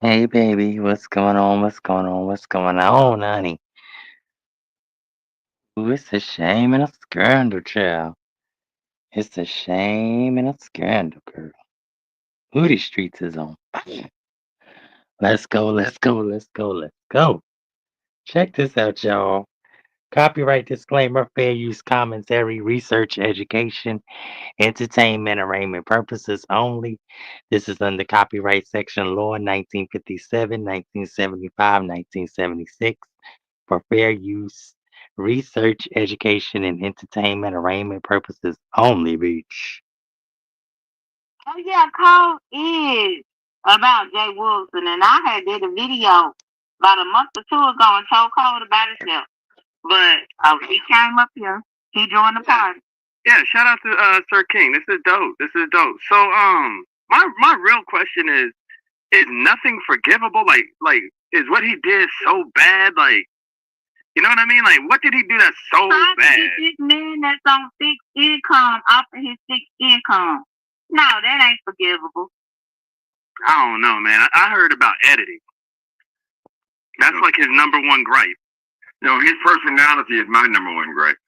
Hey baby, what's going on? What's going on? What's going on, honey? Ooh, it's a shame and a scandal, child. It's a shame and a scandal, girl. Who these streets is on? Let's go, let's go, let's go, let's go. Check this out, y'all. Copyright disclaimer, fair use commentary, research, education, entertainment, arraignment purposes only. This is under copyright section law 1957, 1975, 1976 for fair use, research, education, and entertainment arraignment purposes only, Beach. Oh yeah, call is about Jay Wilson, and I had did a video about a month or two ago and told Cole about himself. But he came up here. He joined the party. Yeah, shout out to Sir King. This is dope. This is dope. So my real question is nothing forgivable? Like is what he did so bad? Like, you know what I mean? Like, what did he do that's so Trying to bad? get this man that's on fixed income off of his fixed income. No, that ain't forgivable. I don't know, man. I heard about editing. That's like his number one gripe. No, his personality is my number one gripe.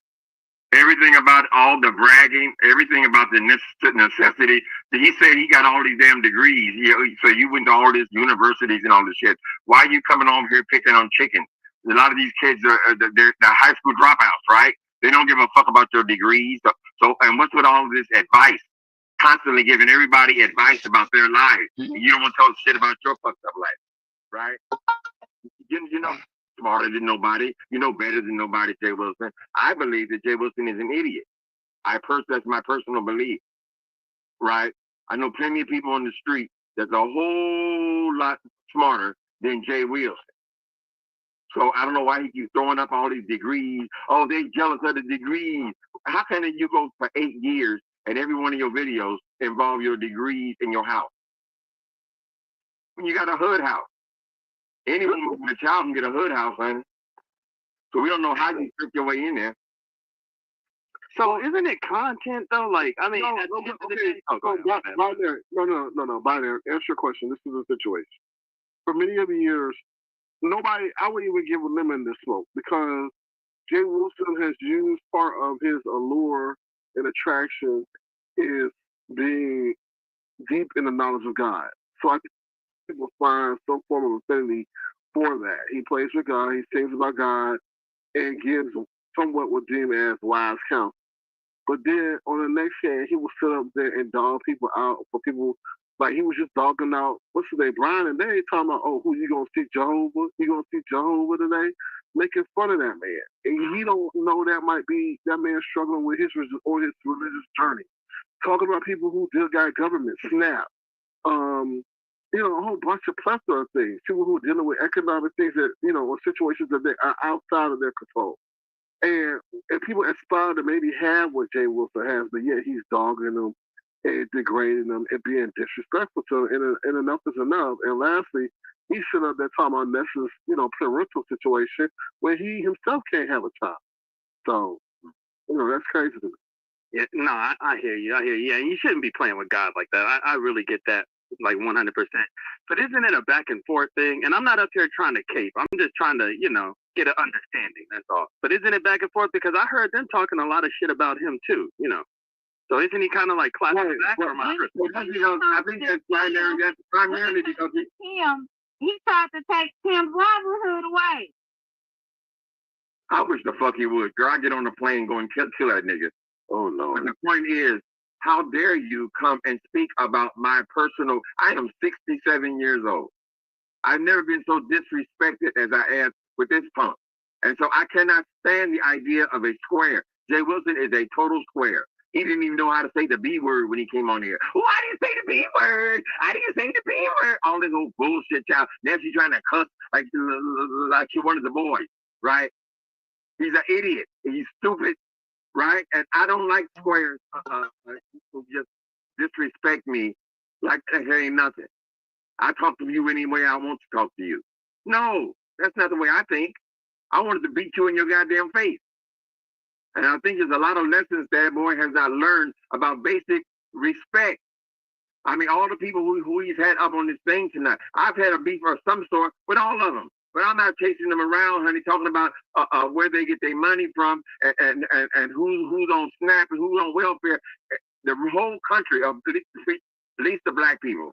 Everything about all the bragging, everything about the necessity. He said he got all these damn degrees. So you went to all these universities and all this shit. Why are you coming on here picking on chickens? A lot of these kids they're high school dropouts, right? They don't give a fuck about your degrees. So and what's with all of this advice? Constantly giving everybody advice about their lives. You don't want to tell shit about your fucked up life, right? You know smarter than nobody. You know better than nobody, Jay Wilson. I believe that Jay Wilson is an idiot. That's my personal belief, right? I know plenty of people on the street that's a whole lot smarter than Jay Wilson. So I don't know why he keeps throwing up all these degrees. Oh, they jealous of the degrees. How can you go for 8 years and every one of your videos involve your degrees in your house? When you got a hood house. Anyone with a child can get a hood house, honey. So we don't know how you trick your way in there. So isn't it content though? Like, I mean, right there. No. Binary. Answer your question. This is the situation. For many of the years, nobody, I wouldn't even give a lemon this smoke because Jay Wilson has used part of his allure and attraction is being deep in the knowledge of God. So I think people find some form of affinity for that. He plays with God, he sings about God, and gives somewhat what deem as wise counsel. But then on the next hand, he would sit up there and dog people out for people. Like he was just dogging out, what's his name, Brian, and they talking about, oh, who you gonna see Jehovah? You gonna see Jehovah today? Making fun of that man, and he don't know that might be that man struggling with his religious journey. Talking about people who just got government snap, um, a whole bunch of plethora of things. People who are dealing with economic things that or situations that they are outside of their control. And people aspire to maybe have what Jay Wilson has, but yet he's dogging them and degrading them and being disrespectful to them. And enough is enough. And lastly, he's sitting up there talking about Nessa's, parental situation where he himself can't have a child. So, that's crazy to me. Yeah, no, I hear you. I hear you. Yeah, you shouldn't be playing with God like that. I really get that, like 100%. But isn't it a back and forth thing? And I'm not up here trying to cape. I'm just trying to, get an understanding. That's all. But isn't it back and forth? Because I heard them talking a lot of shit about him too. So isn't he kind of like clapping back or am I tripping? I think that's primarily because he tried to take Tim's livelihood away. I wish the fuck he would. Girl, I get on the plane and go and kill that nigga. Oh no. But the point is, how dare you come and speak about my personal? I am 67 years old. I've never been so disrespected as I am with this punk. And so I cannot stand the idea of a square. Jay Wilson is a total square. He didn't even know how to say the B word when he came on here. Why do you say the B word? I didn't say the B word. All this old bullshit, child. Now she's trying to cuss like she one of the boys, right? He's an idiot. He's stupid, right? And I don't like squares who just disrespect me like that ain't nothing. I talk to you any way I want to talk to you. No, that's not the way I think. I wanted to beat you in your goddamn face. And I think there's a lot of lessons that boy has not learned about basic respect. I mean, all the people who he's had up on this thing tonight. I've had a beef of some sort with all of them. But I'm not chasing them around, honey, talking about where they get their money from and who's on SNAP and who's on welfare. The whole country, of at least the black people,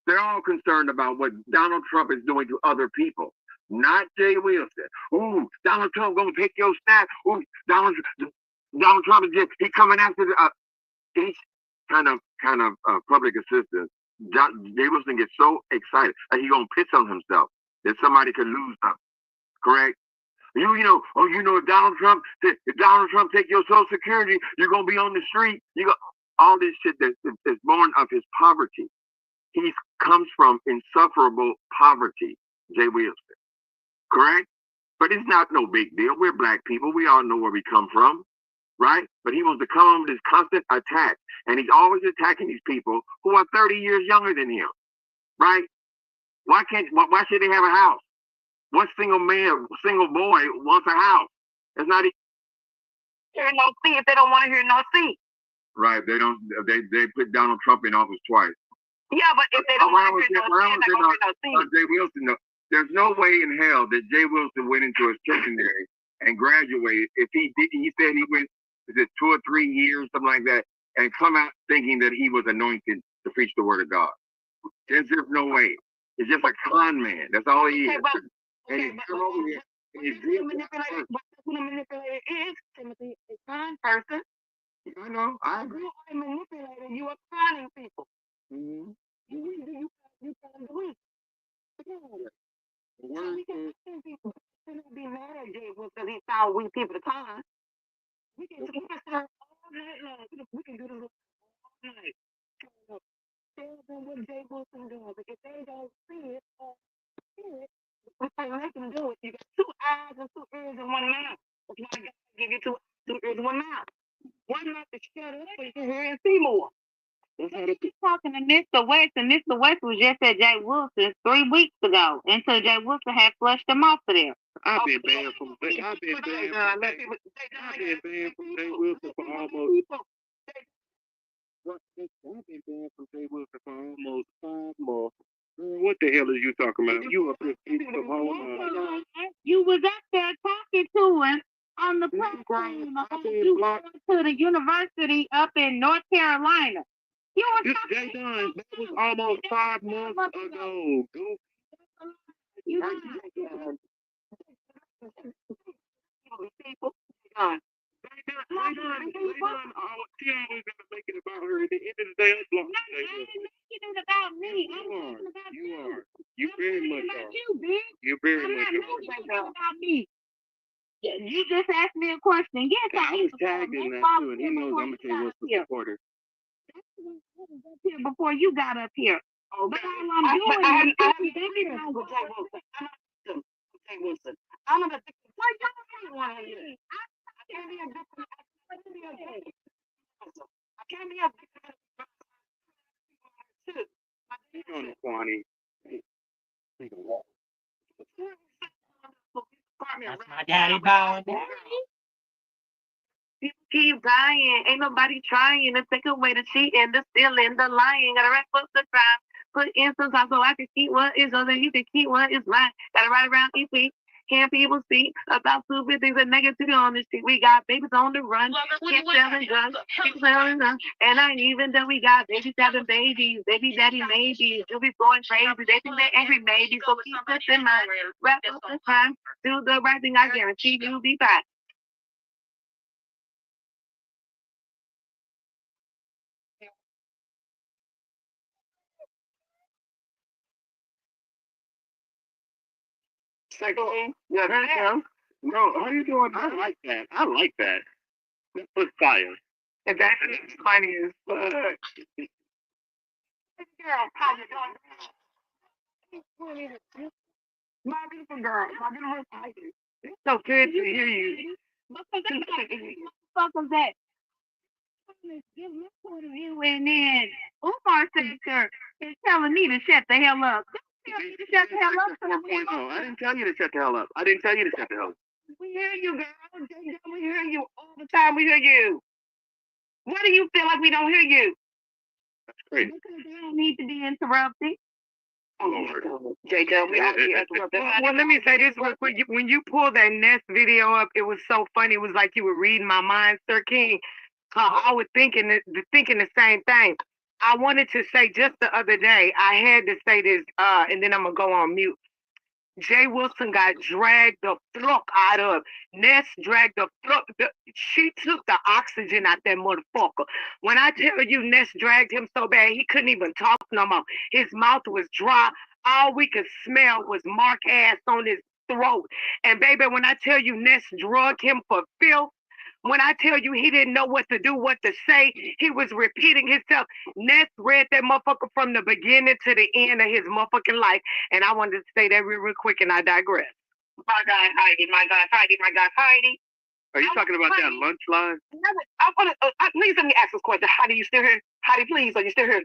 they're all concerned about what Donald Trump is doing to other people, not Jay Wilson. Oh, Donald Trump gonna take your SNAP. Oh, Donald Trump is just he coming after these kind of public assistance. Jay Wilson gets so excited that he gonna piss on himself that somebody could lose something. Correct? If Donald Trump take your Social Security, you're gonna be on the street. All this shit that's born of his poverty. He comes from insufferable poverty, Jay Wilson. Correct? But it's not no big deal. We're black people. We all know where we come from. Right? But he wants to come on with this constant attack. And he's always attacking these people who are 30 years younger than him. Right? Why should they have a house? What single boy wants a house? It's not hear no fee if they don't want to hear no fee. Right. They put Donald Trump in office twice. Yeah, but if they don't want to hear no fee, Jay Wilson, there's no way in hell that Jay Wilson went into a seminary and graduated. If he did, he said he went, is it 2 or 3 years, something like that, and come out thinking that he was anointed to preach the word of God. There's just no way. It's just a con man. That's all he is. And he's come over here and he's manipulated. But that's what a manipulator is, Timothy. A con person. I know. I agree. You are a manipulator. You are conning people. Mm-hmm. You can do it. We can people. Cannot be mad at Jay because he found weak people to con. We can sit all night long. We can do this all night. Tell them what Jay Wilson doing. But if they don't see it or hear it, we can't make them do it. You got 2 eyes and 2 ears and 1 mouth. That's why God give you 2 ears and 1 mouth. One mouth to shut up so you can hear and see more. Keep talking to Mr. West, and Mr. West was just at Jay Wilson 3 weeks ago until Jay Wilson had flushed him off of there. I've been banned from Jay Wilson for almost. I've been banned from Jay Wilson for almost 5 months. What the hell are you talking about? You up here the whole time. You was up there talking to him on the platform. You went to the university up in North Carolina. Jay Dunn, that was almost 5 months ago. People. She always got to make it about her. At the end of the day, I'm blocking Jay Wilson. It is about me. You are. You very much are. You very much are. About me. You just asked me a question. Yes, I was tagged in that too, and he knows I'm a Jay Wilson supporter. Before you got up here. Oh, but all I'm doing is Jay Wilson. I'm gonna why y'all want to hear? I can't be a different. I can't be a different. Kwani. That's my daddy bowing down. People keep dying. Ain't nobody trying to take away the cheating, the stealing, the lying. Gotta wrap up the crime. Put in some time so I can keep what is yours and you can keep what is mine. Gotta ride around each week. Can people speak about stupid things and negativity on the street? We got babies on the run, kids selling guns, people selling guns. And I ain't even done. We got babies having babies, baby daddy maybe. You'll be going crazy. They think they're angry maybe. So keep this in mind. Wrap up the time. Do the right thing. I guarantee you'll be fine. Second, yeah. No, how you doing? I like that. That was fire. And that's funny as fuck. Girl, how you doing? My beautiful girl. My beautiful tiger. It's so good to hear you. What the fuck was that? Give my point of view, and then Umar said, is telling me to shut the hell up. Shut the hell up. No, I didn't tell you to shut the hell up. We hear you, girl. We hear you all the time. We hear you. What do you feel like we don't hear you? That's crazy. Because they don't need to be interrupted. J-Dub, we already interrupted. Well, let me say this real quick. When you pulled that Nest video up, it was so funny. It was like you were reading my mind, Sir King. I was thinking the same thing. I wanted to say just the other day, I had to say this, and then I'm going to go on mute. Jay Wilson got dragged the fuck out of. Ness dragged the fuck. She took the oxygen out that motherfucker. When I tell you Ness dragged him so bad, he couldn't even talk no more. His mouth was dry. All we could smell was Mark ass on his throat. And baby, when I tell you Ness drugged him for filth, when I tell you he didn't know what to do, what to say, he was repeating himself. Ness read that motherfucker from the beginning to the end of his motherfucking life. And I wanted to say that real quick, and I digress. My God, Heidi, my God, Heidi, my God, Heidi. Are you talking about that lunch line? I want to, please let me ask this question. Heidi, you still here? Heidi, please, are you still here?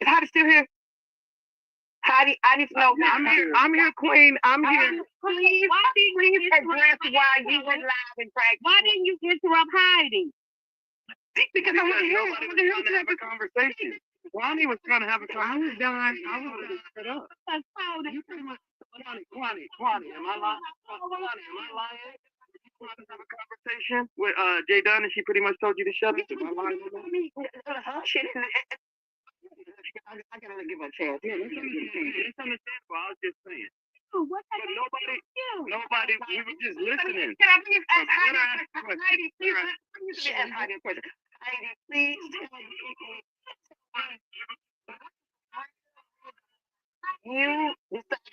Is Heidi still here? Heidi, I need to know. I'm here, Queen. I'm here. Please address why you went live and Craig. Why didn't you interrupt Heidi? Because I want to hear. I want to hear to have a conversation. Kwani was trying to have a conversation. I was done. Shut up. You pretty much. Kwani, am I lying? Kwani, am I lying? You trying to have a conversation with Jay Dunn, and she pretty much told you to shut up. Am I lying? I gotta give her a chance. Yeah, it's understandable. I was just saying. What but nobody, we were just listening. Can I please ask Heidi? Please ask Heidi a question. Heidi, please tell me. You decided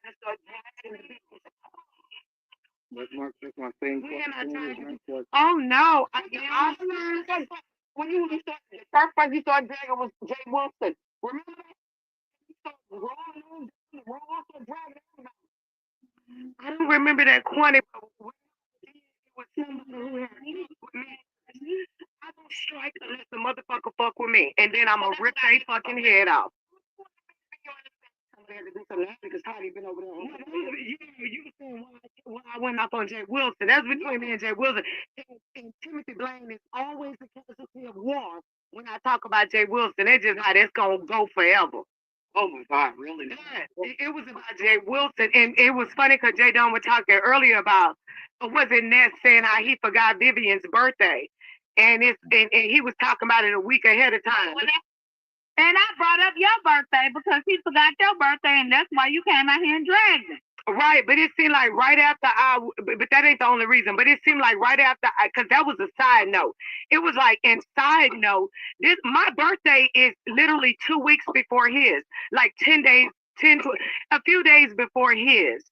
to start dragging That's my same question. Oh no! When you started, the first person you started dragging was Jay Wilson. Remember that? I don't remember that quantity, but it was somebody who had with me. I don't strike unless the motherfucker fuck with me, and then I'm gonna rip their fucking head off. Because Heidi been over there. You were saying why I went off on Jay Wilson. That's between me and Jay Wilson. And Timothy Blaine is always the casualty of war when I talk about Jay Wilson. That's just how that's gonna go forever. Oh my God, really? It was about Jay Wilson, and it was funny because Jay Don was talking earlier about was it Ness saying how he forgot Vivian's birthday, and he was talking about it a week ahead of time. And I brought up your birthday because he forgot your birthday, and that's why you came out here and dragged him. Right, but it seemed like right after but that ain't the only reason, but it seemed like right after because that was a side note. It was like, in side note, my birthday is literally 2 weeks before his, like 10 days, a few days before his.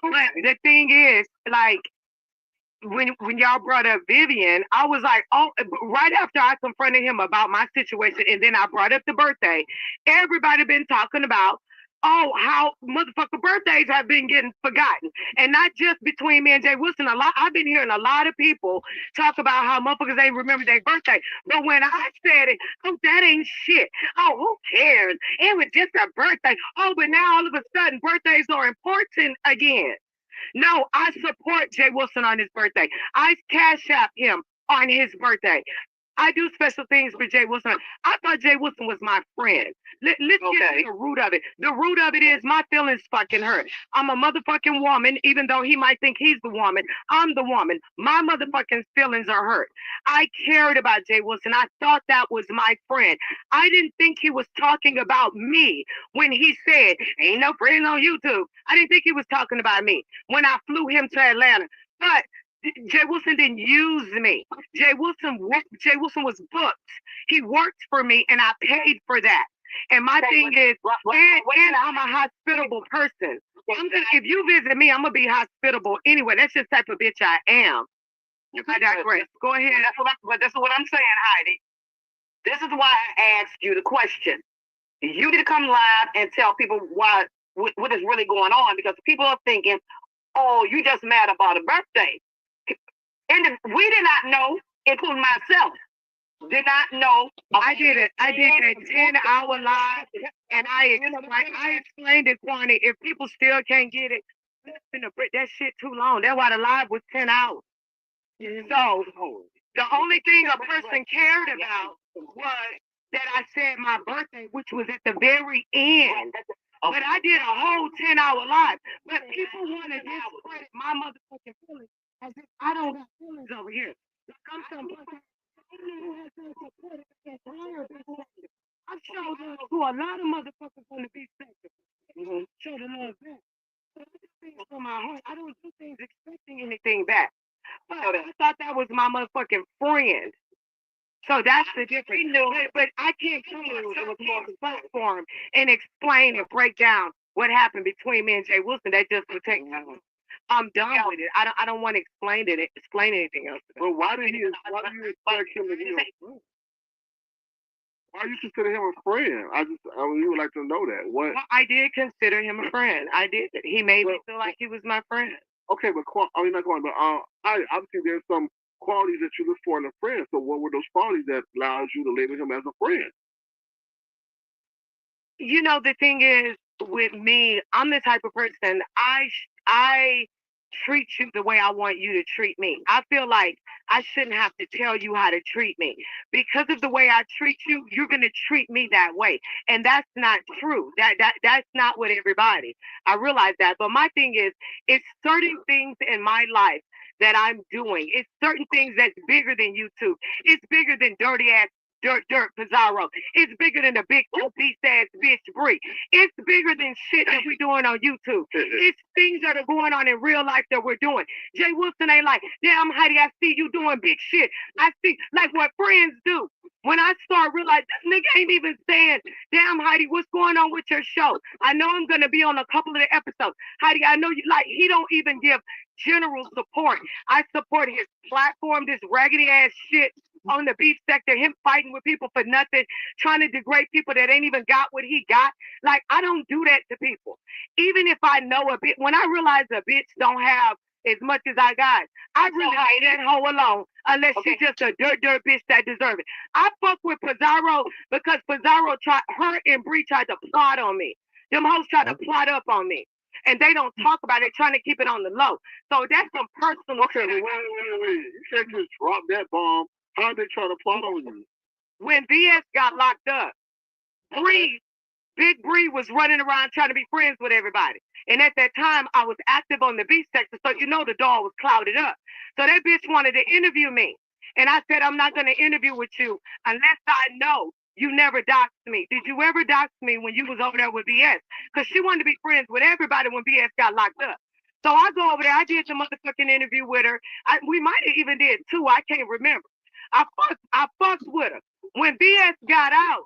But the thing is, like, when y'all brought up Vivian, I was like, oh, right after I confronted him about my situation, and then I brought up the birthday, everybody been talking about, oh, how motherfucker birthdays have been getting forgotten. And not just between me and Jay Wilson. I've been hearing a lot of people talk about how motherfuckers ain't remember their birthday. But when I said it, oh, that ain't shit. Oh, who cares? It was just a birthday. Oh, but now all of a sudden birthdays are important again. No, I support Jay Wilson on his birthday. I cash app him on his birthday. I do special things for Jay Wilson. I thought Jay Wilson was my friend. Let's get to the root of it. The root of it is my feelings fucking hurt. I'm a motherfucking woman, even though he might think he's the woman. I'm the woman. My motherfucking feelings are hurt. I cared about Jay Wilson. I thought that was my friend. I didn't think he was talking about me when he said, ain't no friend on YouTube. I didn't think he was talking about me when I flew him to Atlanta. But Jay Wilson didn't use me. Jay Wilson was booked. He worked for me, and I paid for that. And my thing is, and I'm a hospitable person. If you visit me, I'm gonna be hospitable anyway. That's just the type of bitch I am. I digress. Go ahead. That's what I'm saying, Heidi. This is why I asked you the question. You need to come live and tell people what is really going on, because people are thinking, oh, you just mad about a birthday. And we did not know, including myself, did not know. I did it. I did that 10-hour live, and I explained it, Kwani. If people still can't get it, that shit too long. That's why the live was 10 hours. So the only thing a person cared about was that I said my birthday, which was at the very end. But I did a whole 10-hour live. But people want to discredit my motherfucking feelings as if I don't got feelings over here. Like I'm some fucking who has been supported against higher sector. I've showed love to a lot of motherfuckers on the beat sector. Show the love back. So I do things from my heart. I don't do things expecting anything back. But I thought that was my motherfucking friend. So that's the difference. But I can't come to a platform and explain and break down what happened between me and Jay Wilson. That just would take. I'm done with it. I don't want to explain anything else. But why do you expect him to be a friend? Why do you consider him a friend? We would like to know that. What? Well, I did consider him a friend. I did. He made me feel like he was my friend. Okay, but not going. But obviously there's some qualities that you look for in a friend. So what were those qualities that allows you to label him as a friend? You know, the thing is with me, I'm the type of person I treat you the way I want you to treat me. I feel like I shouldn't have to tell you how to treat me. Because of the way I treat you, you're gonna treat me that way. And that's not true. That's not what everybody. I realize that. But my thing is, it's certain things in my life that I'm doing. It's certain things that's bigger than YouTube. It's bigger than dirty ass Dirt Pizarro. It's bigger than the big beast ass bitch Bree. It's bigger than shit that we're doing on YouTube. It's things that are going on in real life that we're doing. Jay Wilson ain't like, damn Heidi, I see you doing big shit. I see like what friends do. When I start realizing this nigga ain't even saying, damn Heidi, what's going on with your show? I know I'm gonna be on a couple of the episodes. Heidi, I know you like he don't even give general support. I support his platform, this raggedy ass shit on the beat sector, him fighting with people for nothing, trying to degrade people that ain't even got what he got. Like, I don't do that to people. Even if I know a bit, when I realize a bitch don't have as much as I got, I really leave that hoe alone unless she's just a dirt bitch that deserve it. I fuck with Pizarro because Pizarro her and Bree tried to plot on me. Them hoes tried to plot up on me. And they don't talk about it, trying to keep it on the low. So that's some personal. Okay, wait. You can't just drop that bomb. How did they try to plot on you? When BS got locked up, Big Bree was running around trying to be friends with everybody. And at that time, I was active on the beat sector, so you know the door was clouded up. So that bitch wanted to interview me. And I said, I'm not going to interview with you unless I know you never doxed me. Did you ever dox me when you was over there with BS? Because she wanted to be friends with everybody when BS got locked up. So I go over there. I did the motherfucking interview with her. We might have even did two. I can't remember. I fucked with her. When BS got out,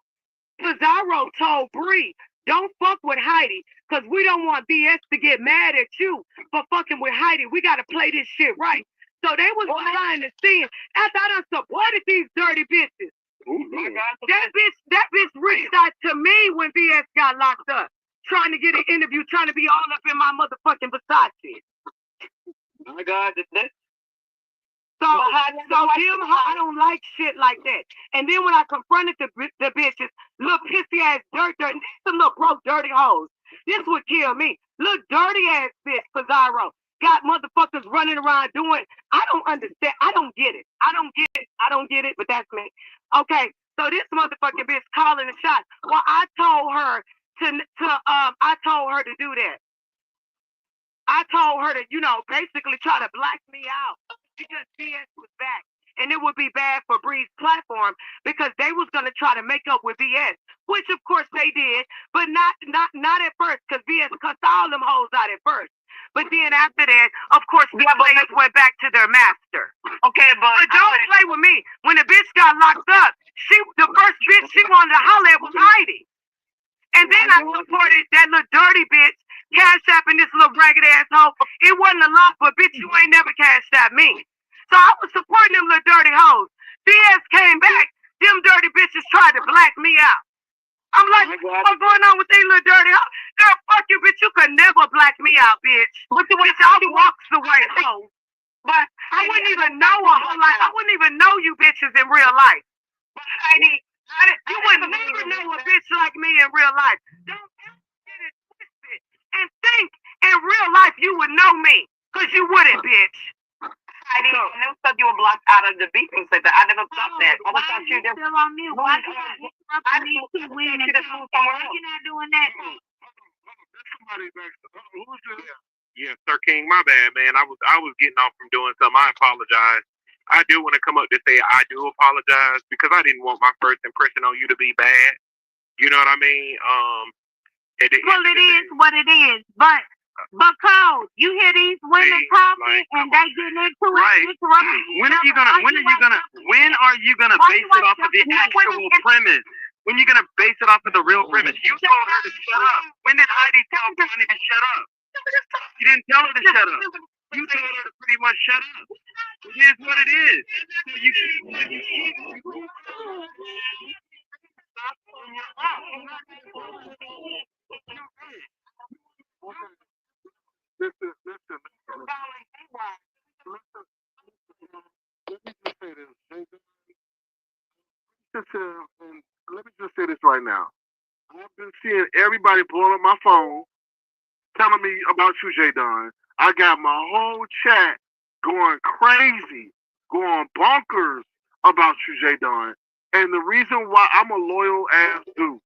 Pizarro told Bree, don't fuck with Heidi, because we don't want BS to get mad at you for fucking with Heidi. We got to play this shit right. So they was behind the scenes. After I done supported these dirty bitches. That bitch reached out to me when BS got locked up, trying to get an interview, trying to be all up in my motherfucking Versace. My God, So I don't like shit like that. And then when I confronted the bitches, little pissy ass dirt, some little broke dirty hoes. This would kill me. Little dirty ass bitch, Pizarro. Got motherfuckers running around doing. I don't understand. I don't get it. I don't get it, but that's me. Okay, so this motherfucking bitch calling the shots. Well, I told her to do that. I told her to, basically try to black me out because BS was back. And it would be bad for Bree's platform because they was going to try to make up with BS, which of course they did, but not at first because BS cussed all them hoes out at first. But then after that, of course, the players went back to their master. Okay, but don't play with me. When the bitch got locked up, the first bitch she wanted to holler at was Heidi. And then I supported that little dirty bitch, cash apping this little ragged asshole. It wasn't a lot, but bitch, you ain't never cashed at me. So I was supporting them little dirty hoes. BS came back, them dirty bitches tried to black me out. I'm like, what's going on with these little dirty hoes? Girl, fuck you, bitch. You could never black me out, bitch. But the way she walks away, hoe. But I wouldn't even know a whole lot. I wouldn't even know you bitches in real life. But Heidi, you would never know a bitch like me in real life. Don't get it twisted and think in real life you would know me. Because you wouldn't, bitch. I never thought you were blocked out of the Bxing sector. I never thought that. I thought you were still on mute. Why you not interrupting me? Keep winning. You're not doing that. Somebody back. Who's this? Yeah, Sir King, my bad, man. I was getting off from doing something. I apologize. I do want to come up to say I do apologize because I didn't want my first impression on you to be bad. You know what I mean? Well, it is what it is, but Cole, you hear these women talking and they getting into it. Right. When are you gonna base it off of the actual premise? When you gonna base it off of the real premise? You told her to shut up. When did Heidi tell Connie to shut up? You didn't tell her to shut up. You told her to pretty much shut up. It is what it is. Listen. Let me just say this right now. I've been seeing everybody blowing up my phone, telling me about you, J Don. I got my whole chat going crazy, going bonkers about you, J Don. And the reason why I'm a loyal ass dude,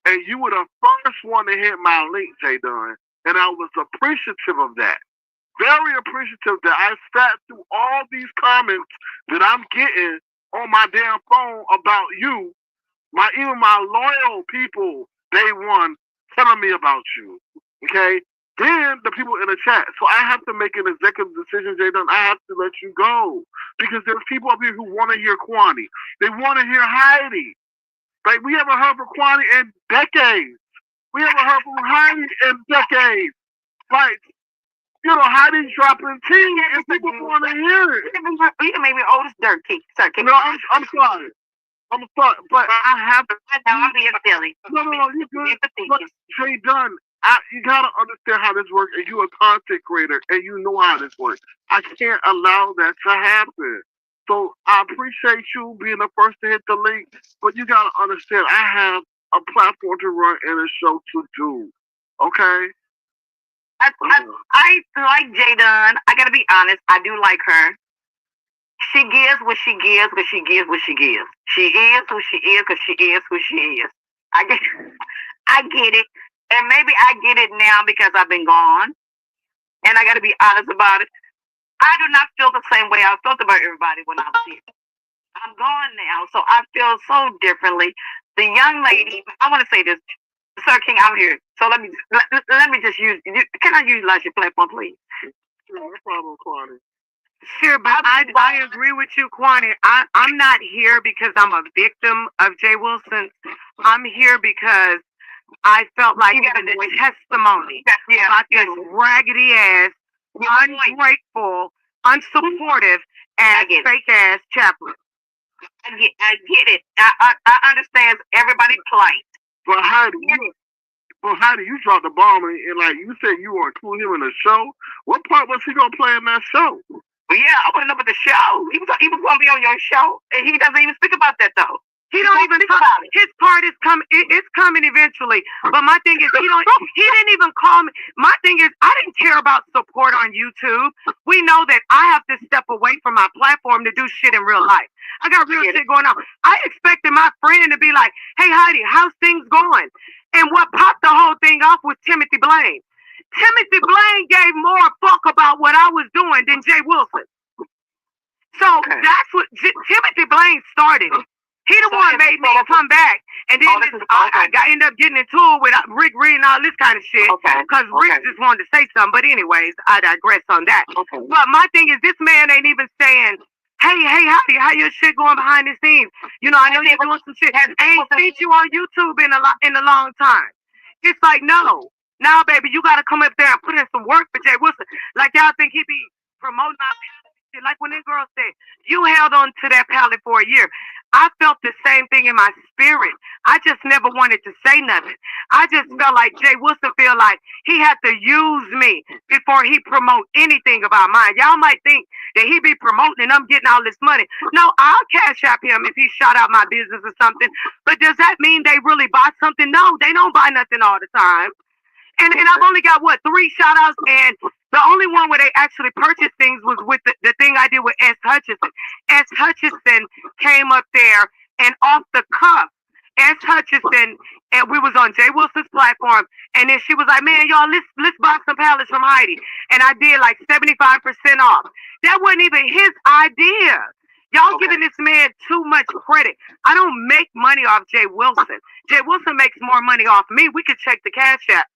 and you were the first one to hit my link, J Don, and I was appreciative of that. Very appreciative that I sat through all these comments that I'm getting on my damn phone about you. Even my loyal people, day one, telling me about you. Okay? Then the people in the chat. So I have to make an executive decision, Jay Dunn. I have to let you go. Because there's people up here who want to hear Kwani. They want to hear Heidi. Like, we haven't heard from Kwani in decades. We haven't heard from Heidi in decades. Like, you know, Heidi's dropping tea and people want to hear it. You can make me oldest dirt king. No, I'm sorry. I'm sorry, but I have to. I'm being silly. No, you're good. But Jay Dunn, you gotta understand how this works, and you're a content creator, and you know how this works. I can't allow that to happen. So I appreciate you being the first to hit the link, but you gotta understand, I have a platform to run and a show to do. Okay? I like J Dunn. I gotta be honest. I do like her. She gives what she gives, but she gives what she gives. She is who she is because she is who she is. I get it. And maybe I get it now because I've been gone. And I got to be honest about it. I do not feel the same way I felt about everybody when I was here. I'm gone now, so I feel so differently. The young lady, I want to say this. Sir King, I'm here. So let me just use, can I utilize your platform, please? Sure, no problem, Kwani. Sure, but I agree with you, Kwani. I'm not here because I'm a victim of Jay Wilson. I'm here because I felt like it was a testimony about this raggedy ass, ungrateful, unsupportive, and fake ass chaplain. I get it. I understand everybody's plight. But how do you drop the bomb and like you said you were including him in the show? What part was he gonna play in that show? Yeah, I want to know about the show. He was going to be on your show, and he doesn't even speak about that though. He don't even talk about it. His part is coming. It's coming eventually. But my thing is, he didn't even call me. My thing is, I didn't care about support on YouTube. We know that I have to step away from my platform to do shit in real life. I got real shit going on. I expected my friend to be like, "Hey Heidi, how's things going?" And what popped the whole thing off was Timothy Blaine. Timothy Blaine gave more fuck about what I was doing than Jay Wilson. So that's what Timothy Blaine started. He the one made me come back, and then I ended up getting into it with Rick reading all this kind of shit because Rick just wanted to say something. But anyways, I digress on that. But my thing is, this man ain't even saying, "Hey, Heidi, how your shit going behind the scenes? You know, I know you're doing some shit. I ain't seen you on YouTube in a long time." It's like, no, baby, you gotta come up there and put in some work for Jay Wilson. Like y'all think he be promoting our shit. Like when that girl said, "You held on to that pallet for a year." I felt the same thing in my spirit. I just never wanted to say nothing. I just felt like Jay Wilson feel like he had to use me before he promote anything about mine. Y'all might think that he be promoting and I'm getting all this money. No, I'll cash out him if he shout out my business or something. But does that mean they really buy something? No, they don't buy nothing all the time. And I've only got 3 shout outs, and The only one where they actually purchased things was with the thing I did with S. Hutchinson. S. Hutchinson came up there and off the cuff, S. Hutchinson, and we was on Jay Wilson's platform, and then she was like, "Man, y'all, let's buy some palettes from Heidi," and I did like 75% off. That wasn't even his idea. Y'all giving this man too much credit. I don't make money off Jay Wilson. Jay Wilson makes more money off me. We could check the cash app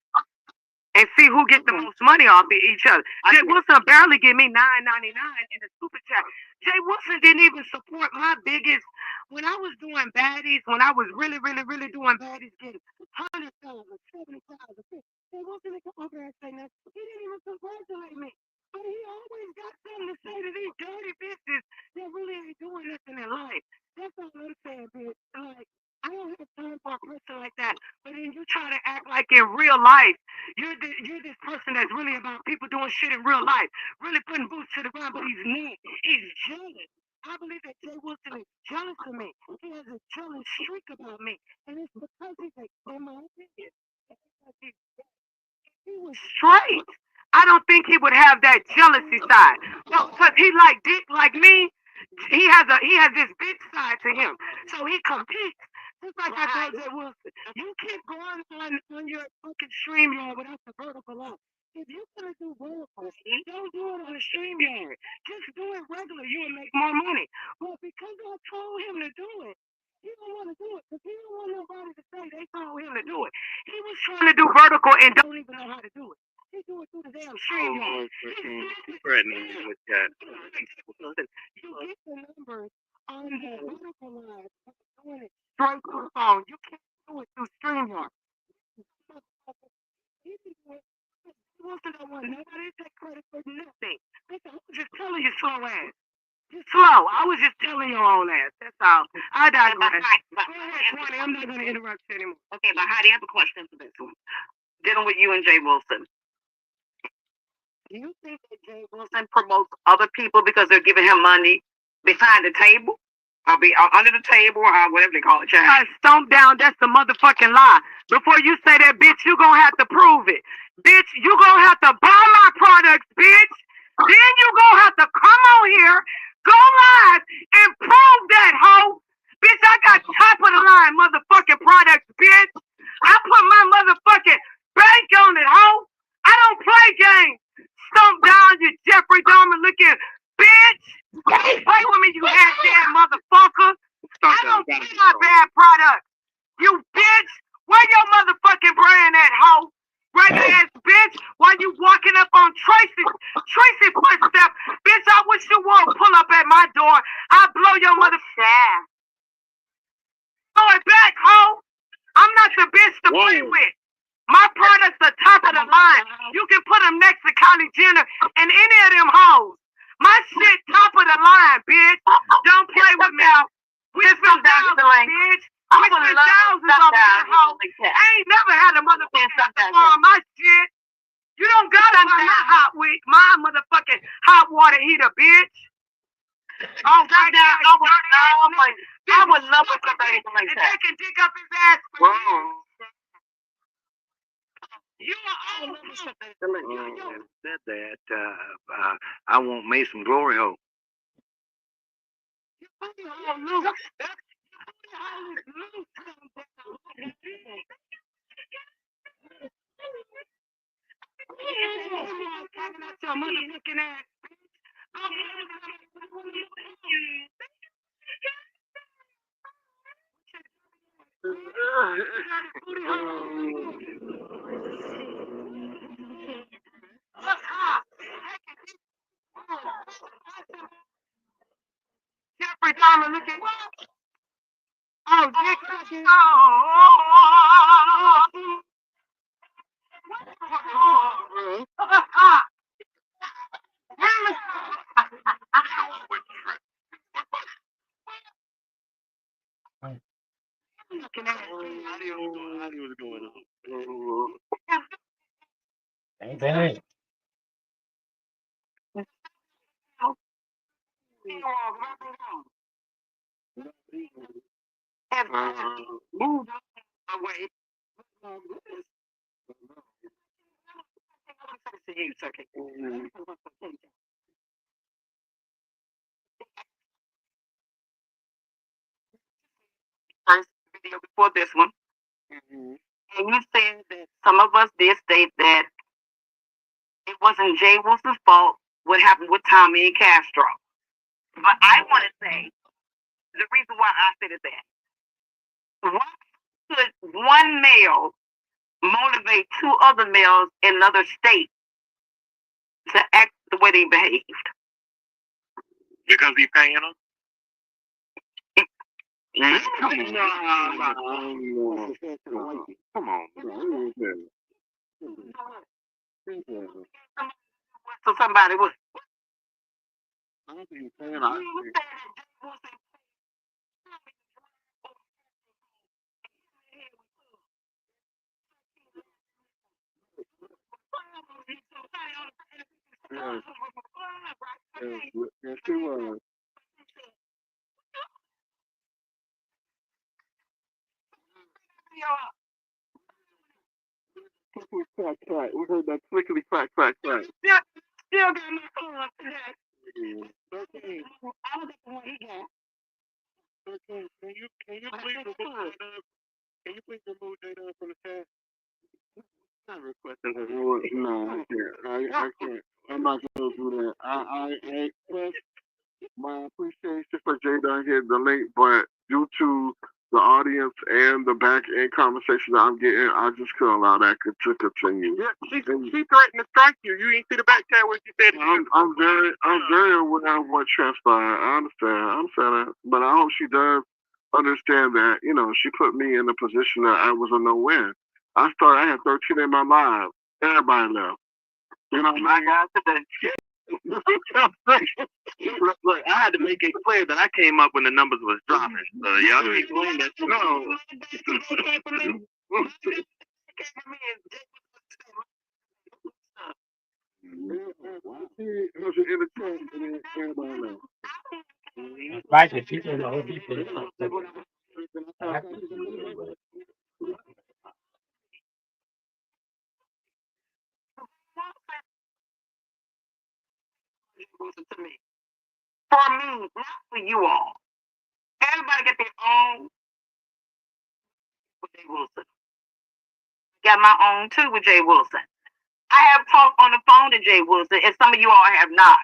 and see who gets the most money off of each other. Jay Wilson barely give me $9.99 in the super chat. Jay Wilson didn't even support my biggest when I was doing baddies, when I was really, really, really doing baddies, getting 100,000, 70,000. Jay Wilson didn't come over there and say nothing. He didn't even congratulate me. But he always got something to say to these dirty bitches that really ain't doing nothing in life. That's all I'm saying, bitch. Like, I don't have time for a person like that. But then you try to act like in real life, you're this person that's really about people doing shit in real life, really putting boots to the ground, but he's not. He's jealous. I believe that Jay Wilson is jealous of me. He has a jealous streak about me. And it's because he's like, in my opinion, he was straight. I don't think he would have that jealousy side. No, because he like dick like me. He has this big side to him. So he competes. Just like I told Jay Wilson. You keep going on your fucking StreamYard without the vertical line. If you're gonna do vertical, don't do it on the StreamYard. Just do it regular. You'll make more money. Well, because I told him to do it, he don't want to do it because he don't want nobody to say they told him to do it. He was trying to do vertical and don't even know how to do it. He do it through the damn StreamYard. Threatening with that. You get the numbers on the vertical line, but doing it straight through the phone. You can't do it through StreamYard. He can do it. He wants to know what nobody take credit for nothing. Listen, I was just telling you, slow ass. You're slow. I was just telling your own ass. That's all. I digress. Go ahead, 20. I'm not going to interrupt you anymore. Okay, but Heidi, I have a question for this one. Dealing with you and Jay Wilson. Do you think that Jay Wilson promotes other people because they're giving him money behind the table? Or be under the table or whatever they call it, child. Stomp down, that's the motherfucking lie. Before you say that, bitch, you gonna have to prove it. Bitch, you gonna have to buy my products, bitch. Then you gonna have to come on here, go live, and prove that, hoe. Bitch, I got top of the line motherfucking products, bitch. I put my motherfucking bank on it, hoe. I don't play games. Stomp down, you Jeffrey Dahmer looking bitch. Don't play with me, you ass motherfucker. I don't play my bad products. You bitch. Where your motherfucking brand at, hoe? Regular ass bitch. While you walking up on Tracy's footstep. Bitch, I wish you would pull up at my door. I'll blow your motherfucker. Throw it back, hoe. I'm not the bitch to play with. My products are top of the line. You can put them next to Kylie Jenner and any of them hoes. My shit top of the line, bitch. Don't play with me. We spent thousands, bitch. We spent thousands on that hoe. I ain't never had a motherfucking on my shit. You don't gotta buy my motherfucking hot water heater, bitch. Oh, right now, I would love for somebody to like that. They can dig up his ass for you. You are all said that I want me some glory hole. Jeffrey Dahmer looking what? Oh, Dick looking. How was going on? Ain't bad. Moved away. to you, Sir King. First video before this one. And you said that some of us did state that it wasn't Jay Wilson's fault what happened with Tommy and Castro. But I want to say the reason why I said it that. Why could one male motivate two other males in another state to act the way they behaved? Because he paying them? Come on. So somebody was. I don't think he's saying Yes, she was. We heard that slickly crack. Still got my phone up today. Okay. I was the one he got. Okay. Can you please remove data from the chat? I'm requesting her. No, I can't. I'm not gonna do that. I express my appreciation for Jada hitting the link, but due to the audience and the back end conversation that I'm getting, I just couldn't allow that to continue. Yeah, she threatened to strike you. You ain't see the back chat where she said. I'm very aware of what transpired. I understand that, but I hope she does understand that. She put me in a position that I was a no-win. I had 13 in my live. Everybody left. My God, today. Look, I had to make it clear that I came up when the numbers was dropping. So y'all keep playing that. No. Right, the people know people. To me. For me, not for you all. Everybody get their own with Jay Wilson. Got my own too with Jay Wilson. I have talked on the phone to Jay Wilson, and some of you all have not.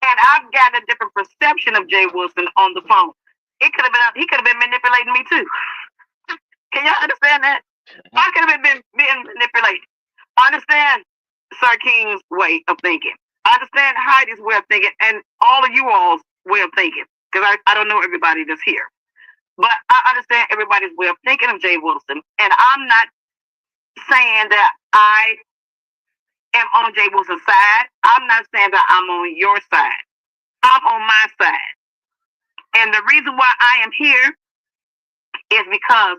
And I've got a different perception of Jay Wilson on the phone. He could have been manipulating me too. Can y'all understand that? I could have been being manipulated. Understand Sir King's way of thinking. Understand Heidi's way of thinking, and all of you all's way of thinking. Because I don't know everybody that's here. But I understand everybody's way of thinking of Jay Wilson. And I'm not saying that I am on Jay Wilson's side. I'm not saying that I'm on your side. I'm on my side. And the reason why I am here is because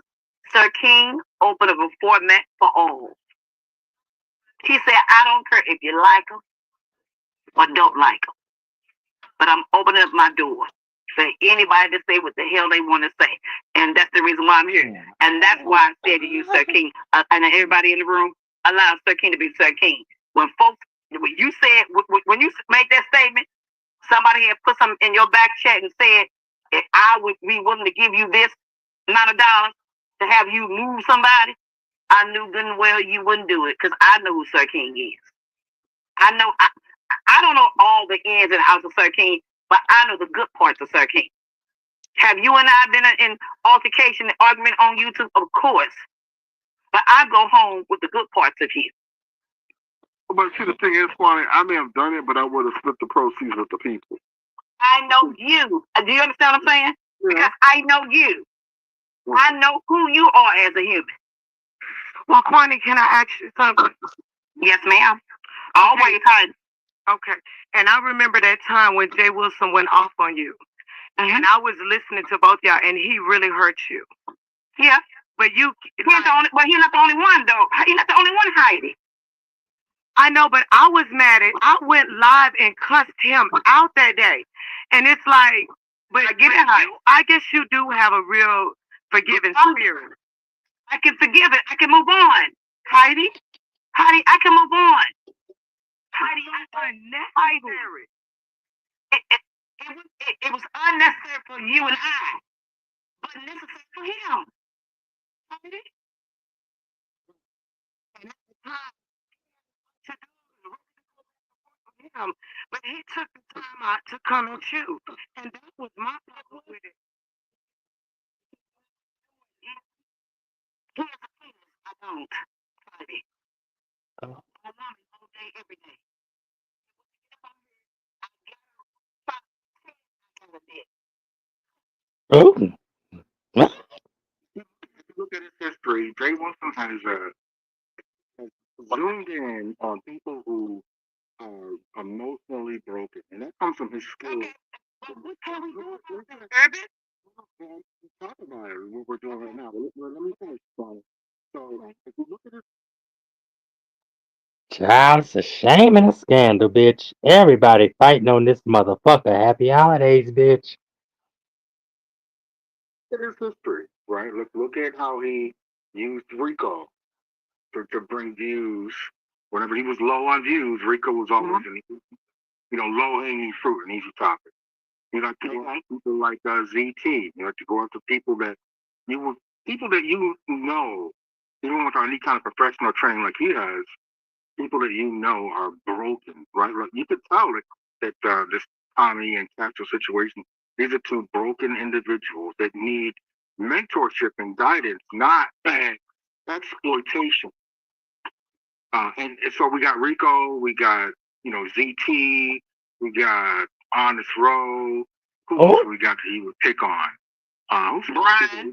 Sir King opened up a format for all. He said, I don't care if you like them or don't like them, but I'm opening up my door for anybody to say what the hell they want to say. And that's the reason why I'm here. And that's why I said to you, Sir King, and everybody in the room, allow Sir King to be Sir King. When you said, when you made that statement, somebody had put something in your back chat and said, if I would be willing to give you this amount of dollars to have you move somebody, I knew good and well you wouldn't do it because I know who Sir King is. I know, I don't know all the ins and outs of Sir King, but I know the good parts of Sir King. Have you and I been in altercation and argument on YouTube? Of course. But I go home with the good parts of you. But see, the thing is, Kwame, I may have done it, but I would have split the proceeds with the people. I know you. Do you understand what I'm saying? Yeah. Because I know you. Yeah. I know who you are as a human. Well, Kwame, can I ask you something? Yes, ma'am. Always, Heidi. Okay. And I remember that time when Jay Wilson went off on you. Mm-hmm. And I was listening to both y'all, and he really hurt you. Yeah. But he's not the only one, though. He's not the only one, Heidi. I know, but I was mad at. I went live and cussed him out that day, and it's like, but I guess you do have a real forgiving spirit. I can forgive it. I can move on, Heidi. Heidi, I can move on. Heidi, unnecessary. It was unnecessary for you and I, but necessary for him. Heidi? And at the time, to do him, but he took the time out to come at you, and that was my problem with it. He has a penis. I don't. Heidi. I want it all day, every day. Oh. Look at his history. Jay Wilson has zoomed in on people who are emotionally broken, and that comes from his skill. Okay. What can we do about this, Urban? Talk about it. What we're doing right now. Let me finish. So if you look at his Child, it's a shame and a scandal, bitch. Everybody fighting on this motherfucker. Happy holidays, bitch. history, right? Look at how he used Rico to bring views. Whenever he was low on views, Rico was always low hanging fruit, an easy topic. You like to go after people like ZT. You like to go after people that you know, even without any kind of professional training like he has, people that you know are broken, right? Like you could tell that this Tommy and Castro situation, these are two broken individuals that need mentorship and guidance, not exploitation. And so we got Rico, we got ZT, we got Honest Row. Who else we got that he would pick on? Brian.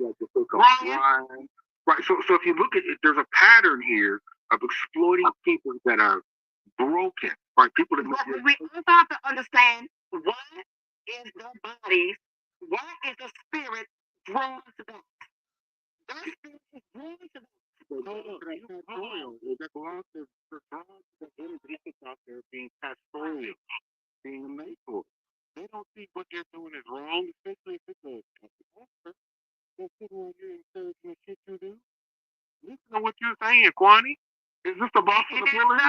Brian. Right. So if you look at it, there's a pattern here of exploiting people that are broken. Right. People that we also have to understand why is the bodies, why is the spirit drawn to that? That spirit is drawn to that. That belongs to the energy that's out there being pastoral, being a mentor. They don't see what they're doing is wrong, especially if it's a pastor. They're sitting on you encouraging the shit you do. Listen to what you're saying, Kwani. Is this the boss of the building?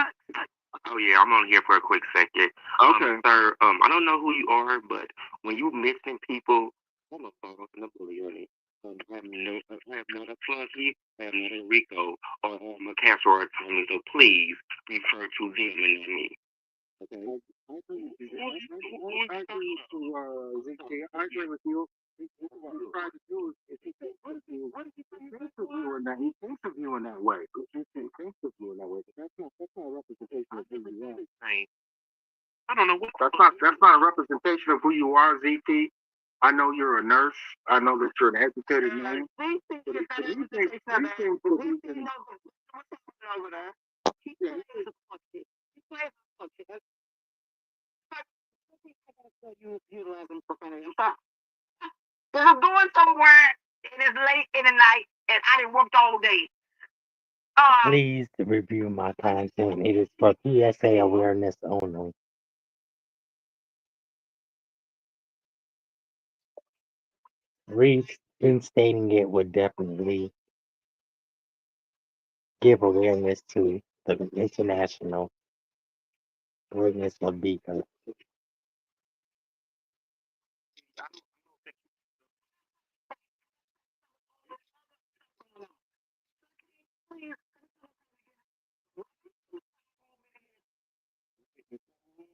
Oh yeah, I'm on here for a quick second. Okay. Sir, I don't know who you are, but when you mixing people, I'm a follow up and a bully on it. I have not a Flunky, I am not a Rico, or a Castro or a Tommy, so please refer to them and not me. Okay. I agree with you. I agree with you. What he's trying to do is he thinks of you in that he thinks of you in that way. He thinks of you in that way, but that's not a representation of who you are. I don't know what That's not a representation of who you are, ZT. I know you're a nurse. I know that you're an educated man. Utilizing profanity. Because I'm going somewhere and it's late in the night and I didn't work all day. Please review my content. It is for PSA awareness only. Reinstating it would definitely give awareness to the international greatness of Beacon.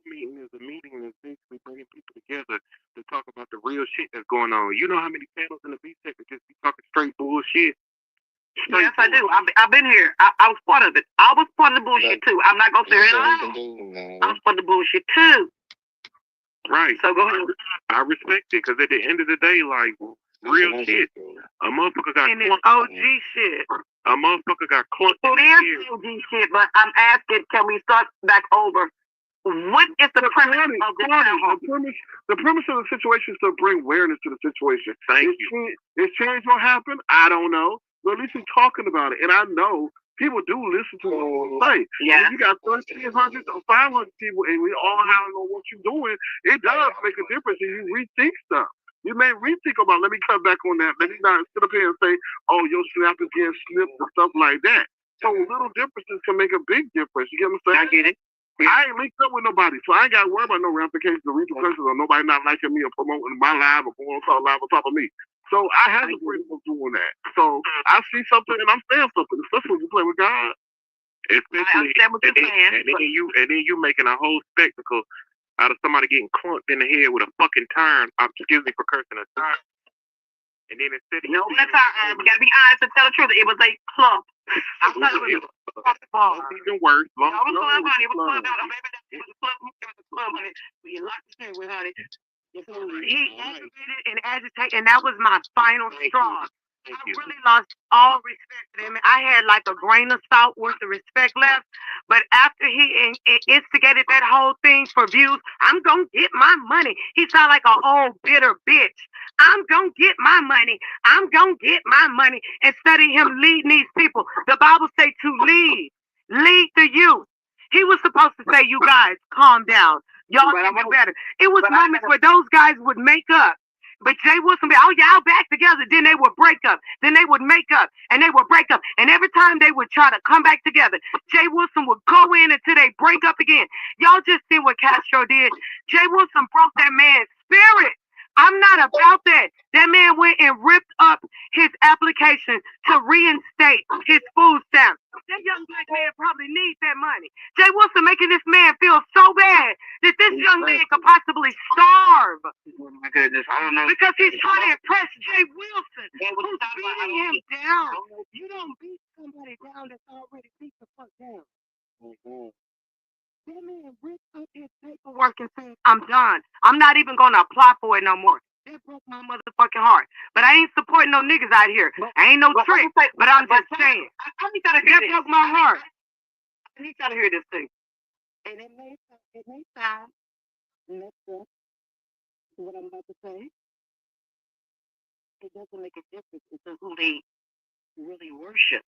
Meeting is a meeting that's basically bringing people together to talk about the real shit that's going on. You know how many panels in the BTEC that just be talking straight bullshit? Yes, I do. I've been here. I was part of it. I was part of the bullshit too. I'm not gonna say it lie. I was part of the bullshit too. Right. So go ahead. I respect it because at the end of the day, like real shit, a motherfucker got and it's OG shit. A motherfucker got clunked. It is OG shit, but I'm asking, can we start back over? What is the premise of this? The premise of the situation is to bring awareness to the situation. Thank you. Is change will happen? I don't know. But at least we're talking about it. And I know people do listen to what we say. Yeah. If you got 1,300 or 500 people and we all have know what you're doing, it does make a difference and you rethink stuff. You may rethink about, let me cut back on that. Let me not sit up here and say, oh, your snap is getting snipped and stuff like that. So little differences can make a big difference. You get what I'm saying? I get it. Yeah. I ain't linked up with nobody, so I ain't got to worry about no ramifications or repercussions or nobody not liking me or promoting my live or going on live on top of me. So I have the freedom of doing that. So I see something and I'm saying something, especially when you play with God. Especially, and then you making a whole spectacle out of somebody getting clunked in the head with a fucking turn. Excuse me for cursing, a turn. And then instead of that's how we gotta be honest and tell the truth. It was a clump. I thought it was a bar. Even worse. It was club, honey. It was club. It was a club. It was a club, honey. You locked the with honey. He aggravated and agitated, and that was my final straw. I really lost all respect for him. I had like a grain of salt worth of respect left. But after he instigated that whole thing for views, I'm going to get my money. He sounded like an old bitter bitch. I'm going to get my money. I'm going to get my money. Instead of him leading these people, the Bible say to lead. Lead the youth. He was supposed to say, you guys, calm down. Y'all can do better. It was moments where those guys would make up. But Jay Wilson be, oh, y'all back together. Then they would break up. Then they would make up. And they would break up. And every time they would try to come back together, Jay Wilson would go in until they break up again. Y'all just see what Castro did. Jay Wilson broke that man's spirit. I'm not about that. That man went and ripped up his application to reinstate his food stamps. That young black man probably needs that money. Jay Wilson making this man feel so bad that this young man could possibly starve. Oh my goodness, I don't know. Because he's trying to impress Jay Wilson, who's beating him down. You don't beat somebody down that's already beat the fuck down. That man ripped up his paperwork and said, I'm done. I'm not even going to apply for it no more. That broke my motherfucking heart. But I ain't supporting no niggas out here. I ain't no trick. But I'm just saying. That broke my heart. I need y'all to hear this thing. And it may sound messed up to what I'm about to say. It doesn't make a difference to who they really worship.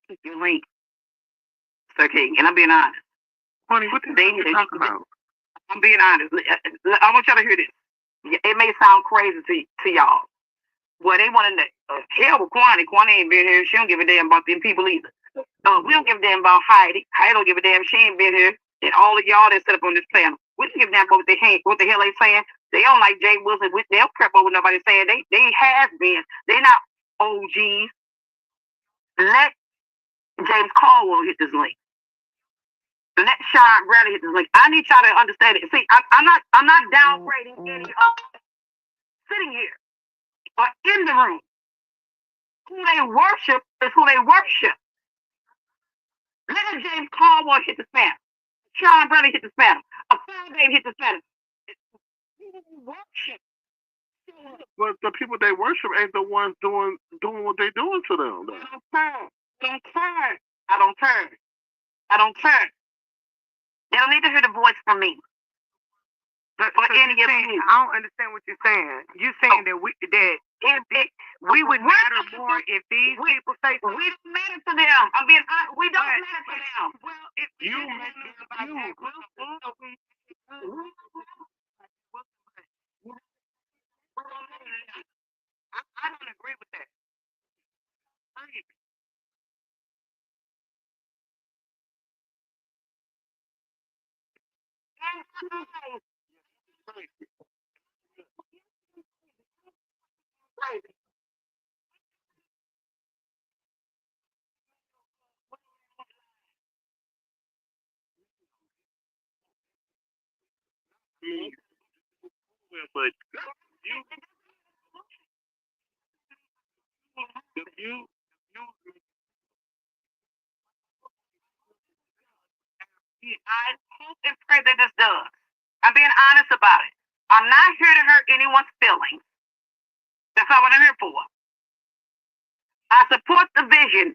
If you link. Okay, and I'm being honest. Honey, what the hell you talking about? I'm being honest. I want y'all to hear this. It may sound crazy to y'all. Well, they want to hell with Kwani. Kwani ain't been here. She don't give a damn about them people either. We don't give a damn about Heidi. Heidi don't give a damn. She ain't been here. And all of y'all that set up on this panel, we don't give a damn about what the hell they saying. They don't like Jay Wilson. They don't crap over nobody saying. They has been. They not OGs. Let James Caldwell hit this link. Let Sean Bradley hit this link. I need y'all to understand it. See, I'm not downgrading any of sitting here or in the room. Who they worship is who they worship. Let James Caldwell hit the spam. Sean Bradley hit the spam. A fan babe hit the spam. Who they worship. But the people they worship ain't the ones doing what they doing to them. I don't care. They don't need to hear the voice from me. But any of you. I don't understand what you're saying. You're saying that we would matter more if these people say we don't matter to them. I'm being honest. We don't matter to them. Well, if you matter about that, I don't agree with that. But you I hope and pray that this does. I'm being honest about it. I'm not here to hurt anyone's feelings. That's not what I'm here for. I support the vision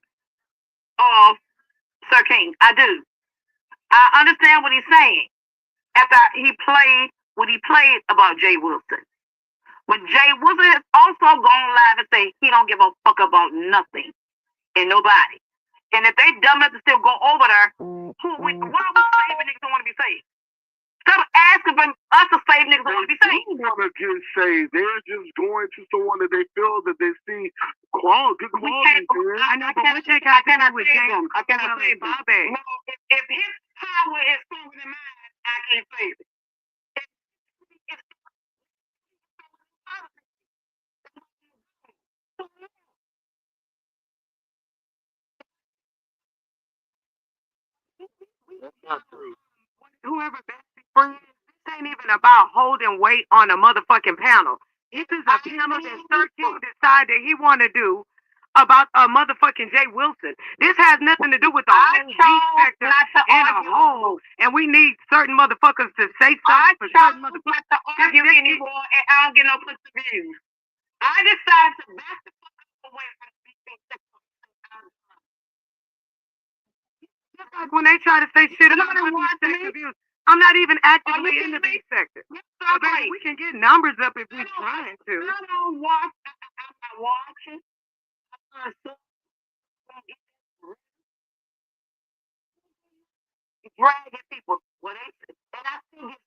of Sir King. I do. I understand what he's saying. After he played what he played about Jay Wilson. But Jay Wilson has also gone live and say he don't give a fuck about nothing and nobody. And if they dumb enough to still go over there, what are we saving niggas don't want to be saved? Stop asking for us to save these niggas want to be safe. They want to just say they're just going to someone that they feel that they see good quality. I know, but what they got to do with James? I cannot say Bobby. No, if his power is stronger than mine, I can't save it. That's not true. Whoever best friends, this ain't even about holding weight on a motherfucking panel. This is a panel that Sir King decided that he want to do about a motherfucking Jay Wilson. This has nothing to do with the whole beef sector and a whole. And we need certain motherfuckers to say something for certain motherfuckers. Not to argue anymore, and I don't get no pussy views. I decided to back the fuck up away from the beef sector. Just like when they try to say shit about sex abuse. I'm not even actively in the beef sector. But baby, we can get numbers up if we're trying to. I don't watch. I'm not watching. Dragging people. Well, they and I still get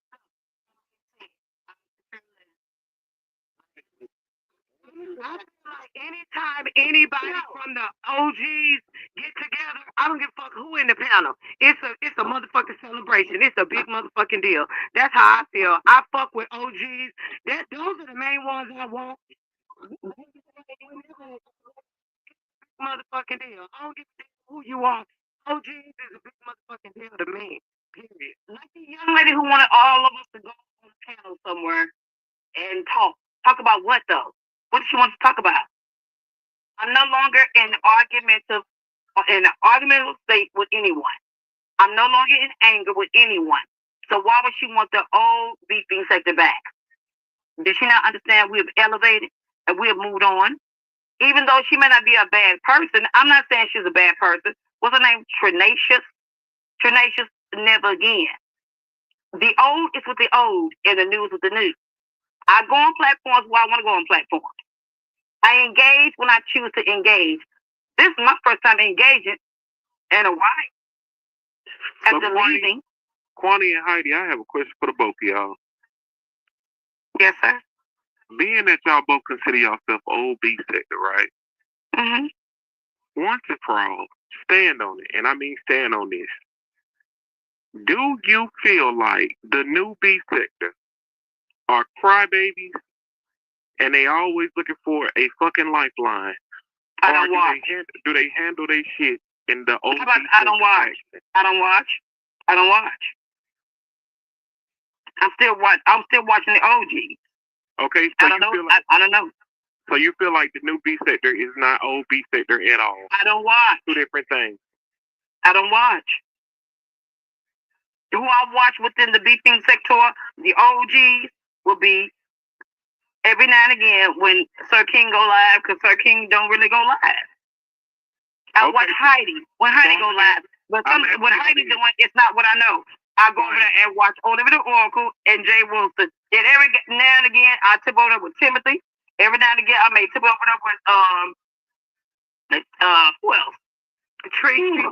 I feel like anytime anybody from the OGs get together, I don't give a fuck who in the panel. It's a motherfucking celebration. It's a big motherfucking deal. That's how I feel. I fuck with OGs. Those are the main ones I want. Motherfucking deal. I don't give a damn who you are. OGs is a big motherfucking deal to me. Period. like the young lady who wanted all of us to go on a panel somewhere and talk. Talk about what though? What does she want to talk about? I'm no longer in an argumentative state with anyone. I'm no longer in anger with anyone. So why would she want the old beefing sector back? Did she not understand we have elevated and we have moved on? Even though she may not be a bad person, I'm not saying she's a bad person. What's her name? Trinacious? Trinacious, never again. The old is with the old and the new is with the new. I go on platforms where I want to go on platforms. I engage when I choose to engage. This is my first time engaging in a while. After leaving. Kwani and Heidi, I have a question for the both of y'all. Yes, sir. Being that y'all both consider yourself old B sector, right? Mm-hmm. Once and for all, stand on it. And I mean stand on this. Do you feel like the new B sector are crybabies and they always looking for a fucking lifeline? I don't watch. Do they handle their shit in the old? I don't watch. I don't watch. I don't watch. I'm still watching the OG. Okay, so I don't know. I don't know. So you feel like the new B sector is not old B sector at all? I don't watch. Two different things. I don't watch. Who I watch within the beefing sector, the OGs, will be every now and again when Sir King go live, because Sir King don't really go live. I watch Heidi when Heidi go live. But what Heidi doing, it's not what I know. I go over there and watch Oliver the Oracle and Jay Wilson. And every now and again, I tip over there with Timothy. Every now and again, I may tip over there with who else? Tracy.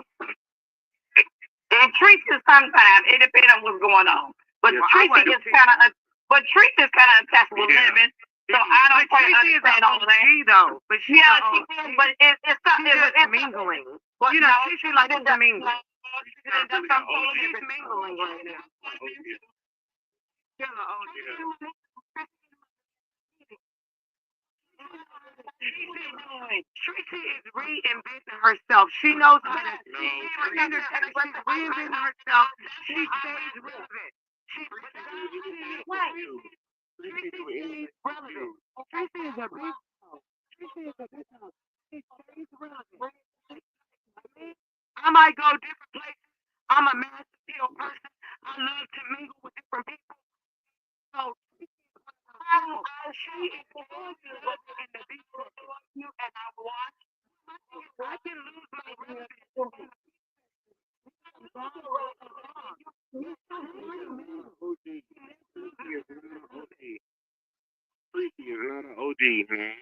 And Tracy is sometimes it depends on what's going on. But Tracy is kind of attached with living. So I don't quite understand all that. Though, but she is, but it's something. It's mingling. Well, you know, she likes to mingle. She's mingling right now. Tracy is reinventing herself. She knows how to. She's reinventing herself. She stays relevant. Tracy stays relevant. Tracy is a big. Tracy is a big. She stays relevant. I might go different places. I'm a mass appeal person. I love to mingle with different people. So she is in the beach you and I watch. I can lose my relevance.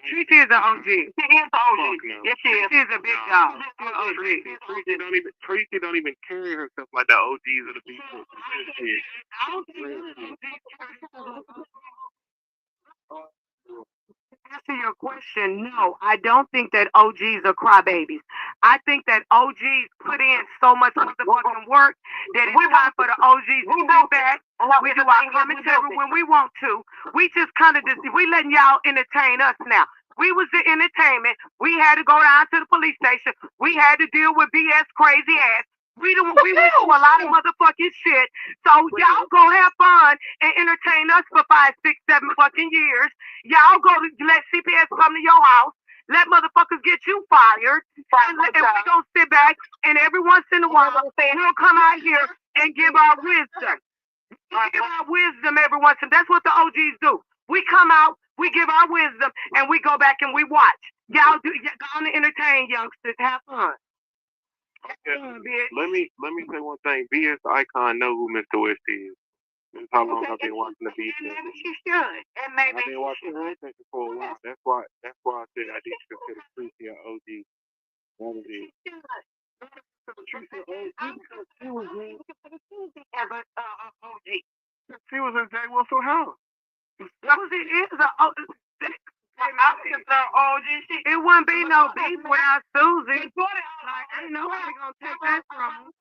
Tracy she is an OG. She is an OG. Yes, she is. She is a big dog. Tracy don't even carry herself like the OGs of the people. Answer your question, no, I don't think that OGs are crybabies. I think that OGs put in so much motherfucking work that it's time for the OGs to sit back. We do our commentary when we want to. We just kind of we letting y'all entertain us now. We was the entertainment. We had to go down to the police station. We had to deal with BS crazy ass. We went through a lot of motherfucking shit. So y'all go have fun and entertain us for 5, 6, 7 fucking years. Y'all go to let CPS come to your house. Let motherfuckers get you fired. And we gonna sit back and every once in a while we'll come out here and give our wisdom. Give our wisdom every once in a while. That's what the OGs do. We come out, we give our wisdom, and we go back and we watch. Y'all go on to entertain youngsters. Have fun. Let me say one thing. BS Icon know who Mr. West is. This is how long I've been watching the BS. And maybe she should. And maybe I've been watching her for a while. That's why I said I didn't consider Tracy an OG. That is it. She was in Jay Wilson house. It wouldn't be no beef without Susie. Like, ain't nobody gonna take that from her.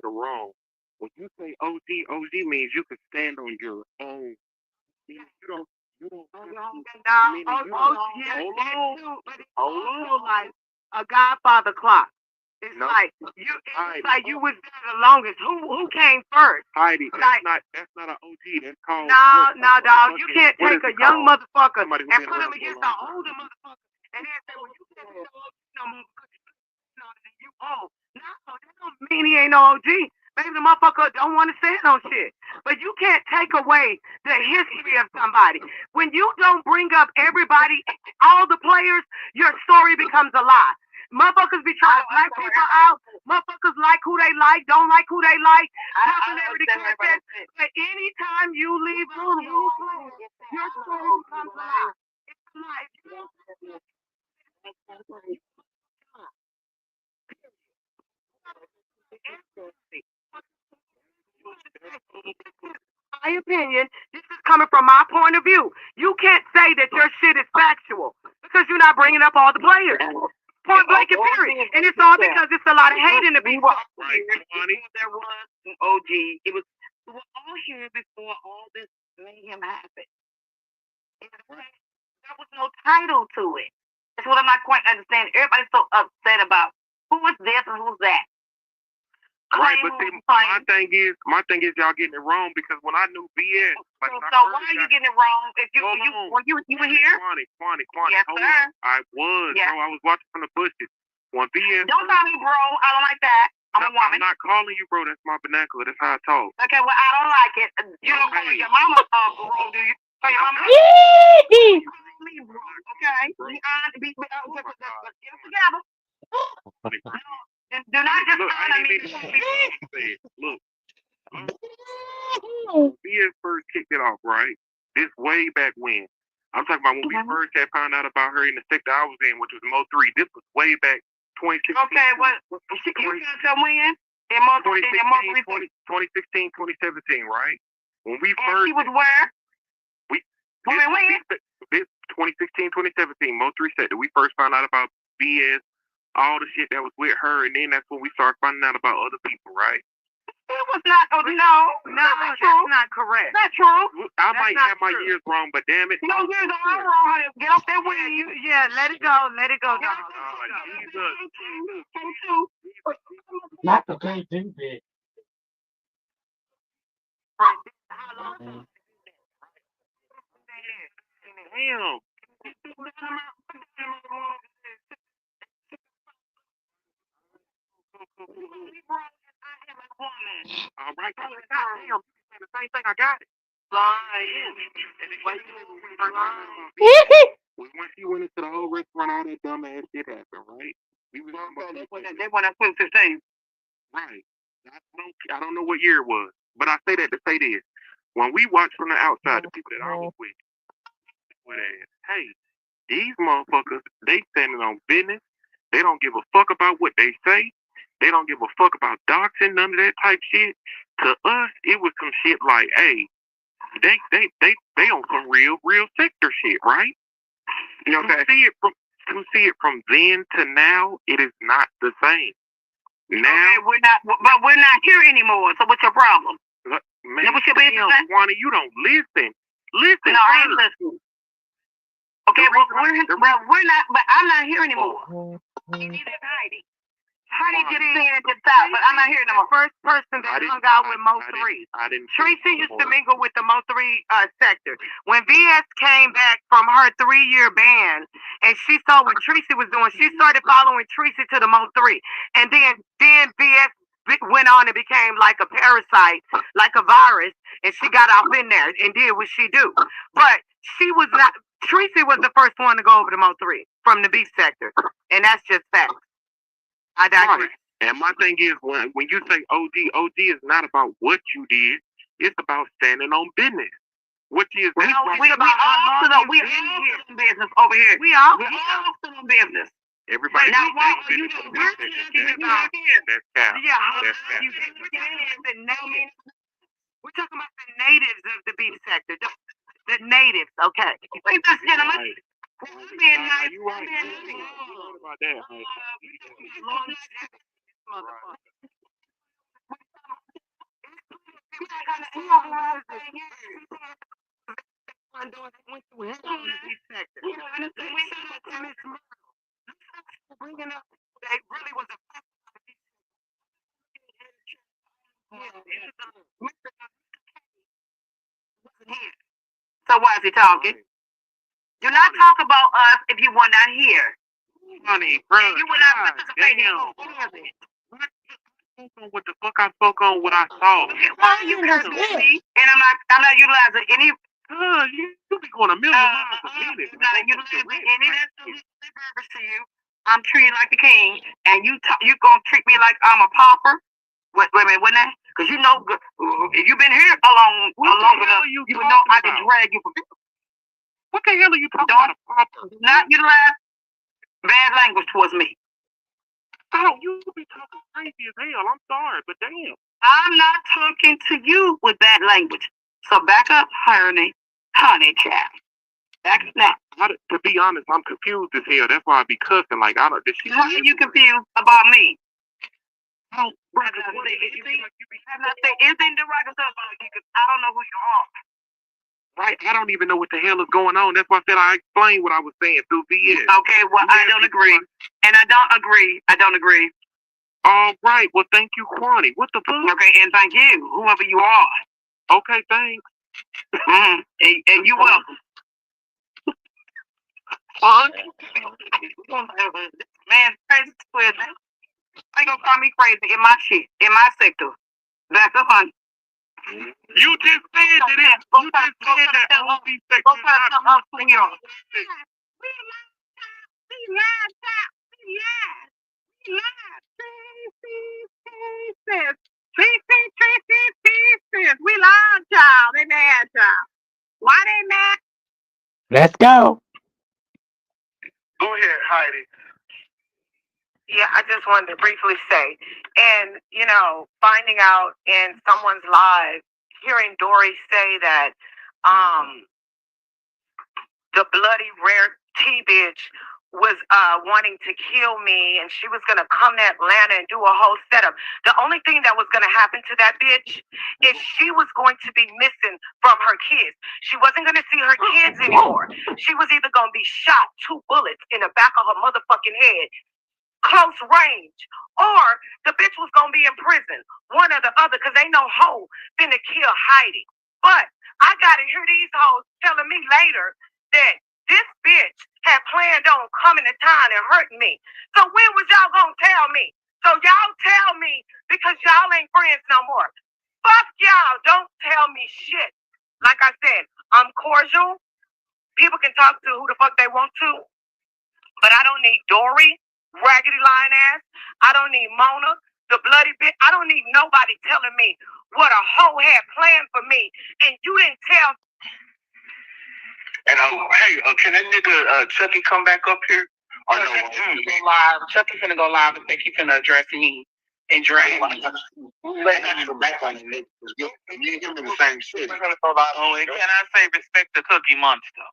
Wrong. When you say OG means you can stand on your own. You don't. Like a Godfather clock. It's like you was there the longest. Who came first? Heidi, that's not an OG. That's called no, dog. You can't take a young motherfucker and put him against an older motherfucker and then say, well, you can't be no more because you old. No, that don't mean he ain't no OG. Maybe the motherfucker don't want to stand on shit. But you can't take away the history of somebody. When you don't bring up everybody, all the players, your story becomes a lie. Motherfuckers be trying to black people out. Motherfuckers like who they like, don't like who they like. But anytime you leave room, your story becomes a lie. It's a lie. My opinion, this is coming from my point of view. You can't say that your shit is factual because you're not bringing up all the players. Point blank and period. And it's all because it's a lot of hate in the people. There was an OG. We were all here before all this mayhem happened. There was no title to it. That's what I'm not quite understanding. Everybody's so upset about who is this and who's that. Right, but see, my thing is y'all getting it wrong because when I knew BS, like so why are you getting it wrong? If you were here? Quantity. Yes, sir. I was. Yes. Bro, I was watching from the bushes. When BS. Don't call me bro. I don't like that. I'm a woman. I'm not calling you bro. That's my vernacular. That's how I talk. Okay, well I don't like it. You don't call your mama bro, do you? Call your mama. Me bro. Okay. Let's get it together. Do not just Look, BS first kicked it off, right? This way back when. I'm talking about when we first had found out about her in the sector I was in, which was MO3. This was way back 2016. Okay, what? You said so when? In MO3? 2016, 2017, right? When we and first. She was where? When? This 2016, 2017, MO3 sector. We first found out about BS. All the shit that was with her, and then that's when we started finding out about other people, right? It was not. No, that's not correct. That's true. I might have my years wrong, but damn it. No, years are wrong. Get off that way. Let it go. Let it go. Not the great thing, bitch. Damn. All right, damn, the same thing. I got it. When she went into the whole restaurant, all that dumbass shit happened, right? We was They went up 2015. right. I don't know what year it was, but I say that to say this. When we watch from the outside, the people that I was with, hey, these motherfuckers, they standing on business. They don't give a fuck about what they say. They don't give a fuck about doxing, none of that type shit. To us, it was some shit like, hey, they on some real sector shit, right? You know, to see it from then to now, it is not the same. Now we're not here anymore. So what's your problem? Man, what's your business? Juana, you don't listen. Listen. No, I ain't listening. Okay, we're not. But I'm not here anymore. Neither is Heidi. Heidi just saying at the top, but I'm not here anymore. First person that hung out with MO3. Tracy used to mingle with the MO3 sector. When VS came back from her 3-year ban, and she saw what Tracy was doing, she started following Tracy to the MO3, and then VS went on and became like a parasite, like a virus, and she got off in there and did what she do. But she was not. Tracy was the first one to go over to MO3 from the beef sector, and that's just fact. I digress. Right. And my thing is, when you say OD is not about what you did. It's about standing on business. What is that? We all still on business over here. We all still on business. Everybody. Now, why are you talking about? That's cow. Yeah, we're talking about the natives of the beef sector. The natives, okay. Wait, this gentleman. Right. Being nice. You right. What about that? Bringing up, they really was a. So why is he talking? Do not talk about us if you were not here. Honey, bro. You were not participating. What the fuck I spoke on? What I saw. Why you cursing me? And I'm not utilizing any. You be going a million miles a minute. I'm not utilizing any of that purpose to you. I'm treated like the king, and you gonna treat me like I'm a pauper? Wait a minute, wouldn't that? Because you know, if you've been here long enough, you would know I can drag you from. What the hell are you talking about? Do not utilize bad language towards me. Oh, you be talking crazy as hell. I'm sorry, but damn. I'm not talking to you with bad language. So back up, honey child. Back up now. To be honest, I'm confused as hell. That's why I be cussing. Like, I don't. How are you confused about me? Oh, I'm not saying anything derogatory about you because I don't know who you are. Right, I don't even know what the hell is going on. That's why I said I explained what I was saying through VS. Okay, well, I don't agree. And I don't agree. All right, well, thank you, Kwani. What the fuck? Okay, and thank you, whoever you are. Okay, thanks. And you welcome. Man, crazy squid. Why you gonna call me crazy in my shit, in my sector? Back up, honey. You just said that you just said that OP sector is not We lied. We lied, child. They mad, child. Why they mad? Let's go. Go ahead, Heidi. Yeah, I just wanted to briefly say, and finding out in someone's live, hearing Dory say that the bloody rare T-bitch was wanting to kill me, and she was going to come to Atlanta and do a whole setup. The only thing that was going to happen to that bitch is she was going to be missing from her kids. She wasn't going to see her kids anymore. She was either going to be shot 2 bullets in the back of her motherfucking head, close range, or the bitch was going to be in prison. One or the other, because ain't no hoe finna kill Heidi. But I got to hear these hoes telling me later that this bitch had planned on coming to town and hurting me. So when was y'all gonna tell me? So y'all tell me because y'all ain't friends no more. Fuck y'all, don't tell me shit. Like I said, I'm cordial. People can talk to who the fuck they want to, but I don't need Dory, raggedy line ass. I don't need Mona, the bloody bitch. I don't need nobody telling me what a hoe had planned for me, and you didn't tell. And hey, can that nigga Chucky come back up here? Or no? Live. Chucky finna go live and think he finna address me and drag. But your back on you, nigga. Me and him in the same city. Oh, and can I say respect the Cookie Monster?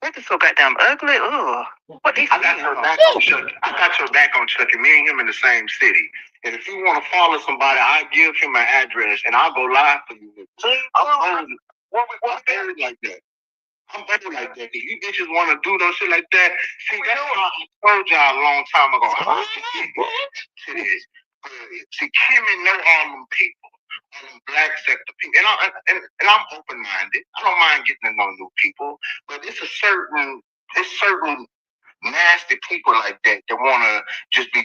Nigga so goddamn ugly. Ugh. What they I got your back on Chucky. I got your back on Chucky. Me and him in the same city. And if you want to follow somebody, I give him my address and I'll go live for you. I'm very like that. I'm very like that. If you bitches want to do no shit like that, see, that's what I told y'all a long time ago. See, Kim and know all them people, all them black sector people, and I'm open minded. I don't mind getting to know new people, but it's certain nasty people like that want to just be.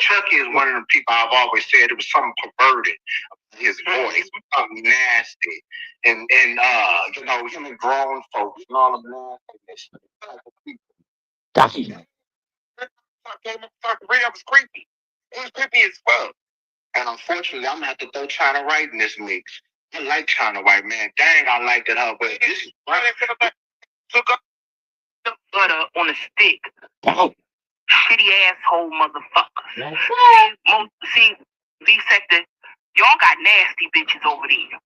Chucky is one of the people I've always said it was something perverted. His voice, something nasty, and you know, him and grown folks and all of nastiness. It was creepy. It was creepy as fuck. And unfortunately, I'm gonna have to throw China White in this mix. I like China White, man. Dang, I liked it, but this is took up the butter on a stick. Shitty asshole motherfuckers. See, V-sector, y'all got nasty bitches over there.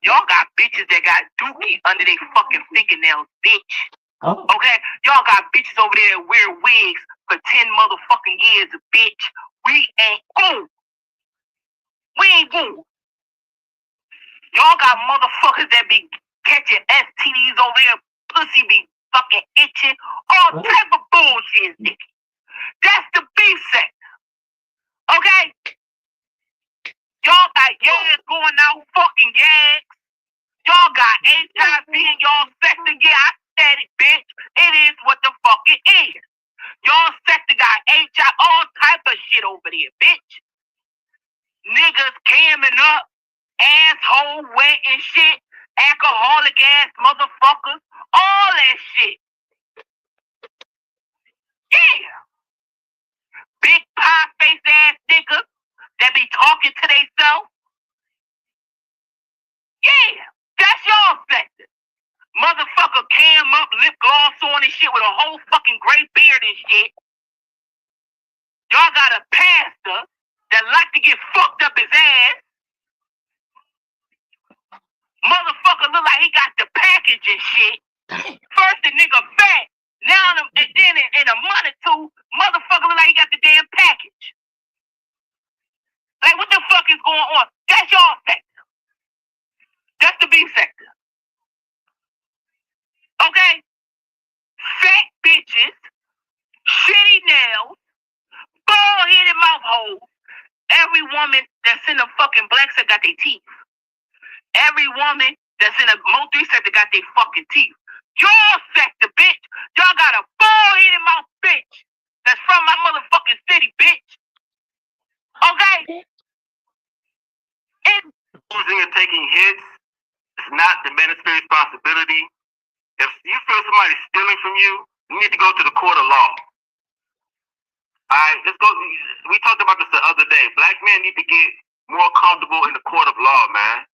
Y'all got bitches that got dookie under their fucking fingernails, bitch. Oh. Okay? Y'all got bitches over there that wear wigs for 10 motherfucking years, bitch. We ain't cool. We ain't cool. Y'all got motherfuckers that be catching STDs over there, pussy be fucking itching, all type of bullshit, nigga. That's the B-sector. Okay? Y'all got yags going out, fucking yags. Y'all got HIV in y'all sector. Yeah, I said it, bitch. It is what the fuck it is. Y'all sector got HIV, all type of shit over there, bitch. Niggas camming up, asshole wet and shit, alcoholic ass motherfuckers, all that shit. Yeah. Big pie face ass niggas that be talking to theyself. Yeah, that's y'all sector. Motherfucker cam up, lip gloss on and shit with a whole fucking gray beard and shit. Y'all got a pastor that like to get fucked up his ass. Motherfucker look like he got the package and shit. First the nigga fat, now and then in a month or two, motherfucker look like he got the damn package. Like what the fuck is going on? That's y'all sector. That's the B sector. Okay? Fat bitches, shitty nails, bald-headed mouth holes. Every woman that's in the fucking black sector got their teeth. Every woman that's in a MO3 sector got their fucking teeth. Y'all sector, bitch. Y'all got a bald-headed mouth bitch that's from my motherfucking city, bitch. Okay? Losing and taking hits is not the minister's responsibility. If you feel somebody's stealing from you, you need to go to the court of law. Alright, let's go. We talked about this the other day. Black men need to get more comfortable in the court of law, man.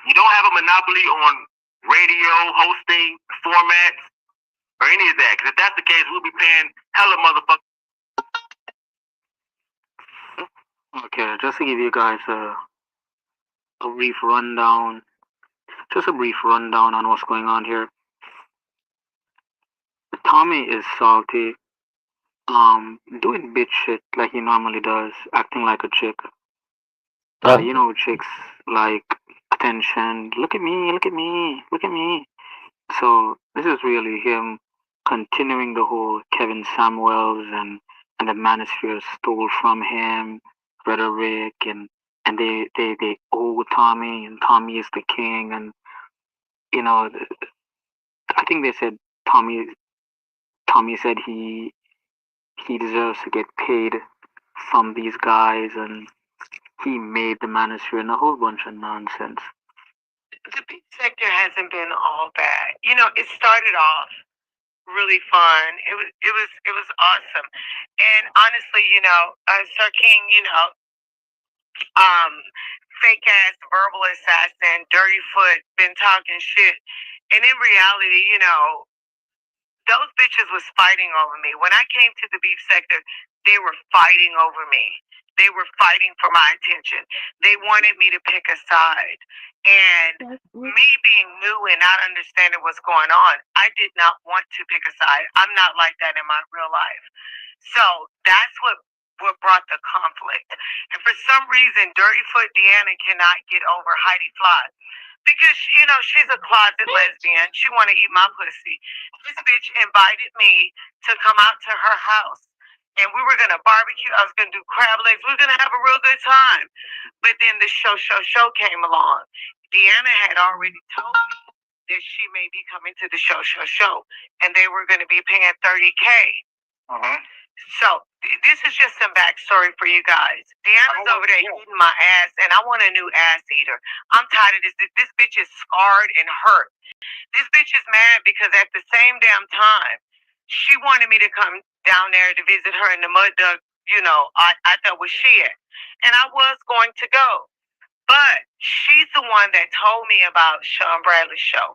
You don't have a monopoly on radio, hosting, formats, or any of that. Because if that's the case, we'll be paying hella motherfuckers. Okay, just to give you guys a brief rundown, on what's going on here. Tommy is salty, doing bitch shit like he normally does, acting like a chick. You know, chicks like attention, look at me, look at me, look at me. So this is really him continuing the whole Kevin Samuels and the Manosphere stole from him rhetoric, and they owe Tommy, and Tommy is the king, and you know, I think they said Tommy said he deserves to get paid from these guys, and he made the Manosphere, and a whole bunch of nonsense. The beat sector hasn't been all bad. You know, it started off really fun. It was awesome. And honestly, you know, Sir King, you know, um, fake ass verbal assassin, dirty foot, been talking shit. And in reality, you know, those bitches was fighting over me. When I came to the beef sector, they were fighting over me. They were fighting for my attention. They wanted me to pick a side. And me being new and not understanding what's going on, I did not want to pick a side. I'm not like that in my real life. So that's what brought the conflict. And for some reason, Dirty Foot Deanna cannot get over Heidifly. Because, you know, she's a closet lesbian. She want to eat my pussy. This bitch invited me to come out to her house. And we were going to barbecue. I was going to do crab legs. We were going to have a real good time. But then the show came along. Deanna had already told me that she may be coming to the show. And they were going to be paying $30K. So this is just some backstory for you guys. Deanna's over there eating my ass, and I want a new ass eater. I'm tired of this. This bitch is scarred and hurt. This bitch is mad because at the same damn time, she wanted me to come down there to visit her in the mud duck. You know, I thought was she at, and I was going to go. But she's the one that told me about Sean Bradley's show.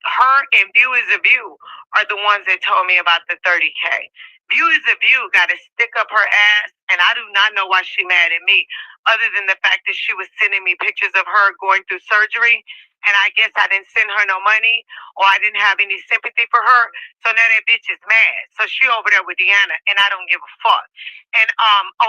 Her and View is a View are the ones that told me about the $30K. View is a View got to stick up her ass, and I do not know why she mad at me, other than the fact that she was sending me pictures of her going through surgery, and I guess I didn't send her no money, or I didn't have any sympathy for her, so now that bitch is mad. So she over there with Deanna, and I don't give a fuck. And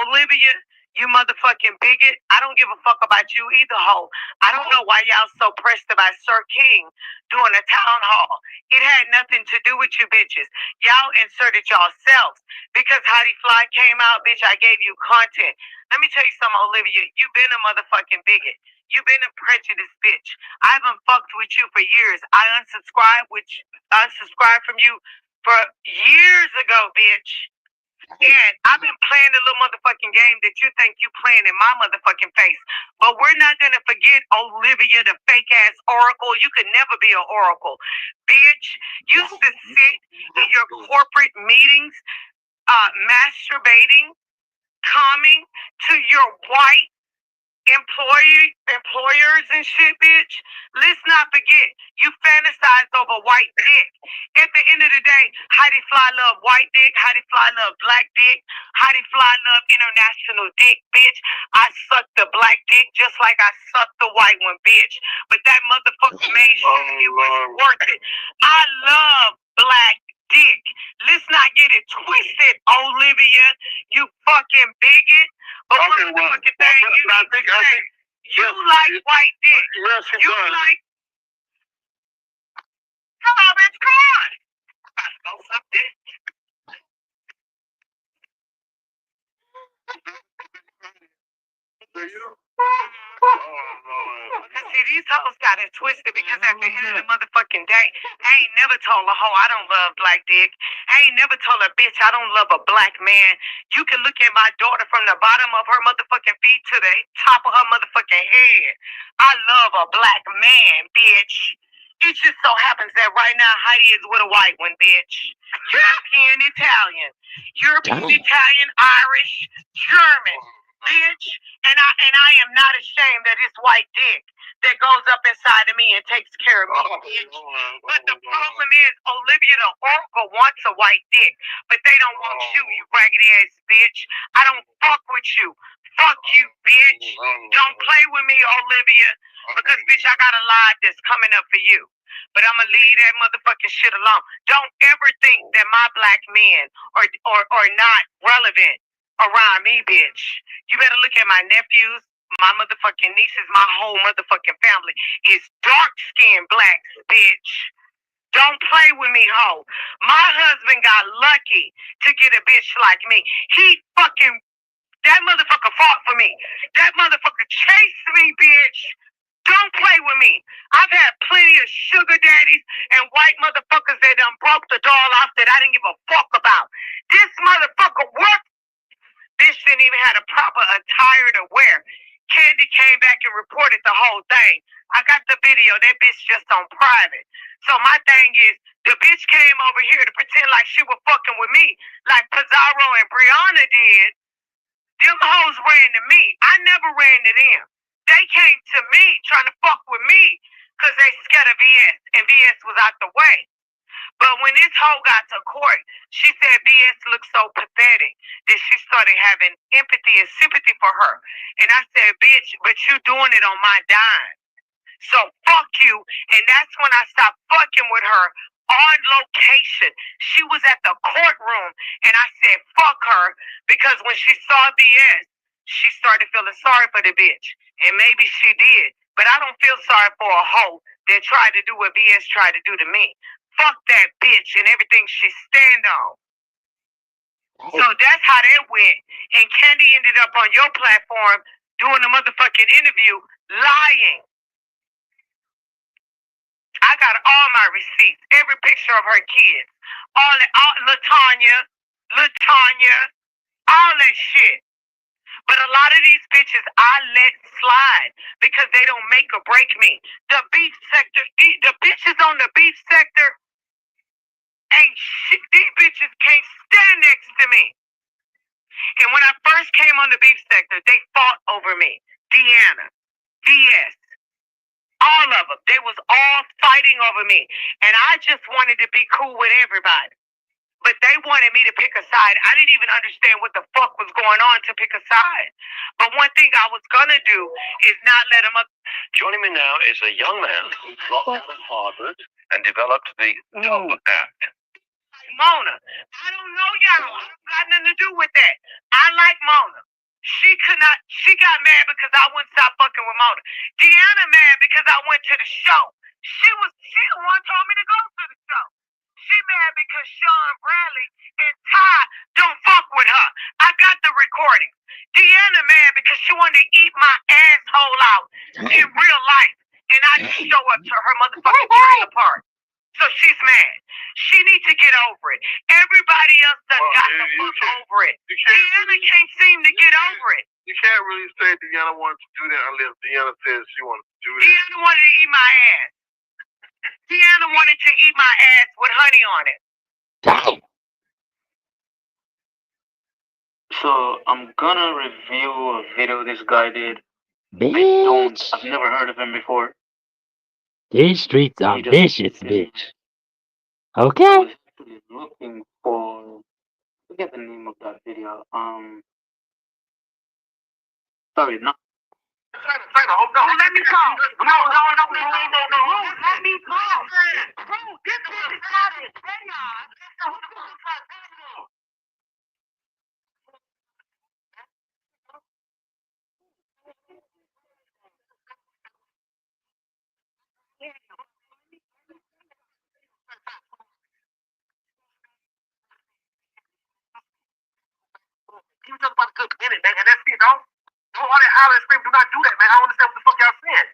Olivia, you motherfucking bigot, I don't give a fuck about you either, hoe. I don't know why y'all so pressed about Sir King doing a town hall. It had nothing to do with you bitches. Y'all inserted yourselves. Because Heidifly came out, bitch, I gave you content. Let me tell you something, Olivia. You've been a motherfucking bigot. You've been a prejudiced bitch. I haven't fucked with you for years. I unsubscribed from you for years ago, bitch. And I've been playing the little motherfucking game that you think you playing in my motherfucking face. But we're not going to forget Olivia, the fake ass oracle. You could never be an oracle. Bitch, you used to sit in your corporate meetings masturbating, coming to your white employers and shit, bitch. Let's not forget, you fantasize over white dick. At the end of the day, Heidifly love white dick, Heidifly love black dick, Heidifly love international dick, bitch. I suck the black dick just like I suck the white one, bitch. But that motherfucker made sure it was worth it. I love black dick. Let's not get it twisted, Olivia, you fucking bigot. But one motherfucking thing you need to say, you like white dick. You like... Hello, bitch, come on. I know something. See, these hoes got it twisted because at the end of the motherfucking day, I ain't never told a hoe I don't love black dick. I ain't never told a bitch I don't love a black man. You can look at my daughter from the bottom of her motherfucking feet to the top of her motherfucking head. I love a black man, bitch. It just so happens that right now Heidi is with a white one, bitch. European Italian. European Italian, Irish, German. Bitch, and I am not ashamed of this white dick that goes up inside of me and takes care of me, bitch. But the problem is, Olivia the Oracle wants a white dick, but they don't want you, you raggedy ass bitch. I don't fuck with you. Fuck you, bitch. Don't play with me, Olivia, because bitch, I got a lot that's coming up for you. But I'ma leave that motherfucking shit alone. Don't ever think that my black men are not relevant around me, bitch. You better look at my nephews, my motherfucking nieces, my whole motherfucking family is dark-skinned blacks, bitch. Don't play with me, ho. My husband got lucky to get a bitch like me. That motherfucker fought for me. That motherfucker chased me, bitch. Don't play with me. I've had plenty of sugar daddies and white motherfuckers that done broke the doll off that I didn't give a fuck about. This motherfucker worked. Bitch didn't even have a proper attire to wear. Candy came back and reported the whole thing. I got the video. That bitch just on private. So my thing is, the bitch came over here to pretend like she was fucking with me, like Pizarro and Brianna did. Them hoes ran to me. I never ran to them. They came to me trying to fuck with me because they scared of VS, and VS was out the way. But when this hoe got to court, she said VS looked so pathetic that she started having empathy and sympathy for her. And I said, bitch, but you doing it on my dime. So fuck you. And that's when I stopped fucking with her on location. She was at the courtroom and I said, fuck her. Because when she saw VS, she started feeling sorry for the bitch. And maybe she did. But I don't feel sorry for a hoe that tried to do what VS tried to do to me. Fuck that bitch and everything she stand on. So that's how that went. And Candy ended up on your platform doing a motherfucking interview lying. I got all my receipts, every picture of her kids, all LaTanya, all that shit. But a lot of these bitches I let slide because they don't make or break me. The beef sector, the bitches on the beef sector ain't shit. These bitches can't stand next to me. And when I first came on the beef sector, they fought over me. Deanna, DS, all of them. They was all fighting over me. And I just wanted to be cool with everybody. But they wanted me to pick a side. I didn't even understand what the fuck was going on to pick a side. But one thing I was going to do is not let them up. Joining me now is a young man who dropped out of Harvard and developed the Dub Act. Mona, I don't know y'all. I don't got nothing to do with that. I like Mona. She got mad because I wouldn't stop fucking with Mona. Deanna mad because I went to the show. She the one told me to go to the show. She mad because Sean Bradley and Ty don't fuck with her. I got the recording. Deanna mad because she wanted to eat my asshole out in real life. And I just show up to her motherfucking trailer park. So she's mad. She needs to get over it. Everybody else done got the fuck over it. Deanna can't seem to get over it. You can't really say Deanna wanted to do that unless Deanna says she wanted to do that. Deanna wanted to eat my ass. Deanna wanted to eat my ass with honey on it. So I'm gonna review a video this guy did. Bitch. I've never heard of him before. These streets are vicious, bitch. Okay. I was actually looking for, forget the name of that video. Sorry, not. No, let me talk. No. Let me talk. Bro, this bitch is not a chaos. You just about a good minute, man, and that's it, dog. Don't all that holler and scream. Do not do that, man. I don't understand what the fuck y'all saying.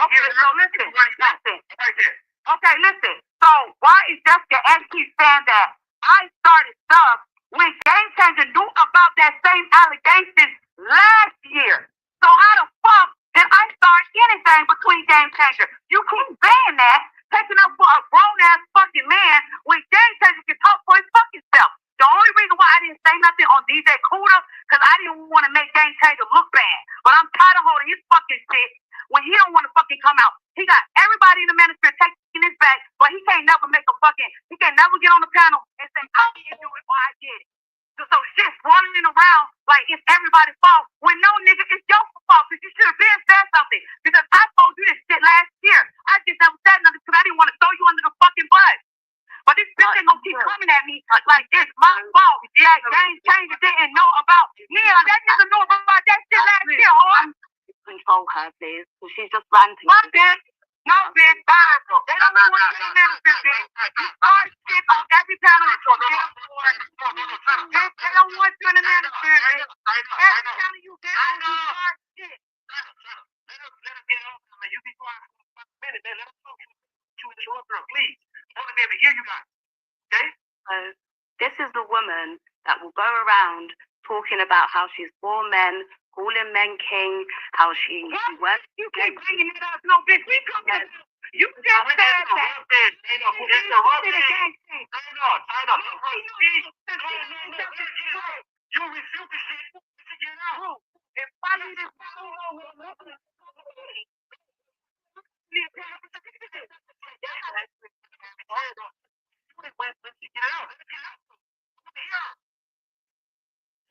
Okay, so listen. Right there. Okay, listen. So why is Jessica actually saying that I started stuff when Game Changer knew about that same allegation last year? So how the fuck did I start anything between Game Changer? You keep saying that, taking up for a grown ass fucking man when Game Changer can talk for his fucking self. The only reason why I didn't say nothing on DJ Cuda, because I didn't want to make Game Changer look bad. But I'm tired of holding his fucking shit when he don't want to fucking come out. He got everybody in the ministry taking his back, but he can't never he can't never get on the panel and say, I didn't do it or I did it. So shit's running around like it's everybody's fault. When no, nigga, it's your fault because you should have been said something. Because I told you this shit last year. I just never said nothing because I didn't want to throw you under the fucking bus. But this bitch ain't gonna keep coming at me like it's my fault. That Game Changer didn't know about. Yeah, that nigga knew about that shit last year, huh? Control her, please. So she's just ranting. My bitch. No, bitch. They don't want you in the ministry, bitch. You start shit on every panel. They don't want you in the ministry, bitch. Every panel you get on, you start shit. Let us get on, man. You be quiet for a minute, man. Let us talk. You interrupt her, please. I want to be able to hear you guys. Okay? So this is the woman that will go around talking about how she's for men, calling men king, how she works. You keep bringing it up. No, bitch, we come in. You just said that. You refuse to shit to get out. If I need to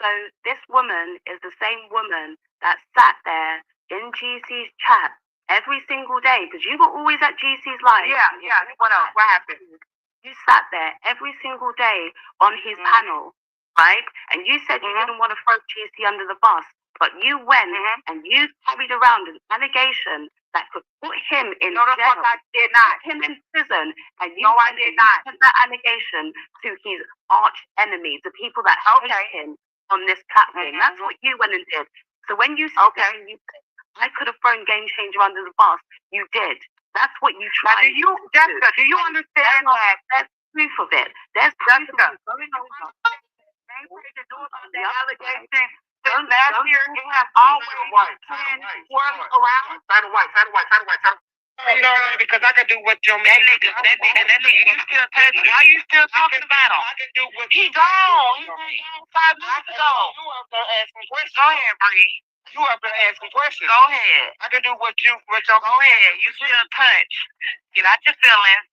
So this woman is the same woman that sat there in GC's chat every single day, because you were always at GC's live. Yeah. What else? What happened? You sat there every single day on his panel, right? And you said you didn't want to throw GC under the bus, but you went and you carried around an allegation that could put him in jail. Fuck I did not. Put him in prison. And you I did not. sent that allegation to his arch enemies, the people that hate him on this platform. That's what you went and did. So when you said you said, I could have thrown Game Changer under the bus, you did. That's what you tried. Jessica, do you understand that? There's proof of it. There's proof of it. The allegation. Last year, you have always planned around. Side white. You know, because I can do what your man. That nigga, you still touching. Why you still talking about him? I can do what He gone. He gone 5 minutes ago. You up there asking questions. Go ahead, Bree. You up there asking questions. Go ahead. I can do what your Go ahead. You still touch. Get out your feelings.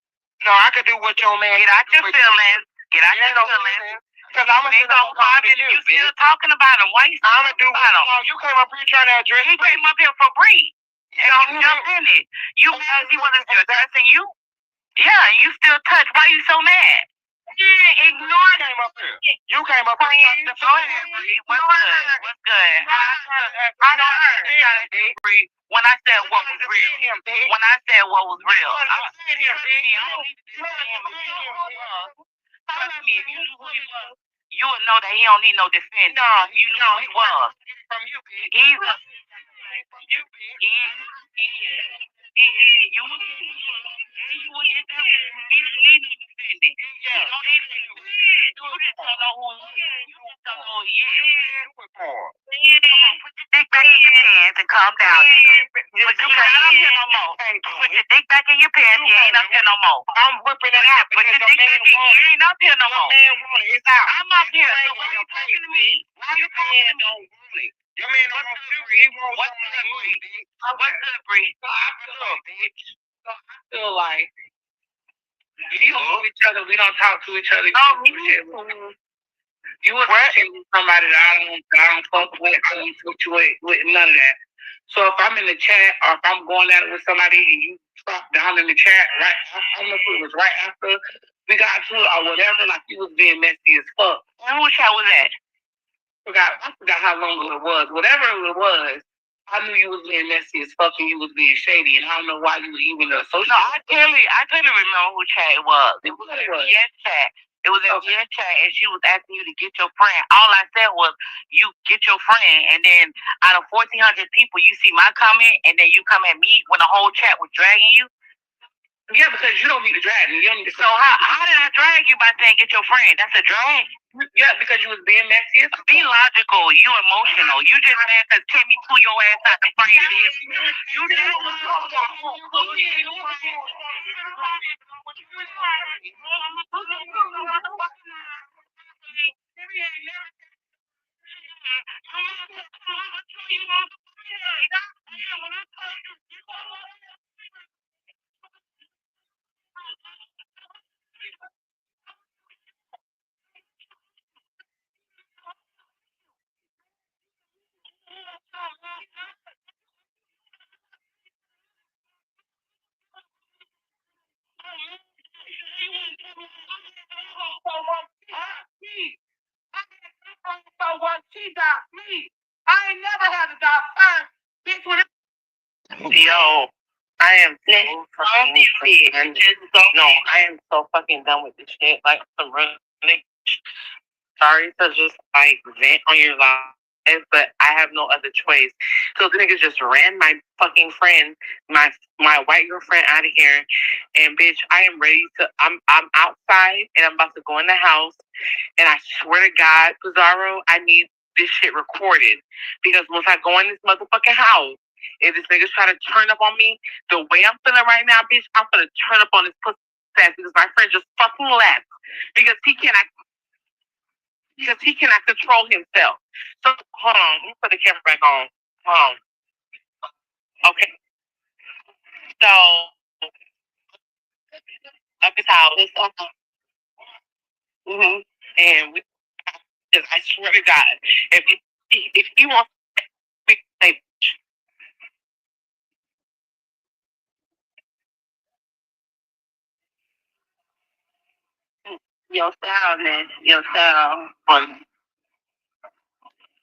No, I can do what your man. Get out your feelings. Get out your feelings. Because I'm going to go 5 minutes. You still talking about him. Why you still I'm going to do about him? You came up here trying to address He came up here for Bree. And you jumped in it. You mad he wasn't addressing you? Yeah, you still touch. Why you so mad? Ignore came up here. You came up here trying to go ahead, Bree. What's good? What's good? I know her. Bree, when I said what was real. When I said what was real. Trust me, if you knew who he was, you would know that he don't need no defense. No, you know he was. From you, bitch. He's from you, bitch. You would get that. He didn't need no defending. You don't need no defending. You just don't know who he is. You just don't know who he is. Come on, put your dick back in your pants and calm down, nigga. But you ain't up here no more. Put your dick back in your pants. You ain't up here no more. I'm whipping it out. Put your dick back in. You ain't up here no more. It's out. I'm up here. So why you talking to me? Why you talking to me? Your man don't want to. He wants What's good, Bree? What's good, Bree? I feel like we don't know each other. We don't talk to each other. You was somebody that I don't fuck with, fluctuate with none of that. So if I'm in the chat or if I'm going at it with somebody and you drop down in the chat, right? I don't know if it was right after we got to it or whatever, like you was being messy as fuck. When which chat was that? I forgot how long ago it was. Whatever it was, I knew you was being messy as fuck and you was being shady, and I don't know why you was even associated. No, I clearly remember who chat it was. It was yes chat. It was in your chat, and she was asking you to get your friend. All I said was, you get your friend, and then out of 1,400 people, you see my comment, and then you come at me when the whole chat was dragging you. Yeah, because you don't need to drag me. You don't need to. So how did I drag you by saying get your friend? That's a drag. Yeah, because you was being messy. Be logical. You emotional. You just mad because Timmy pull your ass out the frame. You just. She got me. I ain't never had a dog first. Bitch, with yo, I am so fucking no, I am so fucking done with this shit. Like, I'm really sorry to just like vent on your life, but I have no other choice. So the niggas just ran my fucking friend, my white girlfriend out of here, and bitch, I am ready to. I'm outside and I'm about to go in the house, and I swear to God, Pizarro, I need this shit recorded. Because once I go in this motherfucking house, if this nigga try to turn up on me, the way I'm feeling right now, bitch, I'm gonna turn up on this pussy ass because my friend just fucking left. Because he cannot control himself. So hold on, let me put the camera back on. Hold on. Okay. So up his house. And we, I swear to God, if he wants to say, your style, man, your style.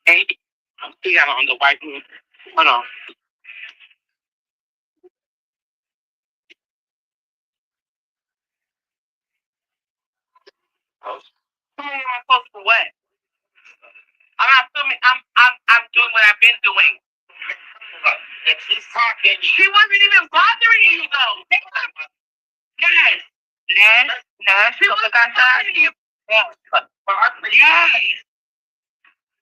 Hey, he got on the white room. Hold on. Who am I supposed to what? I'm not filming. I'm doing what I've been doing. If she's talking, she wasn't even bothering you though. Yes. She wasn't bothering you. Yes.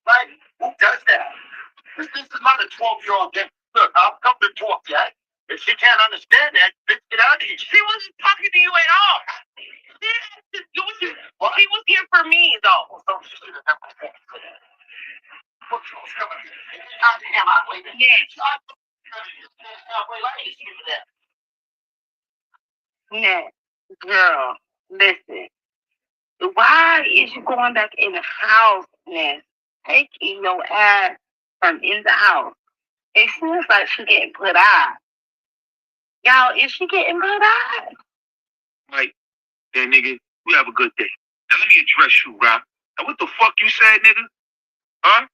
Like, who does that? This is not a 12-year-old game. Look, I'll come to talk, yeah? If she can't understand that, bitch, get out of here. She wasn't talking to you at all. She was here for me, though. Yeah. Girl, listen. Why is you going back in the house, Ness? Taking your ass from in the house. It seems like she getting put out. Y'all, is she getting put out? Right. Yeah, nigga, you have a good day. Now let me address you, Rob. Now what the fuck you said, nigga? Huh?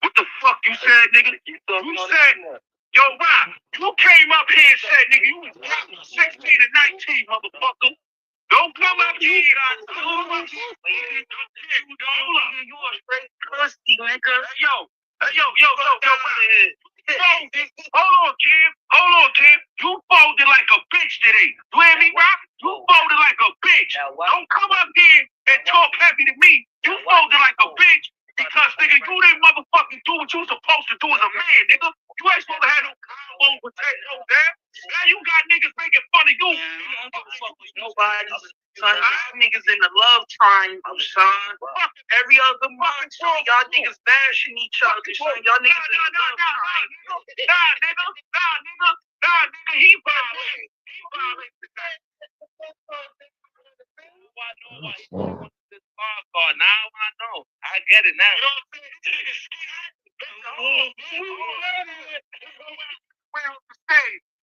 What the fuck you said, nigga? You said, yo, Rob, you came up here and said, nigga, you was 16 and 19, motherfucker. Don't come up here. You a straight crusty, nigga. Yo, Hold on, Kim. You folded like a bitch today. You hear me, Rock? You folded like a bitch. Don't come up here and talk heavy to me. You folded like a bitch because, nigga, you didn't motherfucking do what you was supposed to do as a man, nigga. You ain't supposed to have no combo potato, man. Now you got niggas making fun of you. Nobody. Son, niggas in the love triangle, son. Every other month, y'all niggas bashing each other, son. Y'all niggas in the love triangle. Nah, nigga, he violated. Now I know. I get it now.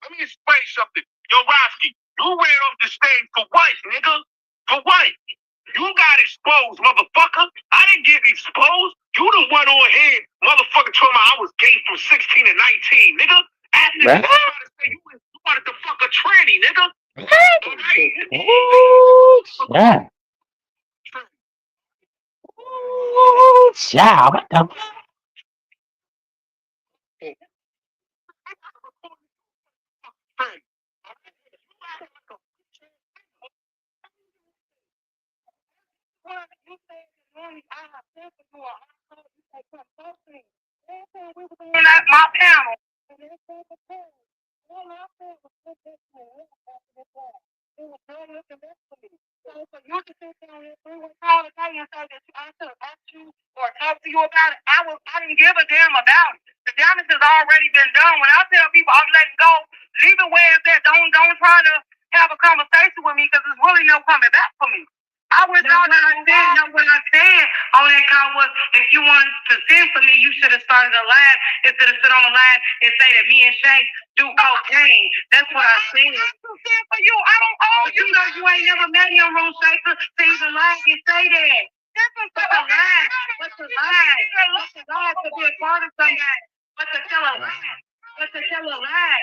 Let me explain something. Yo, Roski, you ran off the stage for what, nigga? For what? You got exposed, motherfucker. I didn't get exposed. You the one on here, motherfucker, told me I was gay from 16 to 19, nigga. After that, you wanted to fuck a tranny, nigga. Yeah. Yeah, what the My panel. Or talk to you about it. I didn't give a damn about it. The damage has already been done. When I tell people I'm letting go, leave it where it's at. Don't try to have a conversation with me because there's really no coming back for me. I was out and I said, what I said on that call was, if you wanted to send for me, you should have started a line instead of sit on the line and say that me and Shank do cocaine. That's what I said. Send for you. I don't owe you. You know you ain't never met him, Rose Shaker, to even lie and say that. What's a lie? What's a lie? What's a lie to be a part of somebody? What's a tell a lie? What's a tell a lie?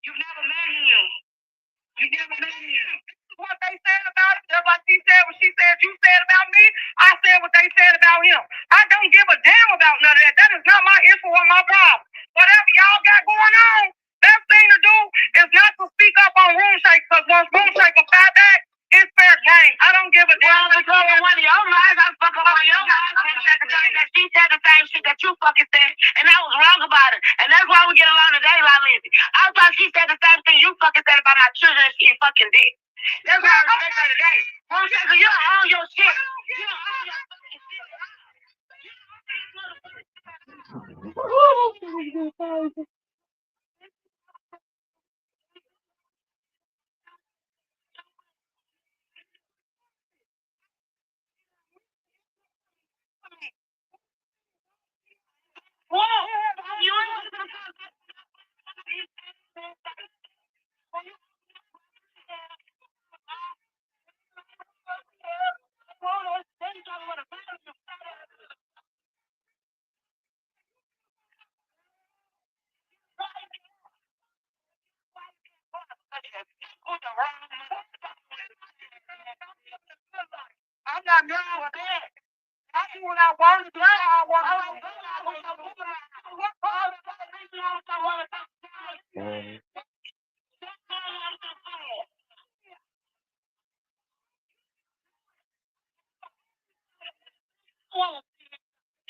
You've never met him. You never met him. What they said about it, just like she said what she said you said about me, I said what they said about him. I don't give a damn about none of that. That is not my issue or my problem. Whatever y'all got going on, best thing to do is not to speak up on Room Shake, because once Room Shake will fly back It's fair game. I don't give a damn. Well, because of one of your lies, I fuck up one of your lies. She said the same shit that you fucking said, and I was wrong about it. And that's why we get along today, La Lindsay. I thought she said the same thing you fucking said about my children and she fucking did. That's why I respect her today. You don't own your shit. You don't own your fucking shit. I'm not doing with that. I do what I want to do. I want to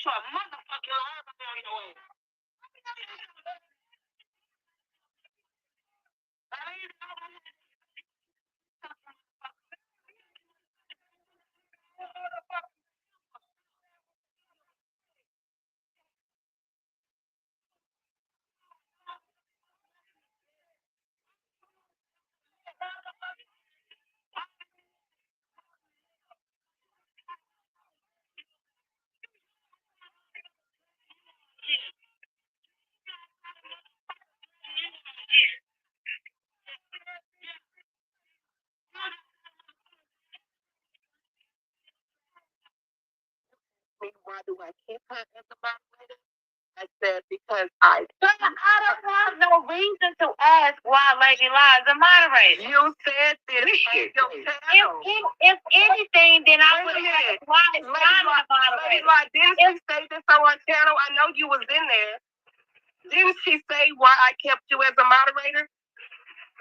a motherfucking life on your way. Why do I keep her in the moderator? I said because I don't have no reason to ask why Lady Law is a moderator. You said this. If anything, then I would have asked why is Lady Law a moderator. Lady Law, didn't she say this on our channel? I know you was in there. Didn't she say why I kept you as a moderator?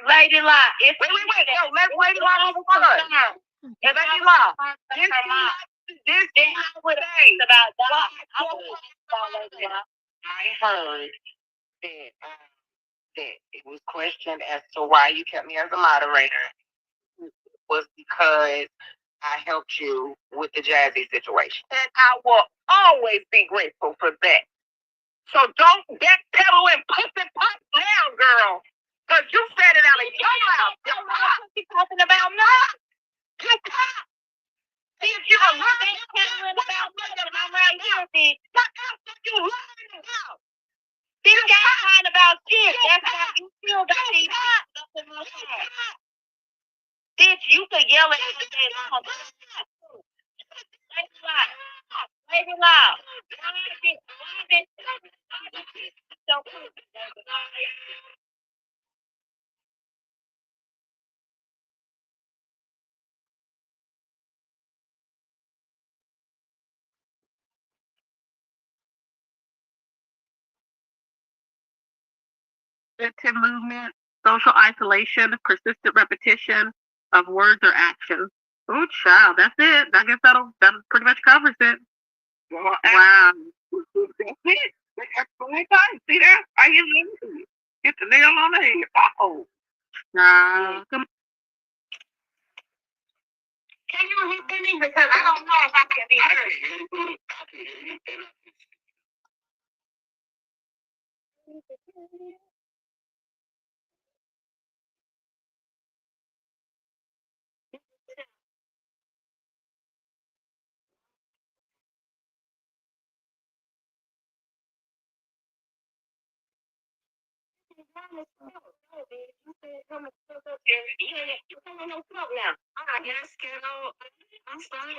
Lady Law, if wait. No, let Lady Law respond. If Lady Law, this thing I would have asked about that. I heard that it was questioned as to why you kept me as a moderator was because I helped you with the Jazzy situation. And I will always be grateful for that. So don't backpedal and push it pop down, girl. Because you said it out of your mouth. You're talking about me. Get up. See if you are lying about me, I'm right here, see. What else are you lying about? This guy lying about shit. That's why you still got these stuff in my head. Bitch, you could yell at me today long. Lady Law. Movement, social isolation, persistent repetition of words or actions. Oh, child, that's it. I guess that pretty much covers it. Wow. That's it. That's the whole time. See that? I hit the nail on the head. Uh-oh. Come. Can you hit me? Because I don't know if I can be heard. I'm sorry.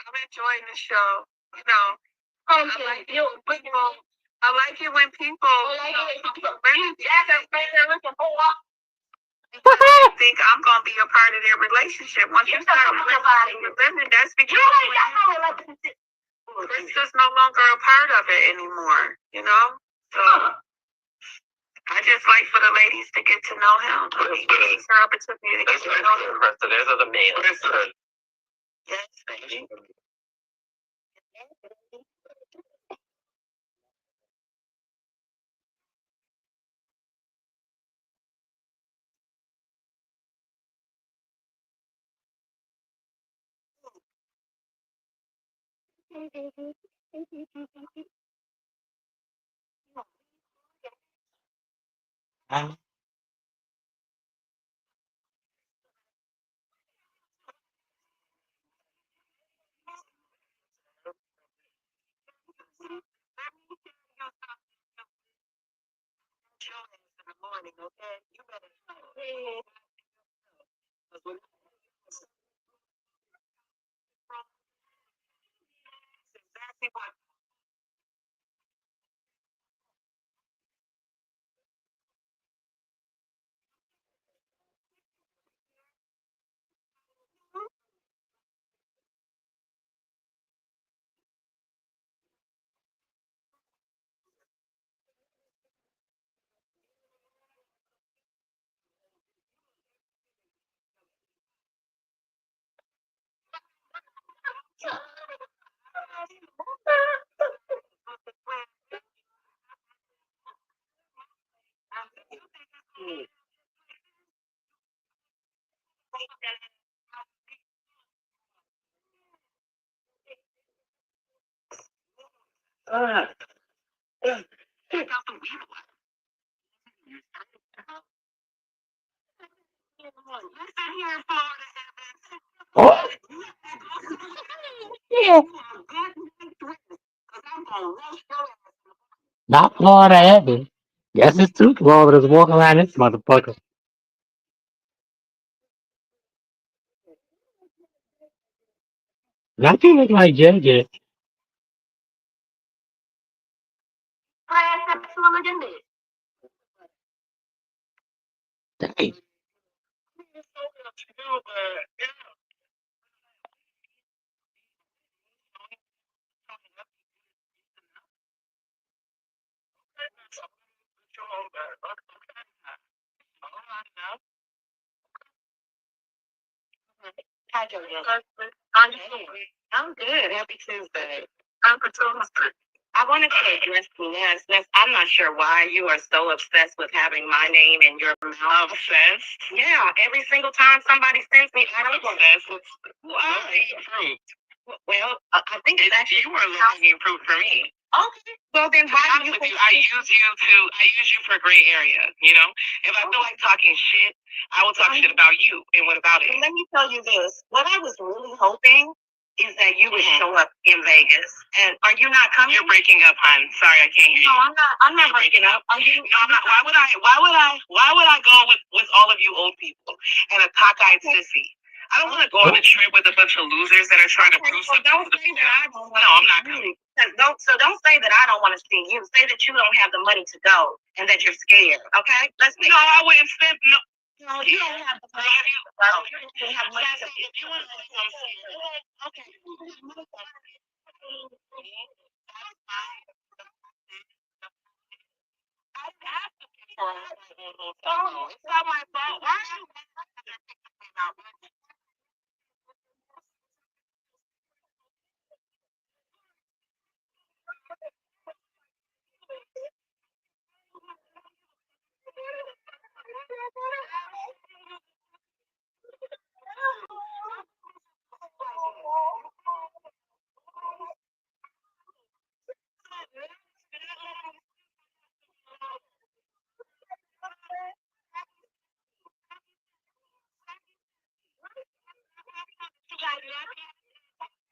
I'm enjoying the show. You know, I like it when people I think I'm gonna be a part of their relationship. Once you start with women, that's because Chris is no longer a part of it anymore, you know? So I just like for the ladies to get to know him. It's an opportunity to get to know him. There's other men. Yes, baby. In the morning, okay? You better. Exactly what. Listen here in Florida, Oh, yeah. Not Florida Evans. Guess it's two Floridas walking around this motherfucker. Don't you look like JJ? Dang. Hi, Jojo. I'm good. Happy Tuesday. Happy Tuesday. I wanted to address Les. I'm not sure why you are so obsessed with having my name in your mouth. Obsessed? Yeah. Every single time somebody sends me, I don't obsessed. Why? Well, I think it's actually you were looking improved for me. Okay. Well, then why do you think I use you for gray area, you know? If I feel like talking shit, I will talk shit about you. And what about it? Let me tell you this. What I was really hoping is that you would show up in Vegas. And are you not coming? You're breaking up, hon. Sorry, I can't hear you. No, I'm not breaking up. Are you? No, I'm not. Why would I go with all of you old people and a cockeyed sissy? I don't want to go on a trip with a bunch of losers that are trying to prove something. Don't say that I don't want to. No, I'm not coming. Don't say that I don't want to see you. Say that you don't have the money to go and that you're scared. Okay? Let's. No, I wouldn't spend. No. No, you don't have the money. You don't have money. If you want to come here, okay. I have to pay for a hotel. It's not my fault. Why are you?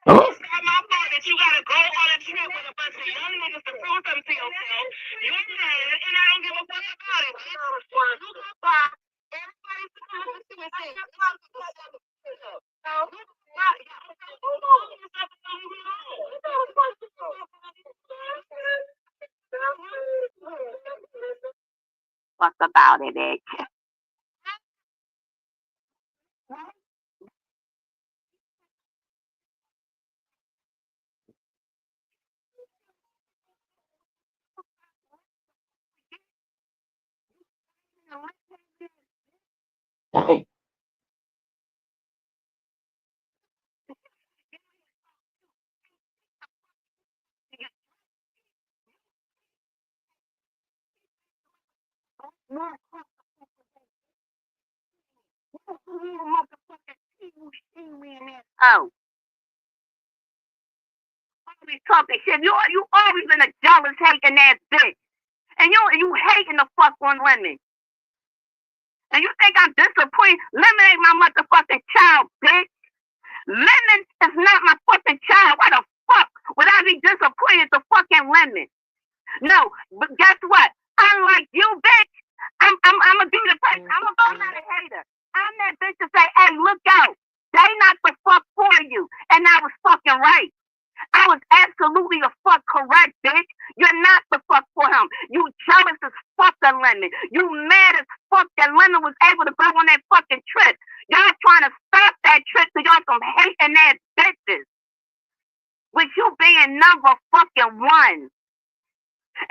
Oh, It's not my fault that you gotta go on a trip with a bunch of young niggas to prove something to yourself. You're mad, and I don't give a fuck about it. You go by. Everybody's supposed to say, What about it, eh? Oh, always talking shit. You always been a jealous, hating ass bitch, and you hating the fuck on women. And you think I'm disappointed? Lemon ain't my motherfucking child, bitch. Lemon is not my fucking child. Why the fuck would I be disappointed to fucking Lemon? No, but guess what? Unlike you, bitch, I'm gonna be the person. I'm gonna go not a hater. I'm that bitch to say, hey, look out. They not the fuck for you. And I was fucking right. I was absolutely the fuck correct, bitch. You're not the fuck for him. You jealous as fuck of Lemon. You mad as fuck that Lemon was able to go on that fucking trip. Y'all trying to stop that trip so y'all some hating ass bitches. With you being number fucking one.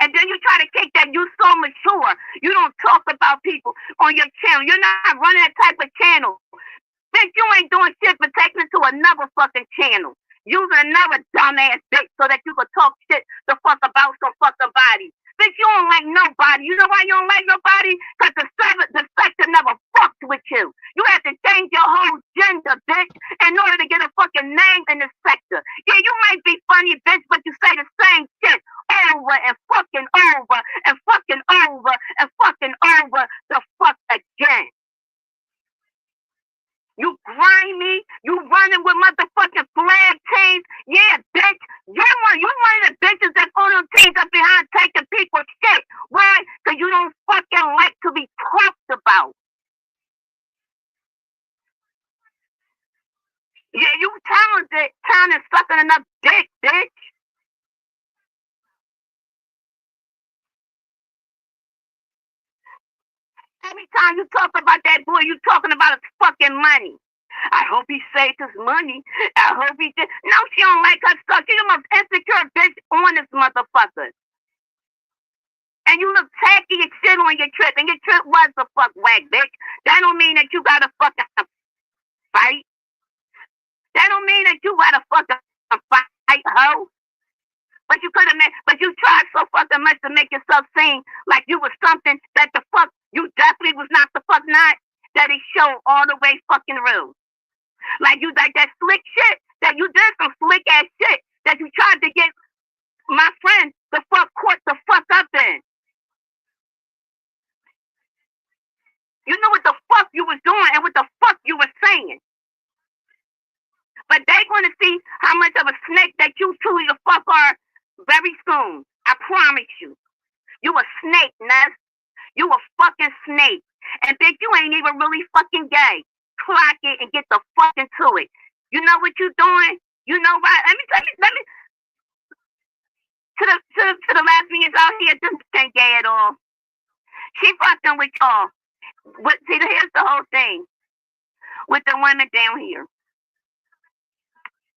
And then you try to kick that you so mature. You don't talk about people on your channel. You're not running that type of channel. Bitch, you ain't doing shit but taking it to another fucking channel. Using another dumbass bitch so that you could talk shit the fuck about some fucking body. Bitch, you don't like nobody. You know why you don't like nobody? Because the sector never fucked with you. You have to change your whole gender, bitch, in order to get a fucking name in the sector. Yeah, you might be funny, bitch, but you say the same shit over and fucking over and fucking over and fucking over the fuck again. You grimy, you running with motherfucking flag teams. Yeah, bitch. You one of the bitches that's on them teams up behind taking people's shit. Why? Because you don't fucking like to be talked about. Yeah, you talented, trying to sucking enough dick, bitch. Every time you talk about that boy, you talking about his fucking money. I hope he saved his money. I hope he did. No, she don't like her stuff. She's the most insecure bitch on this motherfucker. And you look tacky as shit on your trip, and your trip was a fuck whack, bitch. That don't mean that you gotta fucking fight. That don't mean that you gotta fucking fight, hoe. But you could have made, but you tried so fucking much to make yourself seem like you was something that the fuck you definitely was not the fuck not. That it showed all the way fucking real. Like you like that slick shit, that you did some slick ass shit that you tried to get my friend the fuck caught the fuck up in. You know what the fuck you was doing and what the fuck you was saying. But they gonna see how much of a snake that you truly the fuck are very soon. I promise you. You a snake, Ness. You a fucking snake. And bitch, you ain't even really fucking gay. Clock it and get the fuck into it. You know what you doing? You know what? Let me to the lesbians out here, this ain't gay at all. She fucking with y'all. See, here's the whole thing. With the women down here.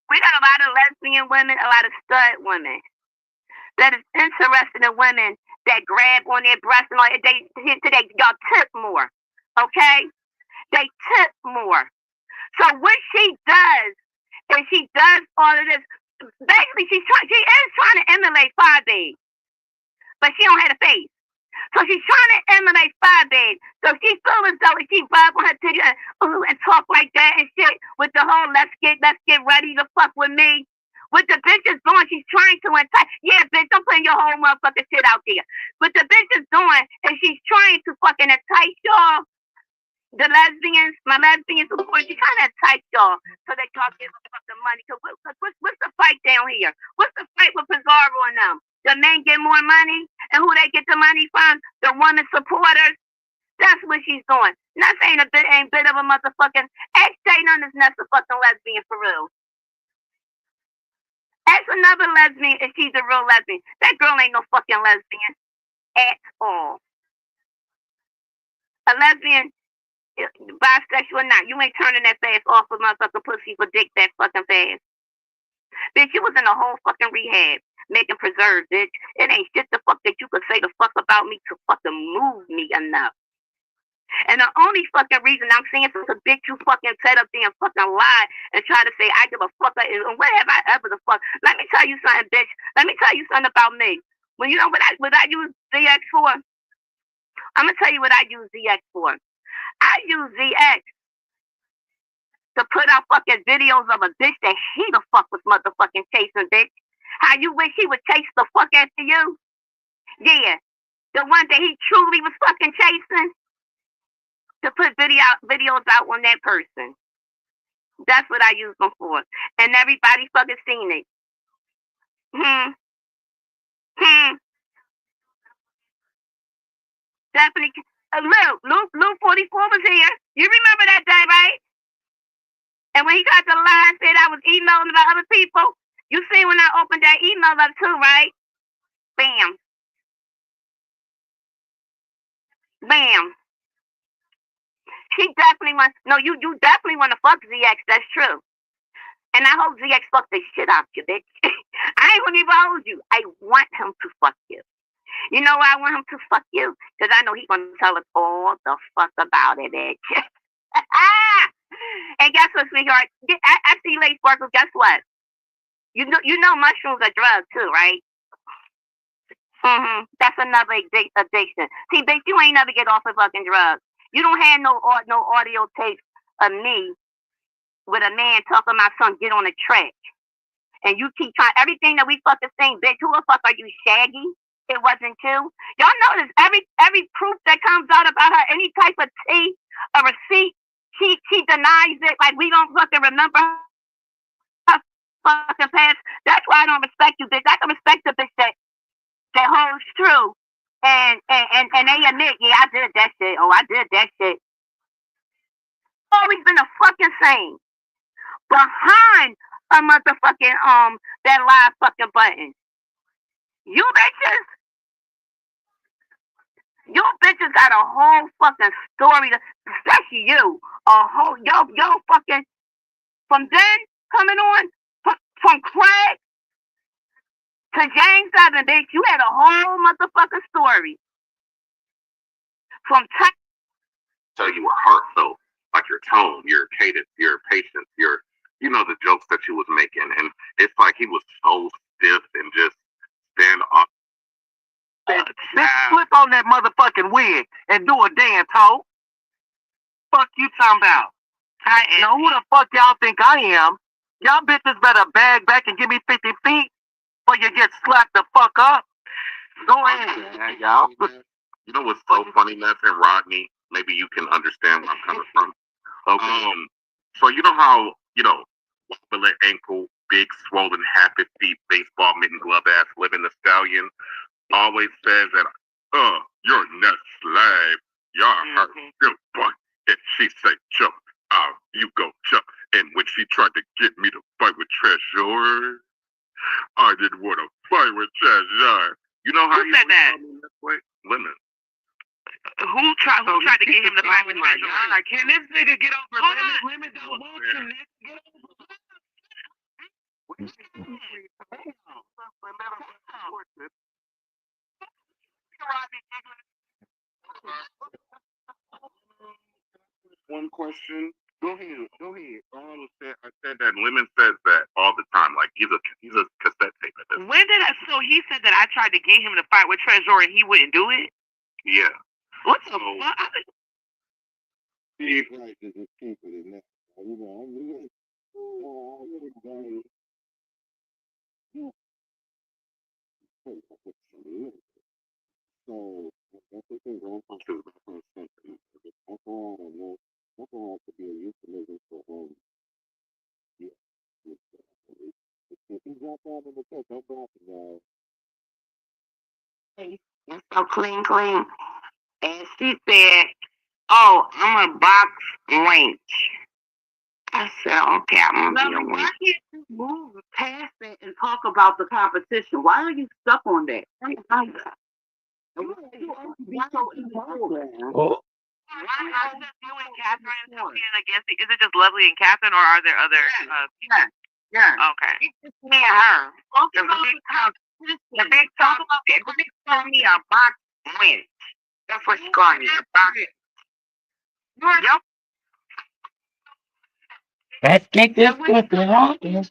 We got a lot of lesbian women, a lot of stud women that is interested in women that grab on their breasts and all. Y'all tip more, okay? They tip more. So what she does is she does all of this. Basically, she is trying to emulate Firebase, but she don't have a face. So she's trying to emulate Firebase. So she feels as though she vibe on her titty and talk like that and shit with the whole let's get ready to fuck with me. With the bitches doing, she's trying to entice. Yeah, bitch, I'm putting your whole motherfucking shit out there. What the bitch is doing is she's trying to fucking entice y'all. The lesbians, my lesbians, of course, she's trying to entice y'all so that y'all get the money. Cause what's the fight down here? What's the fight with Pizarro and them? The men get more money, and who they get the money from? The women supporters. That's what she's doing. Not saying ain't bit of a motherfucking. Ask Jay none is not a fucking lesbian for real. Ask another lesbian if she's a real lesbian. That girl ain't no fucking lesbian at all. A lesbian, bisexual or not, you ain't turning that fast off of motherfucking pussy for dick that fucking fast. Bitch, you was in a whole fucking rehab making preserves, bitch. It ain't shit the fuck that you could say the fuck about me to fucking move me enough. And the only fucking reason I'm saying so a bitch you fucking set up there and fucking lie and try to say I give a fuck and what have I ever the fuck? Let me tell you something, bitch. Let me tell you something about me. When you know what I use ZX for? I'm gonna tell you what I use ZX for. I use ZX to put out fucking videos of a bitch that he the fuck was motherfucking chasing, bitch. How you wish he would chase the fuck after you? Yeah. The one that he truly was fucking chasing. To put videos out on that person. That's what I use them for. And everybody fucking seen it. Definitely. Luke 44 was here. You remember that day, right? And when he got the line, said I was emailing about other people. You see when I opened that email up too, right? Bam. Bam. She definitely wants. No, you definitely want to fuck ZX. That's true. And I hope ZX fuck the shit out you, bitch. I ain't gonna even hold you. I want him to fuck you. You know why I want him to fuck you? Because I know he's gonna tell us all the fuck about it, bitch. And guess what, sweetheart? I see late sparkles. Guess what? You know mushrooms are drugs too, right? That's another addiction. See, bitch, you ain't never get off of fucking drugs. You don't have no audio tapes of me with a man talking about son get on the track. And you keep trying everything that we fucking sing, bitch. Who the fuck are you, Shaggy? It wasn't you. Y'all notice every proof that comes out about her, any type of tea, a receipt, she denies it. Like we don't fucking remember her fucking past. That's why I don't respect you, bitch. I can respect the bitch that holds true. And they admit, yeah, I did that shit. Oh, I did that shit. Always been the fucking same. Behind a motherfucking that live fucking button. You bitches got a whole fucking story, especially you. A whole yo fucking from then coming on from Craig to James 7, bitch. You had a whole motherfucking story. From so you were heartfelt, like your tone, your cadence, your patience, you know, the jokes that you was making, and it's like he was so stiff and just stand off. Bitch, flip on that motherfucking wig and do a dance, hoe. Fuck you talking about? Now who the fuck y'all think I am? Y'all bitches better bag back and give me 50 feet or you get slapped the fuck up. Go ahead, y'all. You know what's so funny, Ness and Rodney? Maybe you can understand where I'm coming from. Okay. So you know how, wobbly ankle, big swollen happy feet, baseball mitten glove ass living the stallion always says that, you're not slave. Y'all her still butt. And she say jump, you go jump. And when she tried to get me to fight with Treasure, I didn't want to fight with Treasure. You know how who said that? Women. Who tried to get him to fight with Treasure? Like, can this nigga get over limit don't want you, nigga. Get over one question. Go ahead. I said that women says that all the time. Like he's a cassette tape at this. When did so he said that I tried to get him to fight with Treasure and he wouldn't do it? Yeah. What the fuck? He's right. There's a secret in that. So that's the thing going on to the first century. That's all I know. That's all to be a euphemism for yeah. If you drop out of the text, don't block it, guys. It's so clean. And she said, "Oh, I'm a box wench." I said, "Okay, I'm gonna be a wench." Why can't you move past that and talk about the competition? Why are you stuck on that? Why are you so emotional? Why are you and Catherine competing against it? Is it just Lovely and Catherine, or are there other? Yeah. Okay. It's just me and her. The big talk me a box win. That's what she called me. A box. Yep. Let's get this pussy rocking.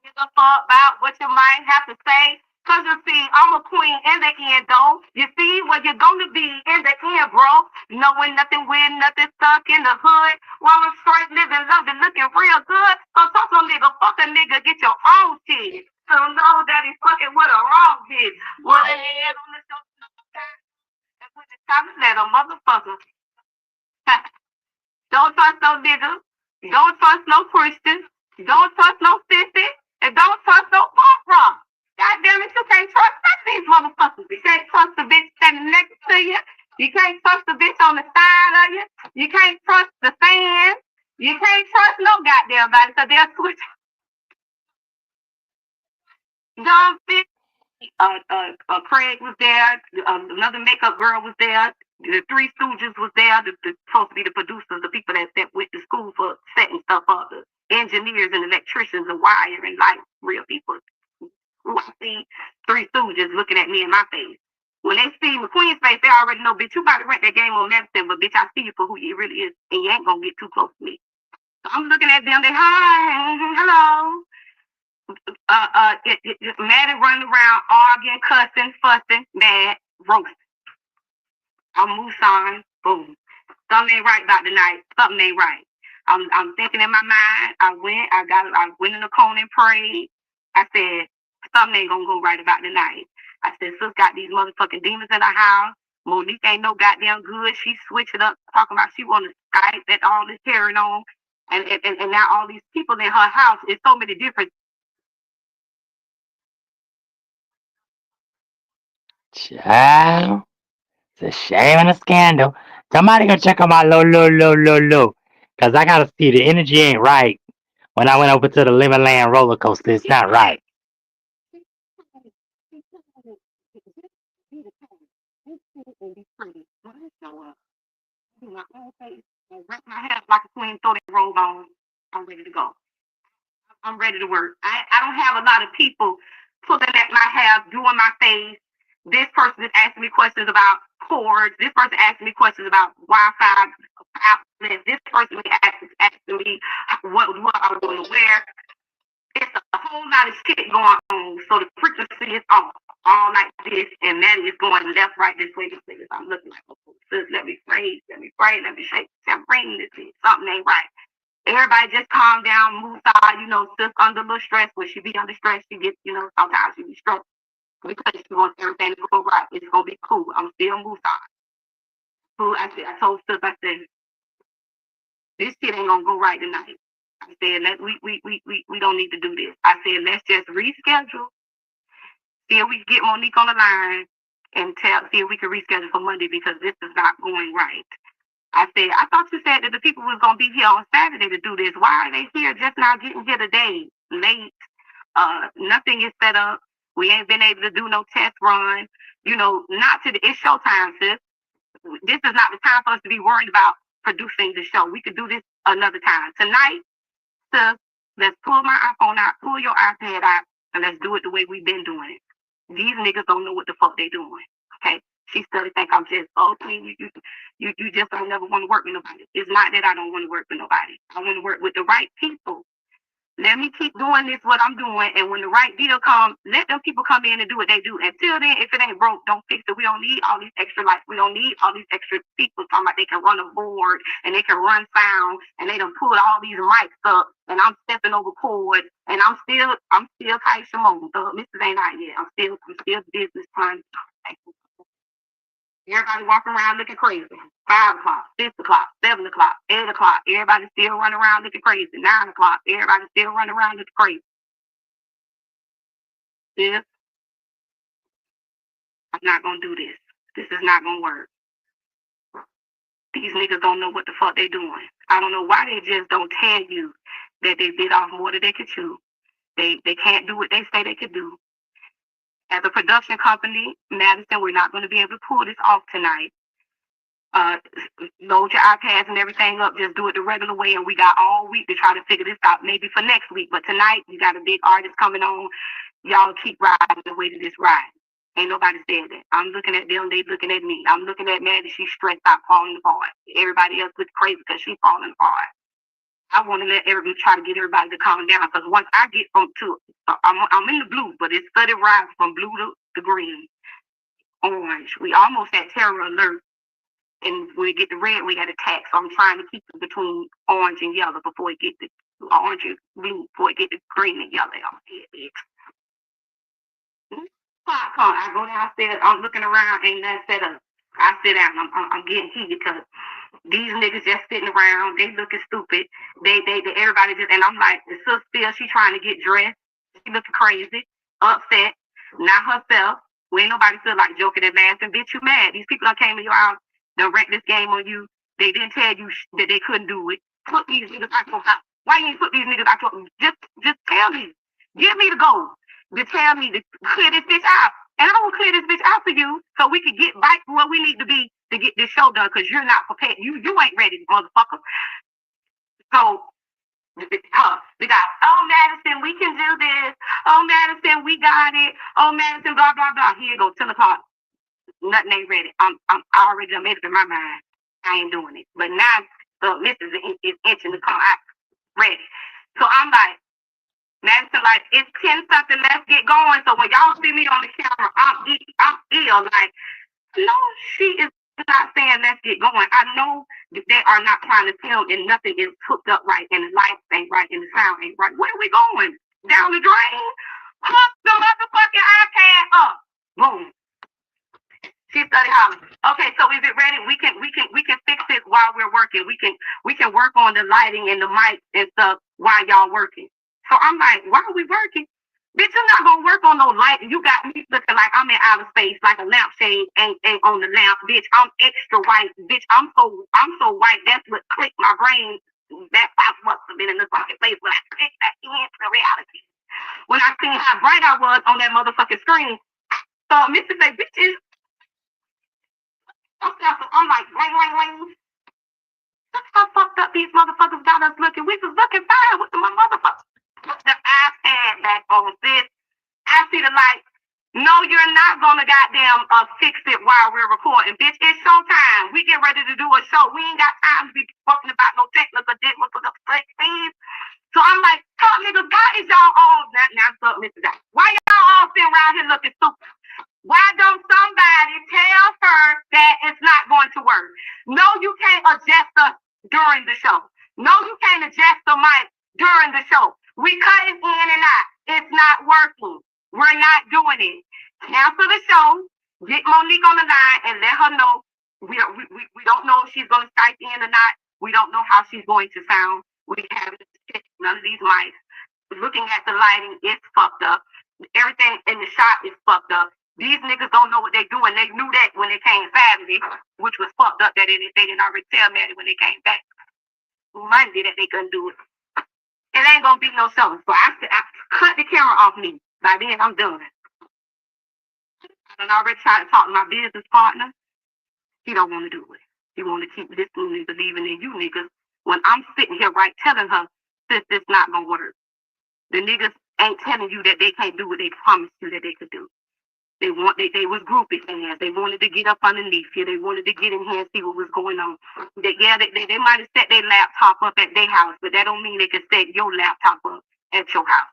Give a fuck about what you might have to say. Cause you see, I'm a queen in the end, though. You see, where you're gonna be in the end, bro. Knowing nothing weird, nothing stuck in the hood. While I'm straight living, loving, looking real good. So talk to a nigga, fuck a nigga, get your own shit. So know that he's fucking with a wrong bitch. With a head on the shoulder, and with the top of that, a motherfucker. Don't trust no nigga. Don't trust no Christian. Don't trust no sissy. And don't trust no punk rock. God damn it, you can't trust none of these motherfuckers. You can't trust the bitch standing next to you. You can't trust the bitch on the side of you. You can't trust the fans. You can't trust no goddamn body, so they'll switch. Dumb bitch. Craig was there. Another makeup girl was there. The Three Stooges was there. Supposed to be the producers, the people that went to school for setting stuff up, the engineers and electricians and wiring, like real people. Who I see Three Stooges looking at me in my face. When they see McQueen's face, they already know, bitch, you about to rent that game on medicine, but bitch, I see you for who you really is, and you ain't gonna get too close to me. So I'm looking at them. They hi, hello. Mad and running around, arguing, cussing, fussing, mad, roasting. I'm Musan, boom. Something ain't right about the night. Something ain't right. I'm thinking in my mind. I went in the corner and prayed. I said, something ain't gonna go right about the night. I said, sis got these motherfucking demons in her house. Monique ain't no goddamn good. She switched it up, talking about she wanted Skype and all this carrying on. And now all these people in her house, it's so many different. Child, it's a shame and a scandal. Somebody go check on my low. Cause I gotta see the energy ain't right. When I went over to the Living Land roller coaster, it's not right. Wrap my head up like a queen, throw that robe on. I'm ready to go. I'm ready to work. I don't have a lot of people pulling at my hair, doing my face. This person is asking me questions about cords. This person asking me questions about Wi-Fi outlets. This person is asking me what I was going to wear. It's a whole lot of shit going on. So the frequency is off. All like this, and that is going left, right, this way. I'm looking like, oh, sis, let me pray, let me shake, I'm praying this shit. Something ain't right. Everybody just calm down, move aside, sis under a little stress. When she be under stress, she gets, sometimes she be stressed. Because she wants everything to go right. It's gonna be cool. I'm still move aside. Cool. I told sis, I said, this shit ain't gonna go right tonight. I said, we don't need to do this. I said, let's just reschedule. See if we can get Monique on the line and see if we can reschedule for Monday because this is not going right. I said, I thought you said that the people was going to be here on Saturday to do this. Why are they here just now getting here today? Late. Nothing is set up. We ain't been able to do no test run. Not to it's showtime, sis. This is not the time for us to be worried about producing the show. We could do this another time. Tonight, sis, let's pull my iPhone out, pull your iPad out, and let's do it the way we've been doing it. These niggas don't know what the fuck they doing. Okay? She still think I'm just, you just don't never want to work with nobody. It's not that I don't want to work with nobody. I want to work with the right people. Let me keep doing this, what I'm doing, and when the right deal comes, let them people come in and do what they do. Until then, if it ain't broke, don't fix it. We don't need all these extra lights. We don't need all these extra people talking about they can run a board and they can run sound and they done pulled all these mics up and I'm stepping over cords and I'm still Ty Shimon. Mrs. Ain't out yet. I'm still business plan. Everybody walking around looking crazy. 5 o'clock, 6 o'clock, 7 o'clock, 8 o'clock. Everybody still running around looking crazy. 9 o'clock. Everybody still running around looking crazy. Sis, I'm not gonna do this. This is not gonna work. These niggas don't know what the fuck they doing. I don't know why they just don't tell you that they bit off more than they could chew. They can't do what they say they could do. As a production company, Madison, we're not going to be able to pull this off tonight. load your iPads and everything up. Just do it the regular way, and we got all week to try to figure this out. Maybe for next week, but tonight we got a big artist coming on. Y'all keep riding the way to this ride. Ain't nobody said that. I'm looking at them, they looking at me. I'm looking at Maddie, she's stressed out, falling apart. Everybody else looks crazy because she's falling apart. I want to let everybody try to get everybody to calm down, because once I get I'm in the blue, but it's steady rise from blue to green, orange. We almost at terror alert, and when we get the red, we got attack. So I'm trying to keep it between orange and yellow before it get to orange and blue, before it get to green and yellow. I go downstairs, I'm looking around, ain't nothing set up. I sit down, I'm getting heated because these niggas just sitting around, they looking stupid. They everybody just, and I'm like, the sister still, she trying to get dressed. She looking crazy, upset, not herself. We ain't nobody feel like joking and laughing. Bitch, you mad. These people that came to your house, done wrecked this game on you. They didn't tell you that they couldn't do it. Put these niggas out your house. Why you ain't put these niggas out your house? Just tell me. Give me the goal. To tell me to clear this bitch out. And I will clear this bitch out for you so we can get back to where we need to be to get this show done, because you're not prepared. You ain't ready, motherfucker. So we got, oh, Madison, we can do this. Oh, Madison, we got it. Oh, Madison, blah, blah, blah. Here you go, 10 o'clock. Nothing ain't ready. I already done made it in my mind. I ain't doing it. But now Mrs. is itching to come out ready. So I'm like, Madison, like, it's 10 something, let's get going. So when y'all see me on the camera, I'm ill. Like, no, she is not saying let's get going. I know they are not trying to tell, and nothing is hooked up right, and the lights ain't right, and the sound ain't right. Where are we going? Down the drain? Hook the motherfucking iPad up. Boom. She started hollering. Okay, so is it ready? We can fix it while we're working. We can work on the lighting and the mic and stuff while y'all working. So I'm like, why are we working? Bitch, you're not gonna work on no light. You got me looking like I'm in outer space, like a lampshade ain't on the lamp. Bitch, I'm extra white. Bitch, I'm so white. That's what clicked my brain. That must have been in the fucking place when I clicked that into the reality. When I seen how bright I was on that motherfucking screen. So Mr. say, bitches. I'm like, ring. Look how fucked up these motherfuckers got us looking. We was looking fine with my motherfuckers. Put the iPad back on, sis. I see the light. No, you're not gonna goddamn fix it while we're recording. Bitch, it's showtime. We get ready to do a show. We ain't got time to be talking about no technical things. So I'm like, tell niggas, why is y'all all now stop Mr. Guy? Why y'all all sitting around here looking stupid? Why don't somebody tell her that it's not going to work? No, you can't adjust us during the show. No, you can't adjust the mic during the show. We cut it in and out. It's not working. We're not doing it. Cancel the show. Get Monique on the line and let her know. We don't know if she's going to Skype in or not. We don't know how she's going to sound. We haven't checked none of these mics. Looking at the lighting, it's fucked up. Everything in the shot is fucked up. These niggas don't know what they're doing. They knew that when they came Saturday, which was fucked up that they didn't already tell Maddie when they came back Monday that they couldn't do it. It ain't gonna be no show. So I cut the camera off me. By then, I'm done. I done already tried to talk to my business partner. He don't want to do it. He want to keep listening and believing in you niggas. When I'm sitting here right telling her, this not gonna work. The niggas ain't telling you that they can't do what they promised you that they could do. They was groupie fans. They wanted to get up underneath you. They wanted to get in here and see what was going on. They might have set their laptop up at their house, but that don't mean they can set your laptop up at your house.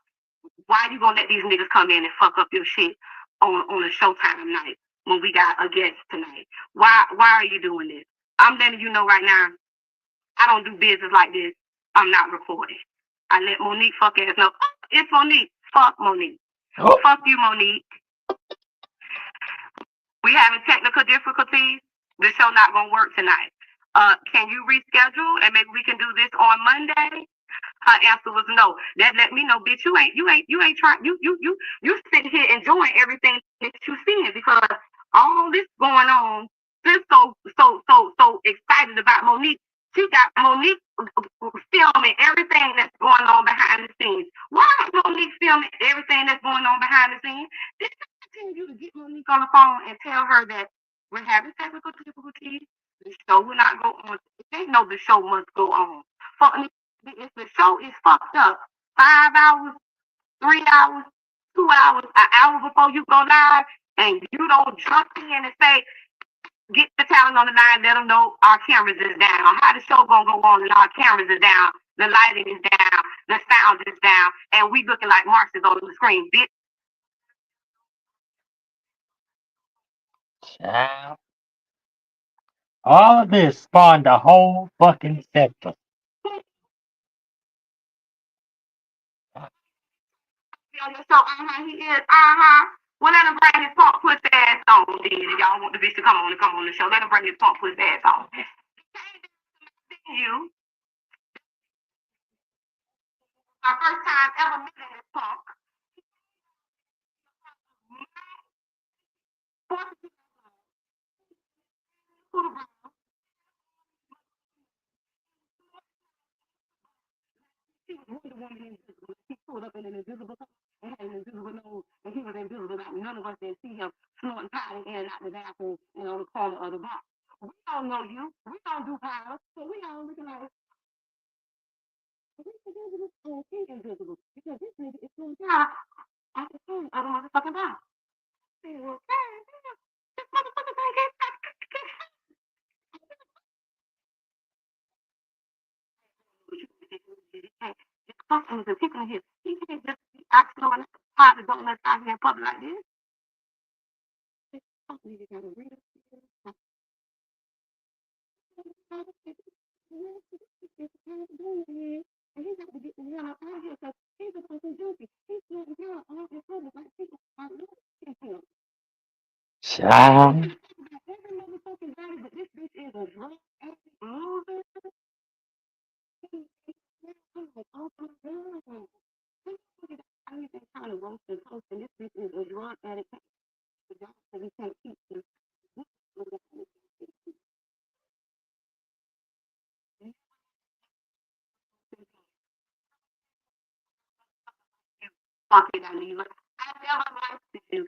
Why you gonna let these niggas come in and fuck up your shit on a Showtime night when we got a guest tonight? Why are you doing this? I'm letting you know right now, I don't do business like this. I'm not recording. I let Monique fuck ass know. It's Monique. Fuck Monique. Oh. Fuck you, Monique. We having technical difficulties. The show not gonna work tonight. Can you reschedule and maybe we can do this on Monday? Her answer was no. That let me know, bitch. You ain't trying. You sitting here enjoying everything that you seeing because all this going on. Just so excited about Monique. She got Monique filming everything that's going on behind the scenes. Why is Monique filming everything that's going on behind the scenes? Did I tell you to get Monique on the phone and tell her that we're having technical difficulties? The show will not go on. They know the show must go on. If the show is fucked up, 5 hours, 3 hours, 2 hours, an hour before you go live, and you don't jump in and say, get the talent on the line, let them know our cameras is down. How the show gonna go on and our cameras is down, the lighting is down, the sound is down, and we looking like Marxists on the screen, bitch. Child. All of this spawned a whole fucking sector. On your show, he is, well, let him bring his punk pussy ass on, then. If y'all want the bitch to come on the show, let him bring his punk pussy ass on. You, my first time ever meeting this punk. He was Wonder Woman invisible. He pulled up in an invisible car and had an invisible nose, and he was invisible. Like none of us didn't see him snorting powder in and out the bathroom and on the corner of the bar. We don't know you. We don't do powder, so we all looking like he's invisible because this nigga is doing powder at the same other motherfucking bar. Well, this motherfucker thing gets customers and people in here. He can't just be asking on how the donuts out here in public like this. This company got a real and he got to get the hell out of here because he's a fucking junkie. He's doing the hell all in public like people are looking at him. Child. Every motherfucking body, but this bitch is a drunk ass loser. I need to kind of roast and toast, and this bitch is a drunk addict. So we can't keep him. Fuck it, I leave. I never liked you.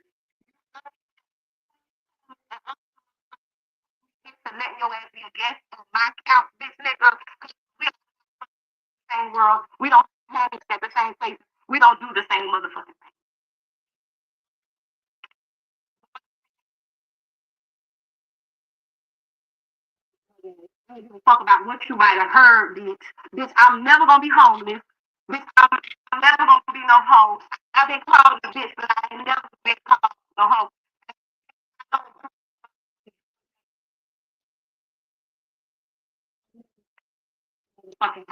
To let your ass be a guest on my couch, bitch nigga. We don't the same world. We don't have it at the same place. We don't do the same motherfucking thing. I don't give a fuck about what you might have heard, bitch. Bitch, I'm never gonna be homeless. Bitch, I'm never gonna be no hoe. I've been called a bitch, but I ain't never been called no hoe. Fucking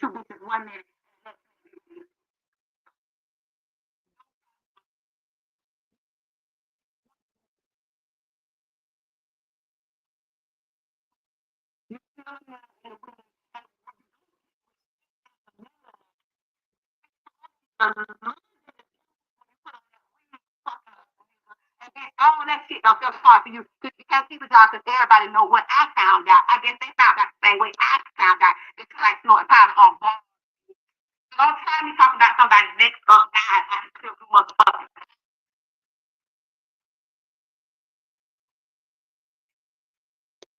two bitches, 1 minute. And then all that shit don't feel hard for you because you can't keep a job because everybody know what I found out. I guess they found out the same way I found out that you like snorting powder on ball. Don't try me talking about somebody's next up died. I can kill you motherfucker.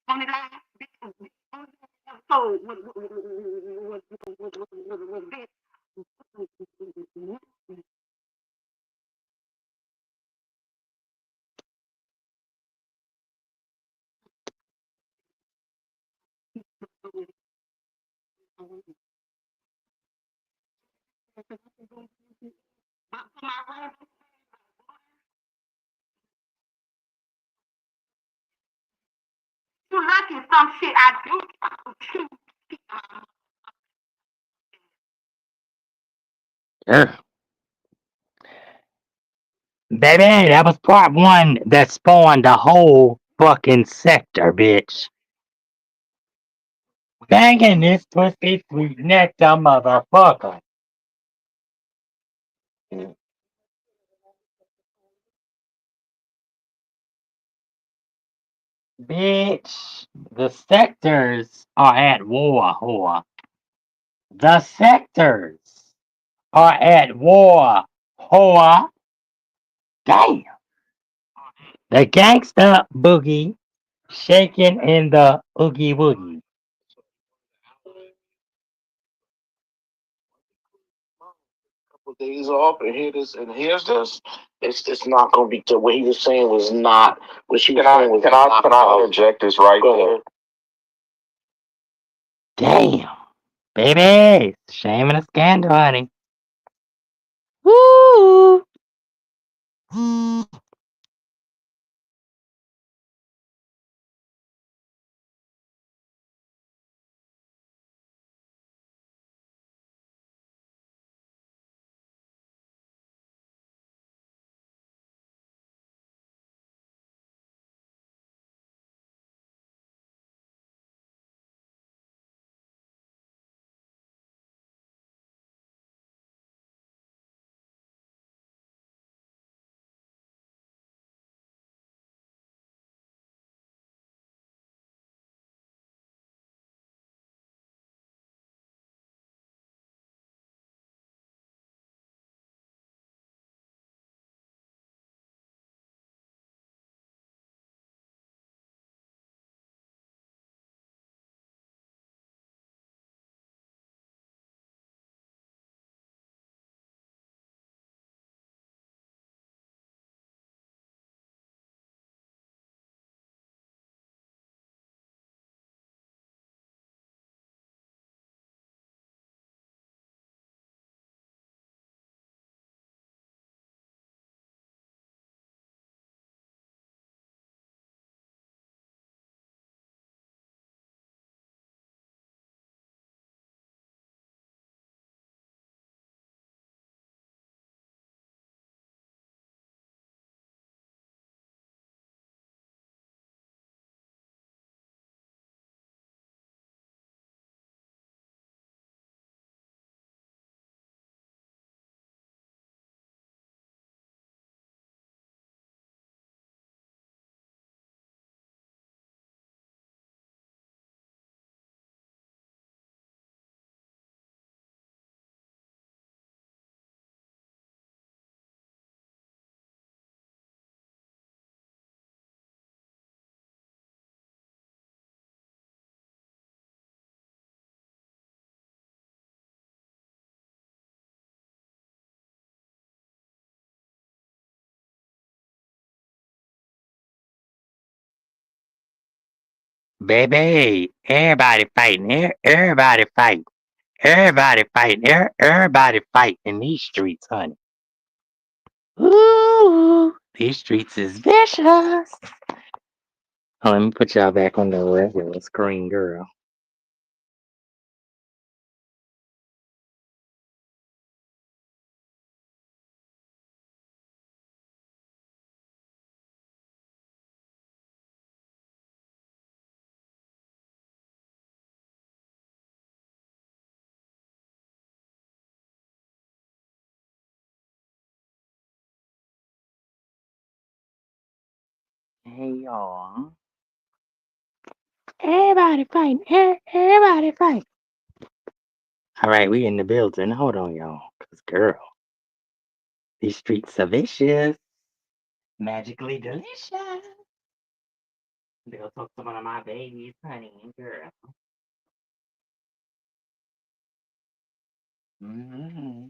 Only lie, bitch. So, bitch. You lucky some shit I do. Yeah. Baby, that was part one that spawned the whole fucking sector, bitch. Banging this pussy sweet nectar motherfucker. Bitch, the sectors are at war, whore. The sectors are at war, whore. Damn. The gangsta boogie shaking in the oogie woogie. Days off and here's this. It's not gonna be what he was saying was not what she was saying was not. Can I interject this right there? Damn. Baby, shame and a scandal, honey. Woo! Baby, everybody fighting. Everybody fighting. Everybody fighting. Everybody fighting in these streets, honey. Ooh, these streets is vicious. Oh, let me put y'all back on the regular screen, girl. Hey, y'all. Everybody fighting. Everybody fighting. All right, we in the building. Hold on, y'all. Because, girl, these streets are vicious. Magically delicious. They'll talk to one of my babies, honey, girl. Hmm.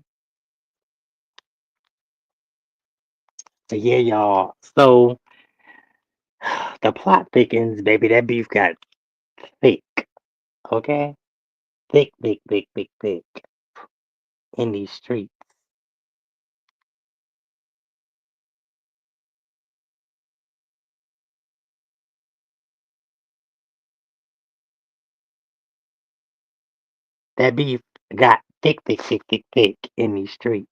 So, yeah, y'all. So, the plot thickens, baby. That beef got thick, okay? Thick, thick, thick, thick, thick in these streets. That beef got thick, thick, thick, thick, thick in these streets.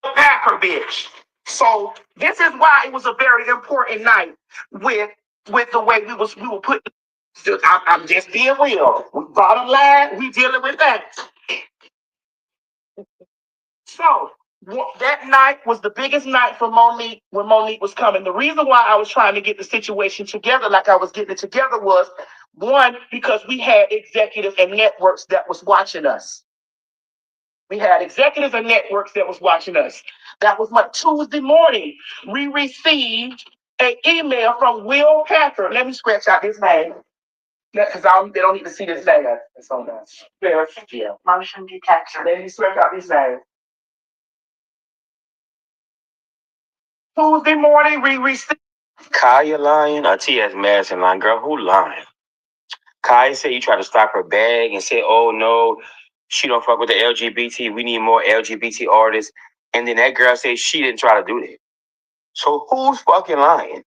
Packer bitch. So this is why it was a very important night with the way we were put. I'm just being real. Bottom line, we dealing with that. So That night was the biggest night for Monique when Monique was coming. The reason why I was trying to get the situation together like I was getting it together was, one, because we had executives and networks that was watching us. We had executives and networks that was watching us. That was my Tuesday morning. We received an email from Will Packer. Let me scratch out his name. Because they don't need to see this name. It's on that. Yeah. Motion detector. Let me scratch out his name. Tuesday morning, we received. Kaya lying or T.S. Madison lying? Girl, who lying? Kaya said you tried to stop her bag and said, oh no, she don't fuck with the LGBT. We need more LGBT artists. And then that girl said she didn't try to do that. So who's fucking lying?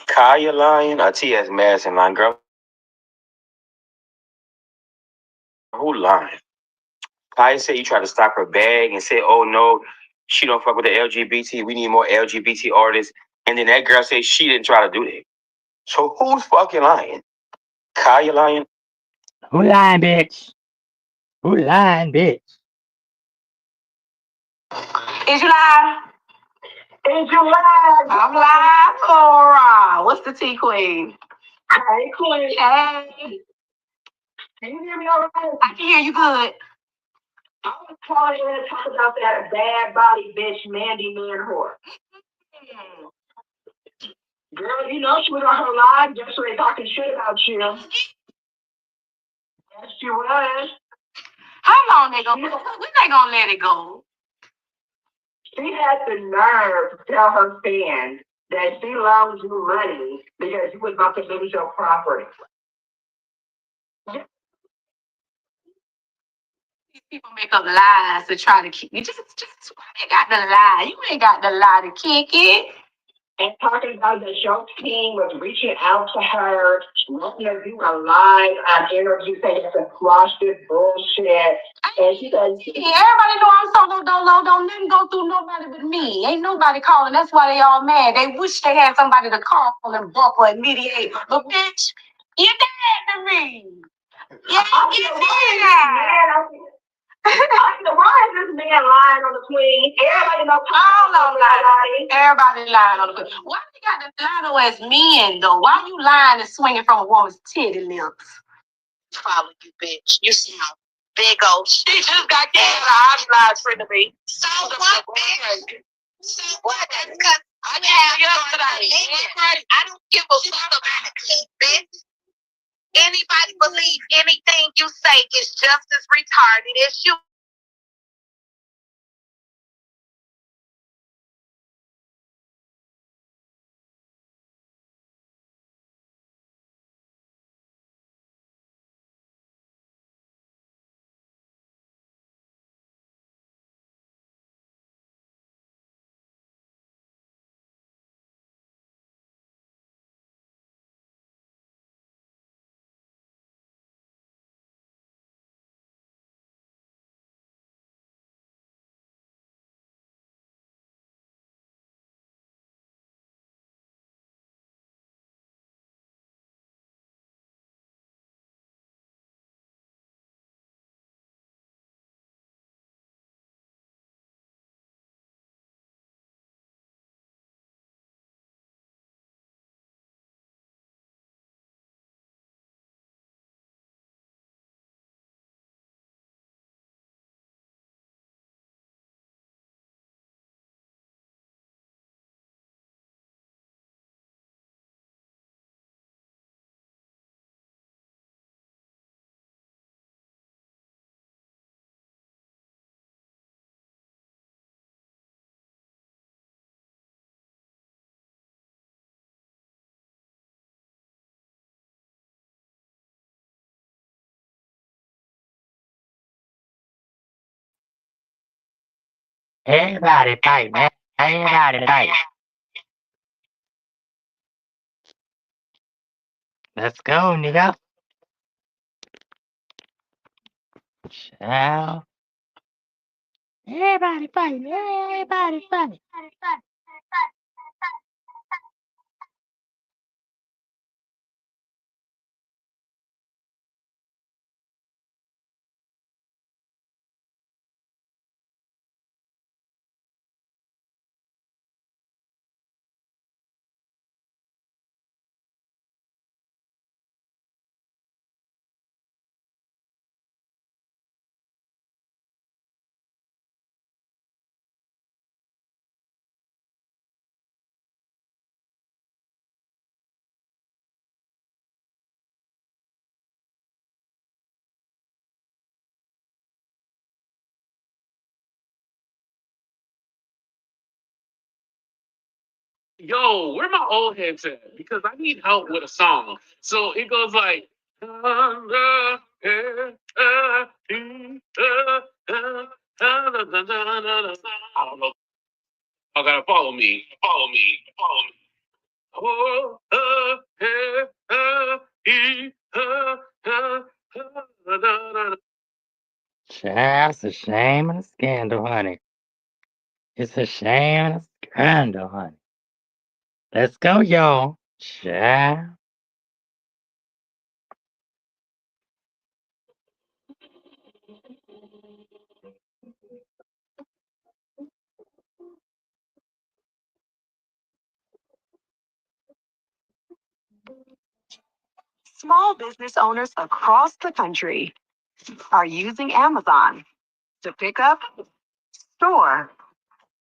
Kaya lying or T.S. Madison lying? Girl, who lying? Kaya said you tried to stop her bag and said, oh no, she don't fuck with the LGBT. We need more LGBT artists. And then that girl said she didn't try to do that. So who's fucking lying? Kaya lying? Who lying, bitch? Who lying, bitch? Is you live? Is you live? I'm live, Cora. What's the T Queen? Hey, Queen. Hey. Can you hear me all right? I can hear you good. I was calling in to talk about that bad body bitch, Mandy Manhor. Girl, you know she was on her live yesterday talking shit about you. Yes, she was. How long they gonna? When they gonna let it go? She had the nerve to tell her fans that she loaned you money because you was about to lose your property. These people make up lies to try to keep you. Just you got the lie. You ain't got the lie to kick it. And talking about that your team was reaching out to her, wanting to do a live interview saying to squash this bullshit. And she said, yeah, everybody know I'm solo dolo. Don't let go through nobody but me. Ain't nobody calling. That's why they all mad. They wish they had somebody to call and bump and mediate. But bitch, you dead to me. Yeah, you dead. Why is this man lying on the queen? Everybody knows all of lying. Everybody lying on the queen. Why you got to lie though as men though? Why you lying and swinging from a woman's titty lips? Follow you, bitch. You sound big old. She just got cancer. I'm not free to be. So what, bitch? So what? That's because I have yesterday. I don't give a fuck about it, bitch. Anybody believe anything you say is just as retarded as you. Everybody fight, man. Everybody fight. Let's go, nigga. Ciao. Everybody fight. Everybody fight. yo, where my old heads at? Because I need help with a song. So it goes like. I don't know. I gotta follow me. Follow me. Follow me. Oh, Child, it's a shame and a scandal, honey. It's a shame and a scandal, honey. Let's go, y'all. Child. Small business owners across the country are using Amazon to pick up, store,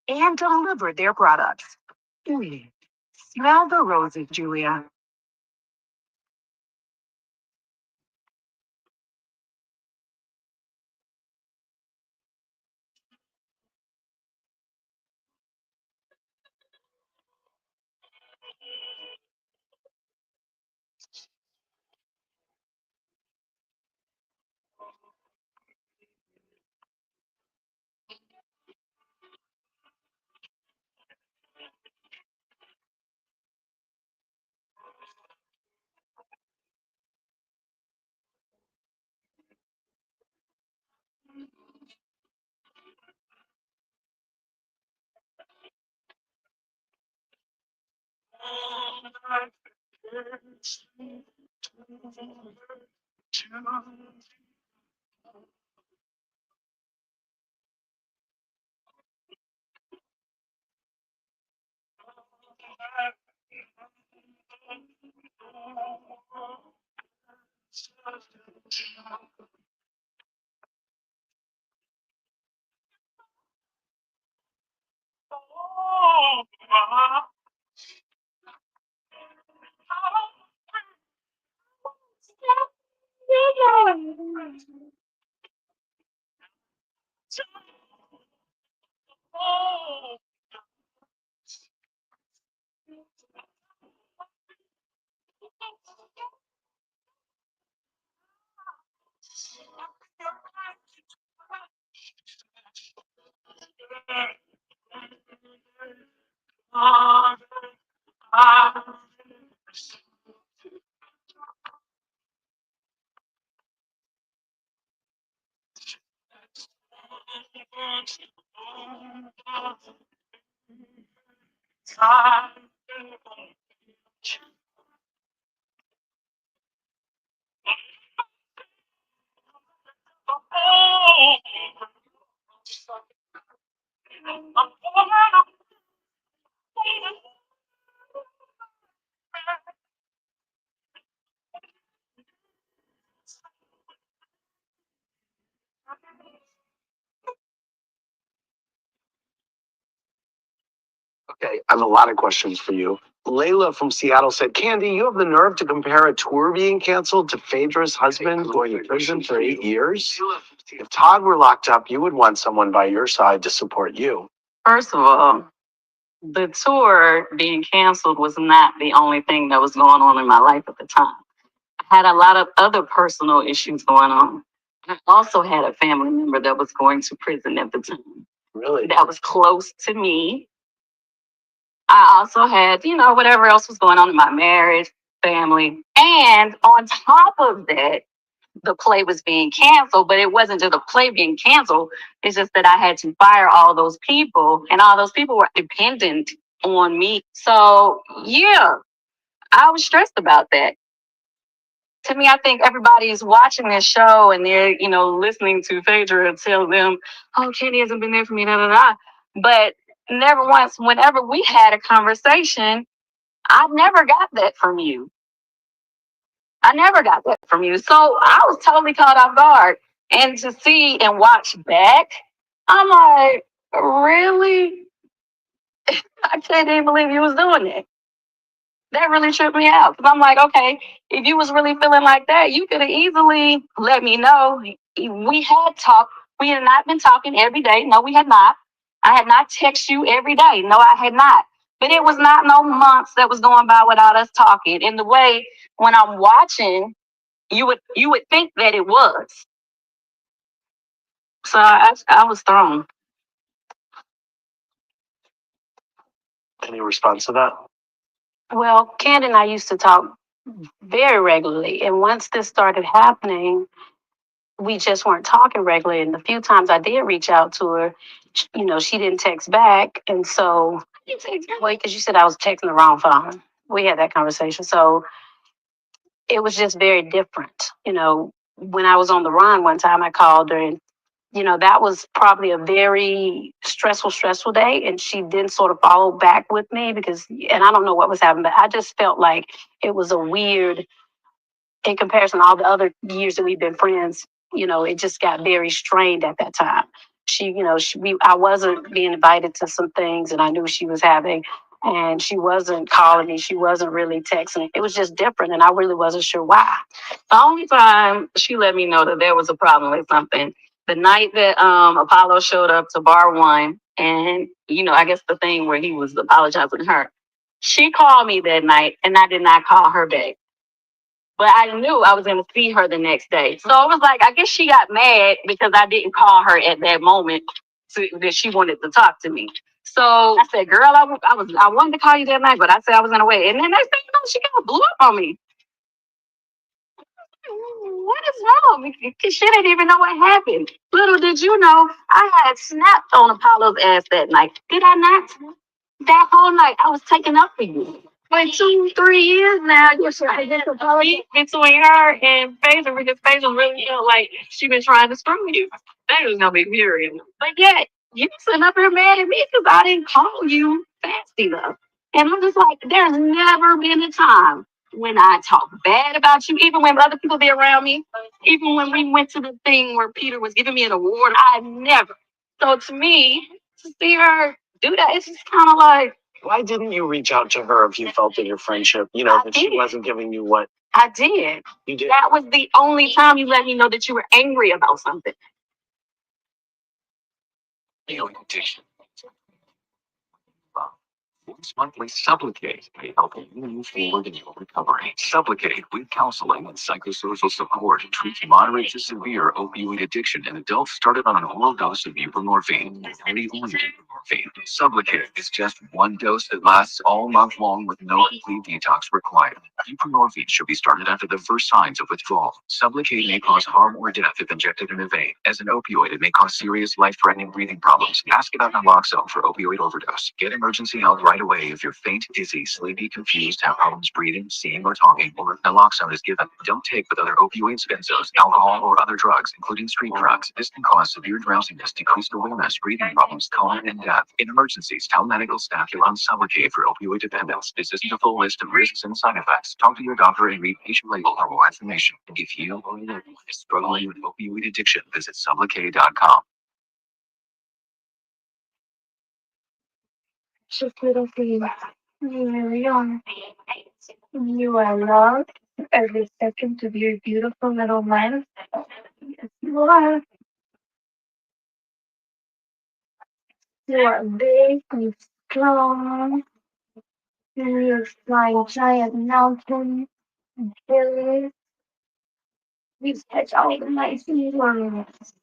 and deliver their products. Smell the roses, Julia. Okay, I have a lot of questions for you. Layla from Seattle said, Candy, you have the nerve to compare a tour being canceled to Phaedra's husband going to prison for 8 years? If Todd were locked up, you would want someone by your side to support you. First of all, the tour being canceled was not the only thing that was going on in my life at the time. I had a lot of other personal issues going on. I also had a family member that was going to prison at the time. Really? That was close to me. I also had, whatever else was going on in my marriage, family. And on top of that, the play was being canceled, but it wasn't just the play being canceled. It's just that I had to fire all those people, and all those people were dependent on me. So, yeah, I was stressed about that. To me, I think everybody is watching this show and they're, listening to Phaedra tell them, oh, Kenny hasn't been there for me, da, da, da. But never once, whenever we had a conversation, I never got that from you. I never got that from you. So I was totally caught off guard. And to see and watch back, I'm like, really? I can't even believe you was doing that. That really tripped me out. Because I'm like, okay, if you was really feeling like that, you could have easily let me know. We had talked. We had not been talking every day. No, we had not. I had not texted you every day. No, I had not. But it was not no months that was going by without us talking. In the way when I'm watching, you would think that it was. So I was thrown. Any response to that? Well, Candy and I used to talk very regularly, and once this started happening, we just weren't talking regularly. And the few times I did reach out to her, she didn't text back, and so wait, because you said I was texting the wrong phone. We had that conversation, so it was just very different. When I was on the run one time, I called her, and that was probably a very stressful day. And she didn't sort of follow back with me and I don't know what was happening, but I just felt like it was a weird, in comparison to all the other years that we've been friends, it just got very strained at that time. I wasn't being invited to some things, and I knew she was having, and she wasn't calling me. She wasn't really texting. It was just different, and I really wasn't sure why. The only time she let me know that there was a problem with something, the night that Apollo showed up to bar one, and I guess the thing where he was apologizing to her, she called me that night, and I did not call her back. But I knew I was going to see her the next day. So it was like, I guess she got mad because I didn't call her at that moment that she wanted to talk to me. So I said, girl, I wanted to call you that night, but I said I was going to wait. And then next thing you know, she kind of blew up on me. What is wrong? Because she didn't even know what happened. Little did you know, I had snapped on Apollo's ass that night. Did I not? That whole night, I was taking up for you. Like 2-3 years now, you're trying to get a policy between her and Phaedra, because Phaedra really felt like she been trying to screw you. That was no big period. But yet, you sitting up here mad at me because I didn't call you fast enough. And I'm just like, there's never been a time when I talk bad about you, even when other people be around me, even when we went to the thing where Peter was giving me an award, I never. So to me, to see her do that, it's just kind of like, why didn't you reach out to her if you felt in your friendship, that she wasn't giving you what? I did. You did. That was the only time you let me know that you were angry about something. Addiction. Once monthly, Supplicate may help you move forward in your recovery. Supplicate with counseling and psychosocial support treats moderate to severe opioid addiction in adults started on an oral dose of buprenorphine. Only buprenorphine. Supplicate is just one dose that lasts all month long with no complete detox required. Buprenorphine should be started after the first signs of withdrawal. Supplicate may cause harm or death if injected in a vein. As an opioid, it may cause serious life-threatening breathing problems. Ask about naloxone for opioid overdose. Get emergency help right away if you're faint, dizzy, sleepy, confused, have problems breathing, seeing, or talking, or if naloxone is given. Don't take with other opioids, benzos, alcohol, or other drugs, including street drugs. This can cause severe drowsiness, decreased awareness, breathing problems, coma, and death. In emergencies, tell medical staff you're on Supplicate for opioid dependence. This isn't a full list of risks and side effects. Talk to your doctor and read patient label for more information. If you or anyone is struggling with opioid addiction, visit Supplicate.com. Just little things. You're young. You are loved every second of your beautiful little life. Yes, you are. You are big and strong. You're flying giant mountains and hills. You catch all the nice words.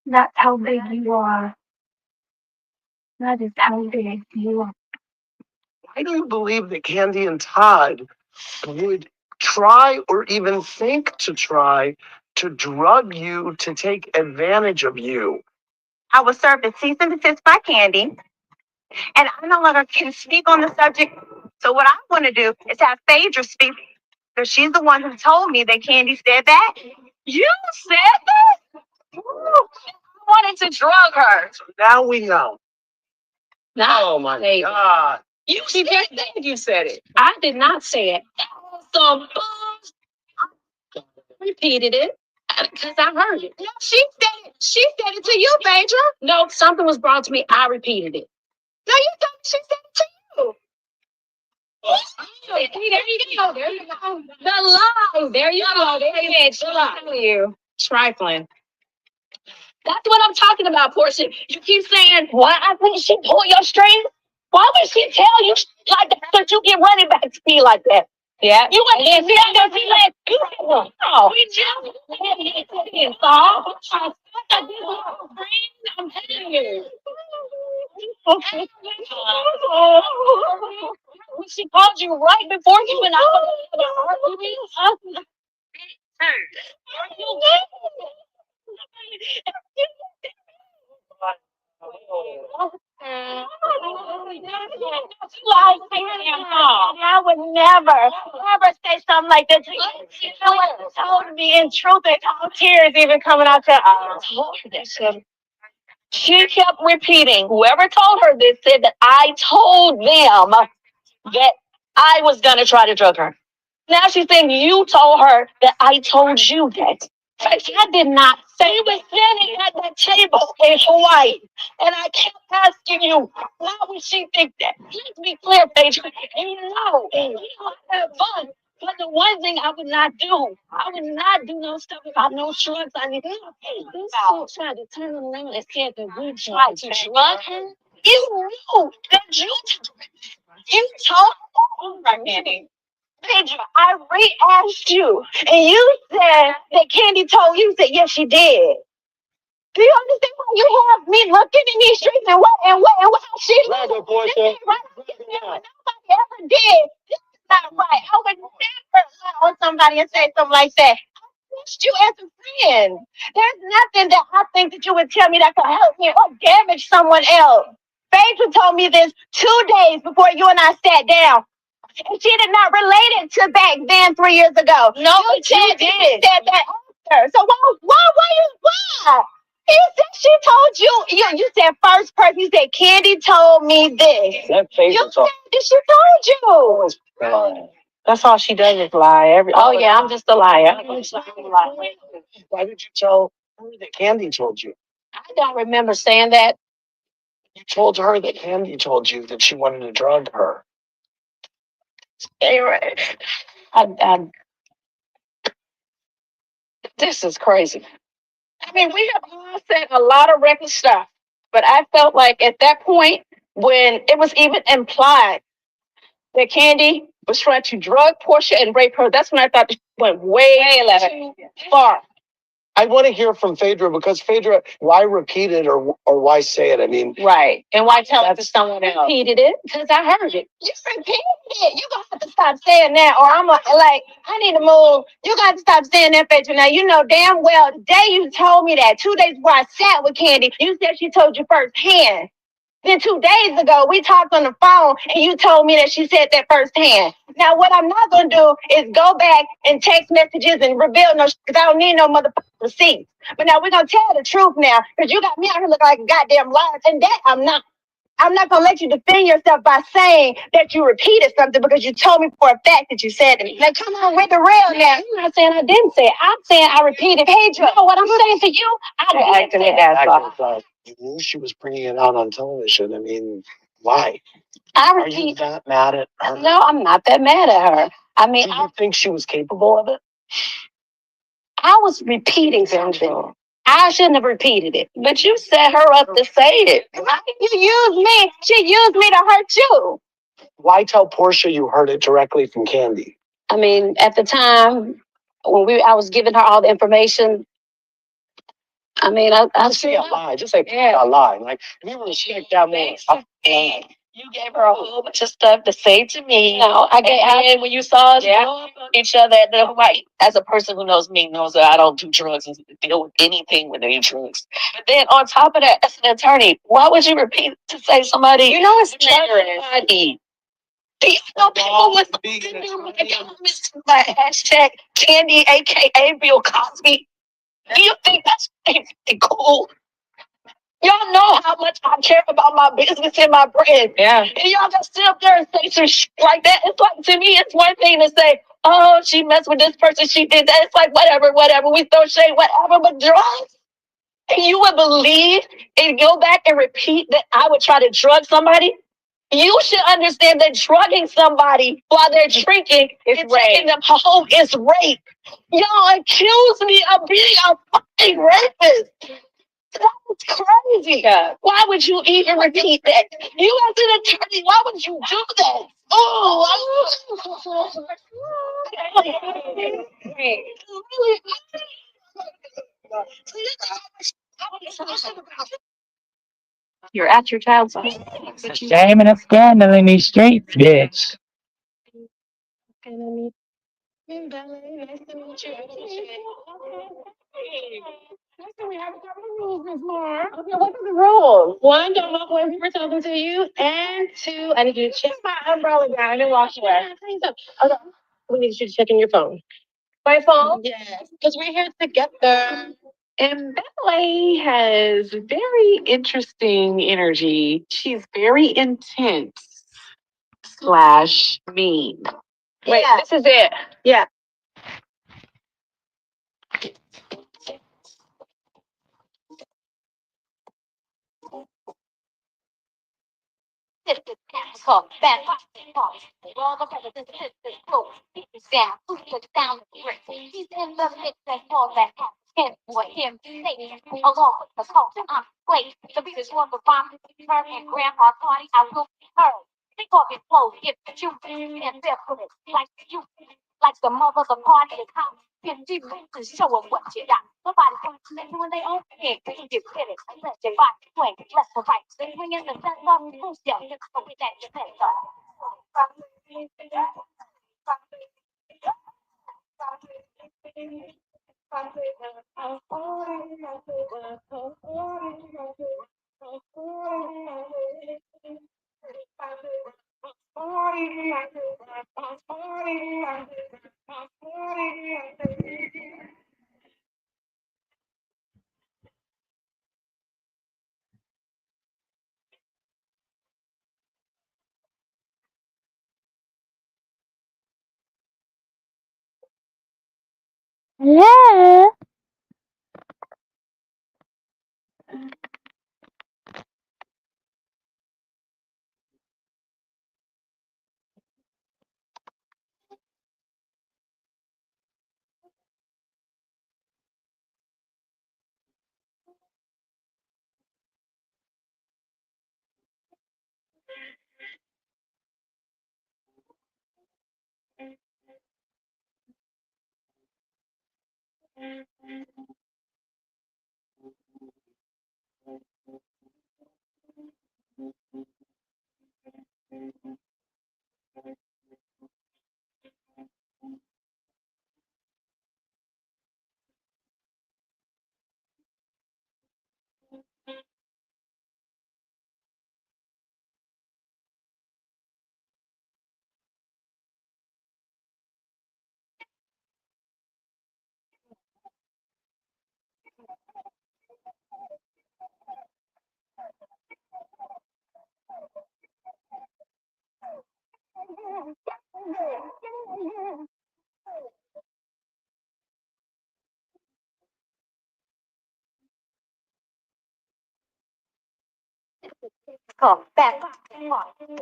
That's how big you are. That is how big you are. Why do you believe that Candy and Todd would try or even think to try to drug you to take advantage of you? I was served a cease and desist by Candy, and I no longer can speak on the subject. So what I want to do is have Phaedra speak, because she's the one who told me that Candy said that. You said that? Ooh, I wanted to drug her. So now we know. No, oh my God. You said that. You said it. I did not say it. That was some bull. I repeated it because I heard it. No, she said it. She said it to you, Phaedra. No, something was brought to me. I repeated it. No, you told me she said it to you. There you go. There you go. The lie. There you go. There you go. Trifling. That's what I'm talking about, Portia. You keep saying, why I think she pulled your string? Why would she tell you like that so you get running back to me like that? Yeah. You went and see that she let you no. We just I'm telling you. She called you right before you and I I would never say something like that to you. You know what told me in truth and tears even coming out your eyes. She kept repeating, whoever told her this said that I told them that I was going to try to drug her. Now she's saying you told her that I told you that. I did not say we were sitting at that table in Hawaii, and I kept asking you, why would she think that? Let's be clear, Phaedra. And you know, I have fun. But the one thing I would not do, I would not do no stuff about no drugs. I need this fool tried to turn around and said that we tried to drug her. You knew that you told her, Candy. Phaedra, I re-asked you, and you said that Candy told you. Said yes, she did. Do you understand why you have me looking in these streets and what she looked? This ain't right. Nobody ever did. This is not right. I would never lie on somebody and say something like that. I trust you as a friend. There's nothing that I think that you would tell me that could help me or damage someone else. Phaedra told me this 2 days before you and I sat down. And she did not relate it to back then 3 years ago. No, you did. You said that after. So why? You said she told you said first person. You said Candy told me this. You said that she told you. That's all she does is lie. I'm just a liar. Why did you tell her that Candy told you? I don't remember saying that. You told her that Candy told you that she wanted to drug her. This is crazy. I mean, we have all said a lot of reckless stuff, but I felt like at that point, when it was even implied that Candy was trying to drug Portia and rape her, that's when I thought it went way too far. I want to hear from Phaedra because Phaedra, why repeat it or why say it? I mean, right. And why tell it to someone else? Repeated it because I heard it. You repeated it. You gonna have to stop saying that, or I'm like, I need to move. You got to stop saying that, Phaedra. Now you know damn well the day you told me that 2 days before I sat with Candy, you said she told you firsthand. Then 2 days ago, we talked on the phone and you told me that she said that firsthand. Now, what I'm not going to do is go back and text messages and reveal no shit because I don't need no motherfucking receipts. But now we're going to tell the truth now because you got me out here looking like a goddamn liar. And that I'm not. I'm not going to let you defend yourself by saying that you repeated something because you told me for a fact that you said it. Now, come on with the real now. I'm not saying I didn't say it. I'm saying I repeated. Phaedra, you know what I'm saying to you? I didn't say it. You knew she was bringing it out on television. I mean, why? Are you that mad at her? No, I'm not that mad at her. I mean, do you think she was capable of it? I was repeating something. I shouldn't have repeated it, but you set her up to say it. You used me. She used me to hurt you. Why tell Portia you heard it directly from Candy? I mean, at the time when I was giving her all the information. I mean, I say a lie. Just say a lie. Like we respect that man. You gave her a whole bunch of stuff to say to me. No, and when you saw us each other at the White, as a person who knows me, knows that I don't do drugs and deal with anything with any drugs. But then on top of that, as an attorney, why would you repeat to say somebody? You know it's dangerous. Do you know people with comments by hashtag Candy, aka Bill Cosby? Do you think that's cool? Y'all know how much I care about my business and my brand. Yeah. And y'all just sit up there and say some shit like that. It's like, to me, it's one thing to say, oh, she messed with this person, she did that. It's like, whatever, we throw shade, whatever, but drugs? And you would believe and go back and repeat that I would try to drug somebody? You should understand that drugging somebody while they're drinking and taking them home is rape. Y'all accuse me of being a fucking rapist. That's crazy. Why would you even repeat that? You as an attorney, why would you do that? Oh, you're at your child's house. It's a shame and a scandal in these streets, bitch. Okay, what are the rules? One, don't walk away from people talking to you. And two, I need you to check my umbrella down and walk away. Okay. We need you to check in your phone. My phone? Yes. Because we're here together. And Ballet has very interesting energy. She's very intense slash mean. Wait, this is it. Yeah. Yeah. Come back.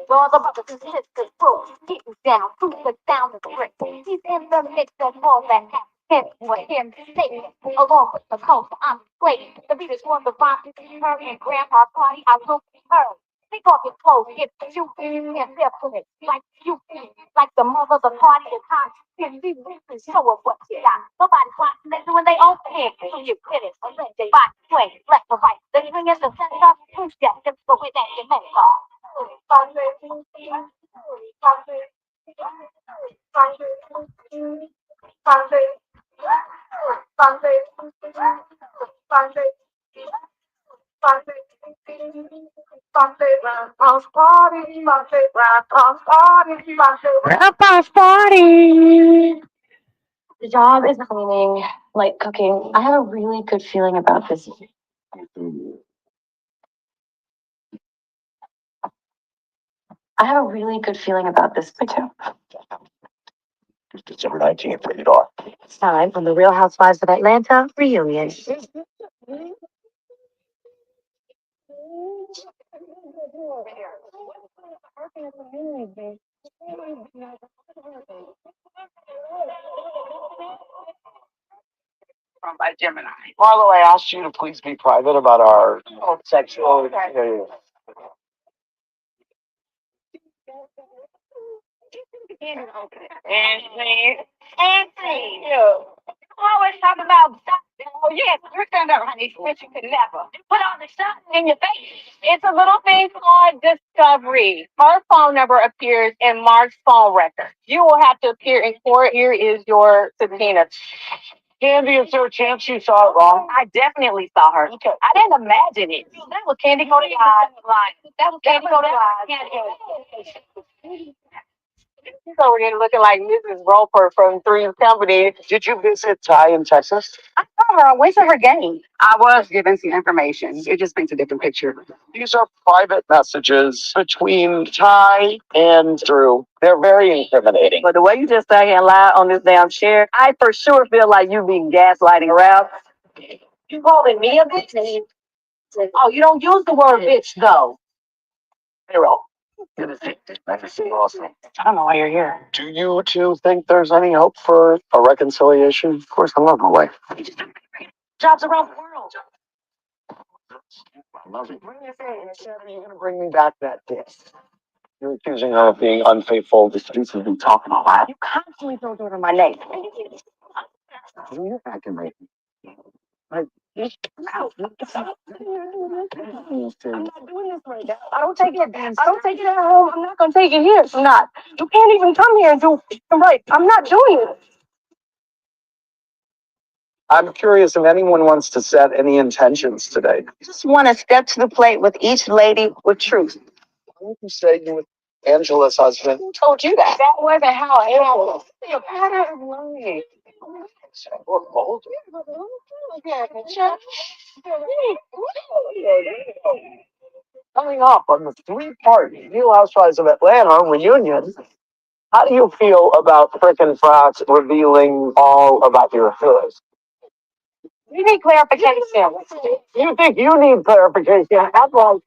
Roll the bucket to hit the floor. Get down, put it down the brick. He's in the mix of more than half. Him with him, sing along with the coast. I'm great. The beat is one of the vibe. Her and grandpa's party. I look her. Take off your clothes, get you and step in it. Like you, like the mother of the party is hot. And we really show us what you got. Nobody's watching they doing their own thing. So you get it. And then they body sway left or right. Then you bring in the center. Push that. Just the way that you make Grandpa's party. The job is cleaning, like cooking. I have a really good feeling about this. I have a really good feeling about this too. December 19th, rated R. It's time for the Real Housewives of Atlanta reunion. by Gemini. Marlo, I asked you to please be private about our sexual. Yeah. And see, you always talk about, oh yes, you're stand up, honey, but you could never put all the stuff in your face. It's a little thing called discovery. Her phone number appears in Mark's phone record. You will have to appear in court. Here is your subpoena. Candy, is there a chance you saw it wrong? I definitely saw her. Okay. I didn't imagine it. That was Candy Go to Live. That was Candy Go to Live. She's over there looking like Mrs. Roper from Three's Company. Did you visit Ty in Texas? I saw her. I went to her game. I was given some information. It just paints a different picture. These are private messages between Ty and Drew. They're very incriminating. But the way you just sat here and lied on this damn chair, I for sure feel like you being gaslighting around. You calling me a bitch? Oh, you don't use the word bitch though. Payroll. Good to see you. Nice to see you also. I don't know why you're here. Do you two think there's any hope for a reconciliation? Of course, I love my wife. Jobs around the world. I love you. Are you going to bring me back that dish? You're accusing her of being unfaithful. The streets have been talking a lot. You constantly throw dirt on my name. You're acting right. I'm not doing this right now. I don't take it. I don't take it at home. I'm not gonna take it here. I'm not. You can't even come here and do it right. I'm not doing it. I'm curious if anyone wants to set any intentions today. I just want to step to the plate with each lady with truth. Why would you say you with Angela's husband? Who told you that? That wasn't how I am. You're better of lying. We're bold. Coming up on the three-part Real Housewives of Atlanta reunion, how do you feel about frickin' Fox revealing all about your affairs? You need clarification. You think you need clarification? That's like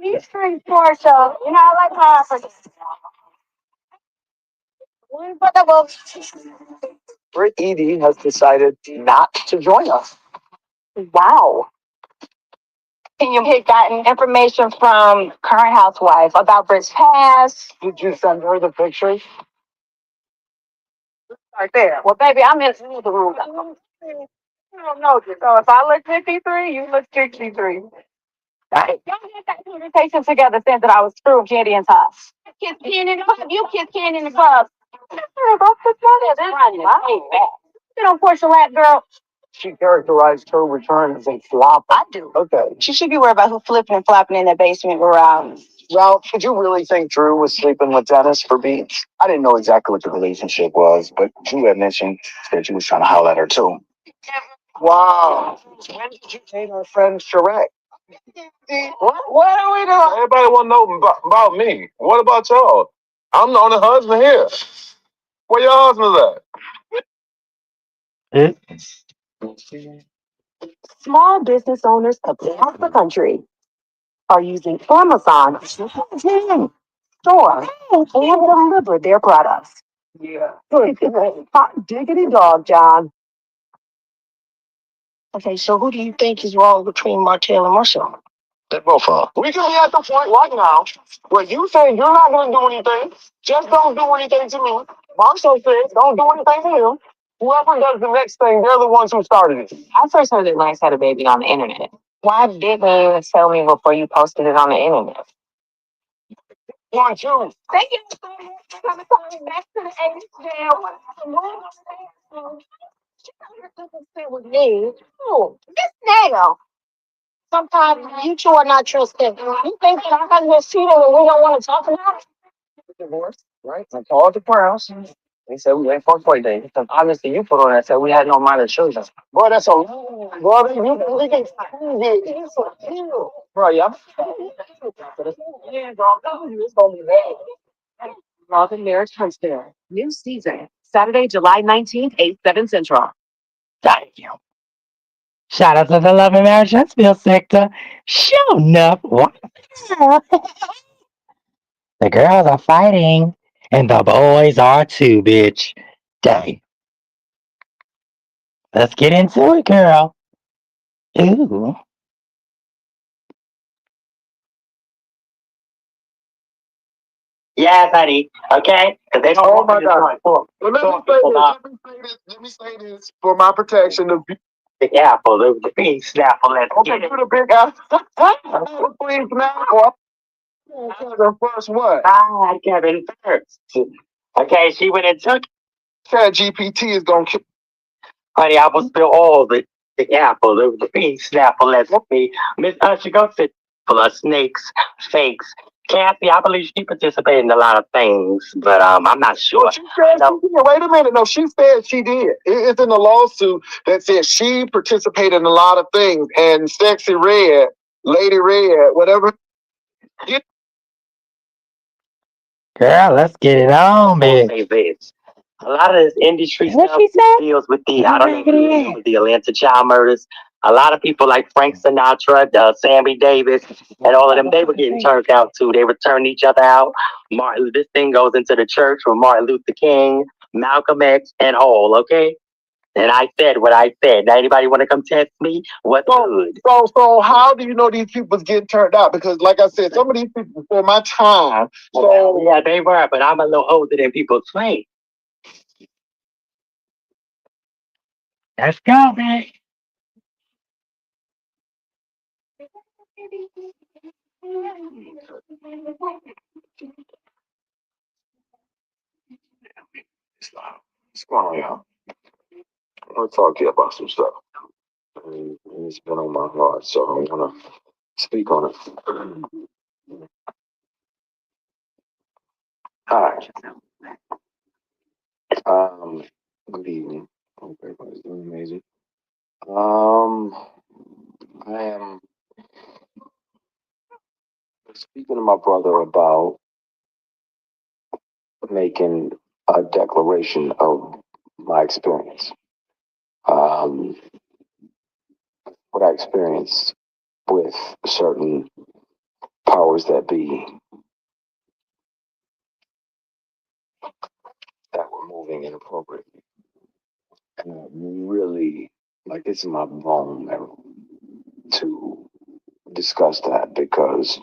He's pretty poor, so you know I like clarification. Britt Edie has decided not to join us. Wow. Can you get gotten information from current housewife about Britt's past? Did you send her the pictures? Right there. Well, baby, I'm in the room. You don't know this. So if I look 53, you look 63. Right. Y'all had that conversation together since that I was through Candy and Todd. Kiss Candy in the club. You kiss Candy in the club. That's running. I hate that. You don't push a lap, girl. She characterized her return as a flop. I do. Okay. She should be worried about who flipping and flopping in that basement around. Ralph, did you really think Drew was sleeping with Dennis for beats? I didn't know exactly what the relationship was, but Drew had mentioned that you was trying to holler at her too. Wow. When did you date our friend Sherette? What are we doing? Everybody want to know about me. What about y'all? I'm the only husband here. Where your husband at? Small business owners across the country are using Amazon to store and deliver their products. Yeah. Hot diggity dog, John. Okay, so who do you think is wrong between Martell and Marshall? They're both wrong. We can be at the point right now where you say you're not going to do anything. Just don't do anything to me. Marshall says don't do anything to him. Whoever does the next thing, they're the ones who started it. I first heard that Lance had a baby on the internet. Why didn't you tell me before you posted it on the internet? 1, 2. Thank you so much for coming back to the H jail. With me. Oh, this nail. Sometimes you two are not trusted. You think that I got this cheating and we don't want to talk about it? Divorce, right? I called the courthouse. They said we went for a court date. Because obviously you put on that said we had no minor children. Boy, that's a brother. You can we can bro, yeah. It's gonna be bad. Love and Marriage Huntsville. New season. Saturday, July 19th, 8, 7 Central. Thank you. Shout out to the Love and Marriage Huntsville sector. Sure enough. Wow. The girls are fighting, and the boys are too, bitch. Dang. Let's get into it, girl. Ooh. Yes, honey. Okay? Because they don't Oh want my me to God. talk. Well, let me say this for my protection. The apple, the big snapple. Let's Okay, get it. do the big apple. Please, now. The first what? Ah, Kevin first. Okay, she went and took. Chat GPT is gonna kill. Honey, I will spill all the apple, the big snapple. Let's me. Miss Usher, go sit full of snakes, fakes. Kathy, I believe she participated in a lot of things, but I'm not sure. Well, she said she did. Wait a minute. No, she said she did. It's in the lawsuit that says she participated in a lot of things. And Sexy Red, Lady Red, whatever. Girl, let's get it on, bitch. A lot of this industry stuff deals with the, I don't know if you remember the Atlanta child murders. A lot of people like Frank Sinatra, Sammy Davis, and all of them, they were getting turned out too. They were turning each other out. This thing goes into the church with Martin Luther King, Malcolm X, and all, okay? And I said what I said. Now, anybody want to come test me? What's good? So how do you know these people's getting turned out? Because like I said, some of these people before my time. So yeah, they were, but I'm a little older than people claim. Let's go, man. What's going on, y'all? I want to talk to you about some stuff. And it's been on my heart, so I want to speak on it. Hi. Good evening. Hope everybody's doing amazing. I am speaking to my brother about making a declaration of my experience. What I experienced with certain powers that be that were moving inappropriately. And I really, like, this is my bone marrow to discuss that because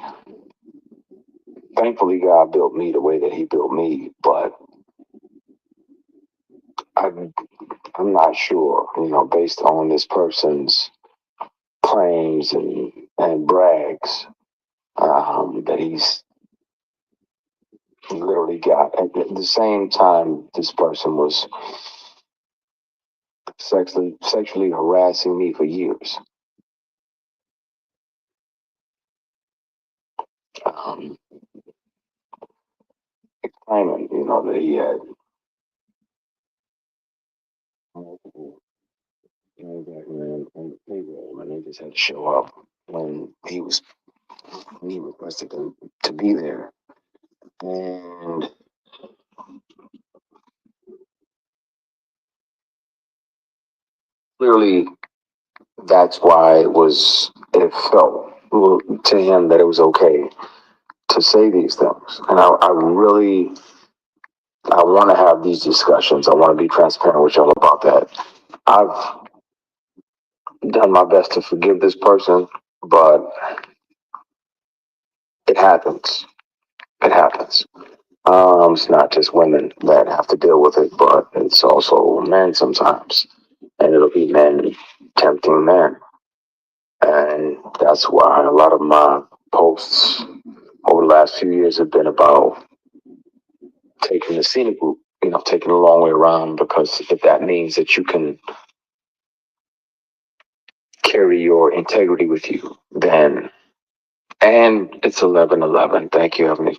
thankfully God built me the way that He built me, but I'm not sure, based on this person's claims and brags, that he's literally got. At the same time, this person was sexually harassing me for years. Claiming, that he had multiple black men on the payroll, and they just had to show up when he requested them to be there. And clearly, that's why it felt to him that it was okay to say these things. And I want to have these discussions. I want to be transparent with y'all about that. I've done my best to forgive this person, but it happens. It happens. It's not just women that have to deal with it, but it's also men sometimes. And it'll be men tempting men. And that's why a lot of my posts over the last few years have been about taking the scenic route, taking the long way around, because if that means that you can carry your integrity with you, then, and it's 11/11. Thank you, Heavenly.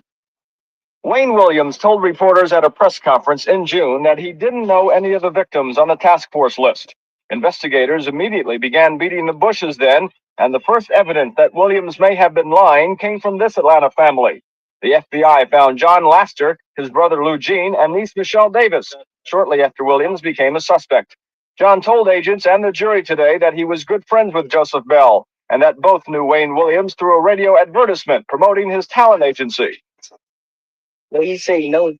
Wayne Williams told reporters at a press conference in June that he didn't know any of the victims on the task force list. Investigators immediately began beating the bushes then, and the first evidence that Williams may have been lying came from this Atlanta family. The FBI found John Laster, his brother Lou Jean, and niece Michelle Davis shortly after Williams became a suspect. John told agents and the jury today that he was good friends with Joseph Bell, and that both knew Wayne Williams through a radio advertisement promoting his talent agency. Well, you say you know.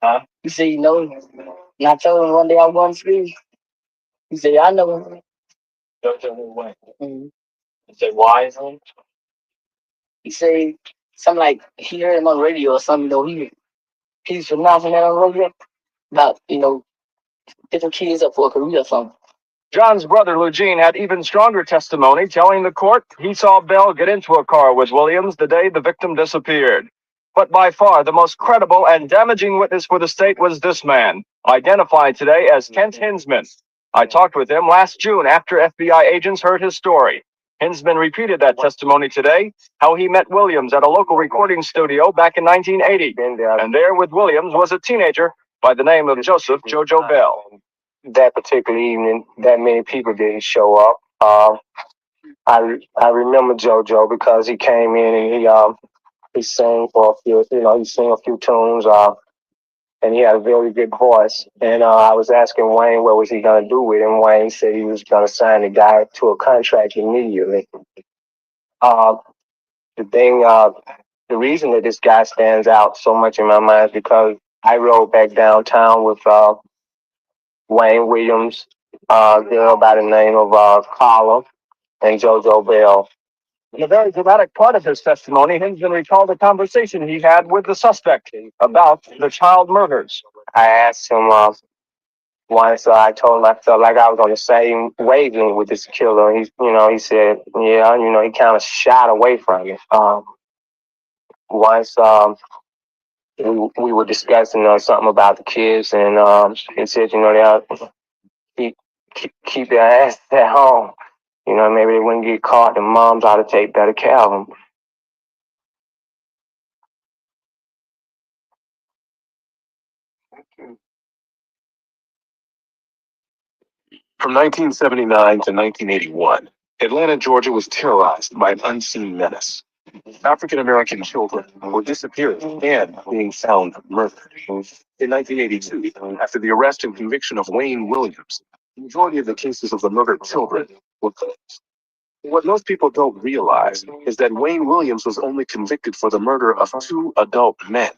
Huh? You say you know. And I told him one day I'm going to school. He said, I know him. JoJo knew Wayne. Mm-hmm. He said, why is him? He said something like he heard him on the radio or something, he's announcing that on the radio about, different kids up for a career or something. John's brother Eugene had even stronger testimony, telling the court he saw Bell get into a car with Williams the day the victim disappeared. But by far the most credible and damaging witness for the state was this man, identified today as Kent Hinsman. I talked with him last June after FBI agents heard his story. Hinsman repeated that testimony today, how he met Williams at a local recording studio back in 1980. And there with Williams was a teenager by the name of Joseph Jojo Bell. That particular evening, that many people didn't show up. I remember JoJo because he came in and he sang for a few, he sang a few tunes, and he had a very good voice. And I was asking Wayne what was he gonna do with him. Wayne said he was gonna sign the guy to a contract immediately. The reason that this guy stands out so much in my mind is because I rode back downtown with Wayne Williams, a girl by the name of Carla, and JoJo Bell. In a very dramatic part of his testimony, Hinsman recalled a conversation he had with the suspect about the child murders. I asked him once, I told him I felt like I was on the same wavelength with this killer. He said, yeah, he kind of shied away from it. Once we were discussing something about the kids, and he said, they keep their asses at home. Maybe they wouldn't get caught. The moms ought to take better care of them. From 1979 to 1981, Atlanta, Georgia was terrorized by an unseen menace. African-American children were disappearing and being found murdered. In 1982, after the arrest and conviction of Wayne Williams, the majority of the cases of the murdered children were closed. What most people don't realize is that Wayne Williams was only convicted for the murder of 2 adult men,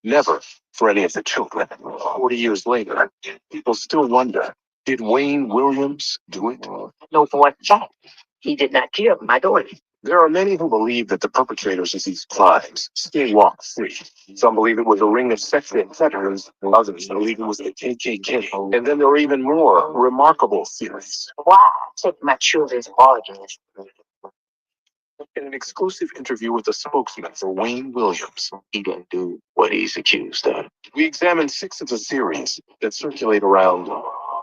never for any of the children. 40 years later, people still wonder, did Wayne Williams do it? No, for what fact? He did not kill my daughter. There are many who believe that the perpetrators of these crimes still walk free. Some believe it was a ring of sexual predators, others believe it was the KKK. And then there are even more remarkable theories. Why take my children's organs? In an exclusive interview with a spokesman for Wayne Williams, He didn't do what he's accused of. we examined 6 of the theories that circulate around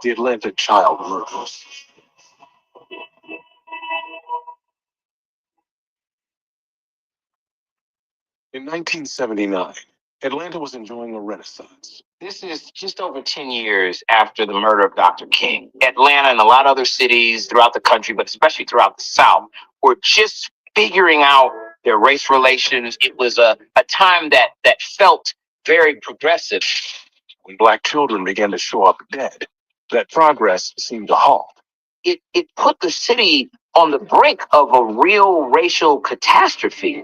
the Atlanta child murders. In 1979, Atlanta was enjoying a renaissance. This is just over 10 years after the murder of Dr. King. Atlanta and a lot of other cities throughout the country, but especially throughout the South, were just figuring out their race relations. It was a time that felt very progressive. When Black children began to show up dead, that progress seemed to halt. It put the city on the brink of a real racial catastrophe.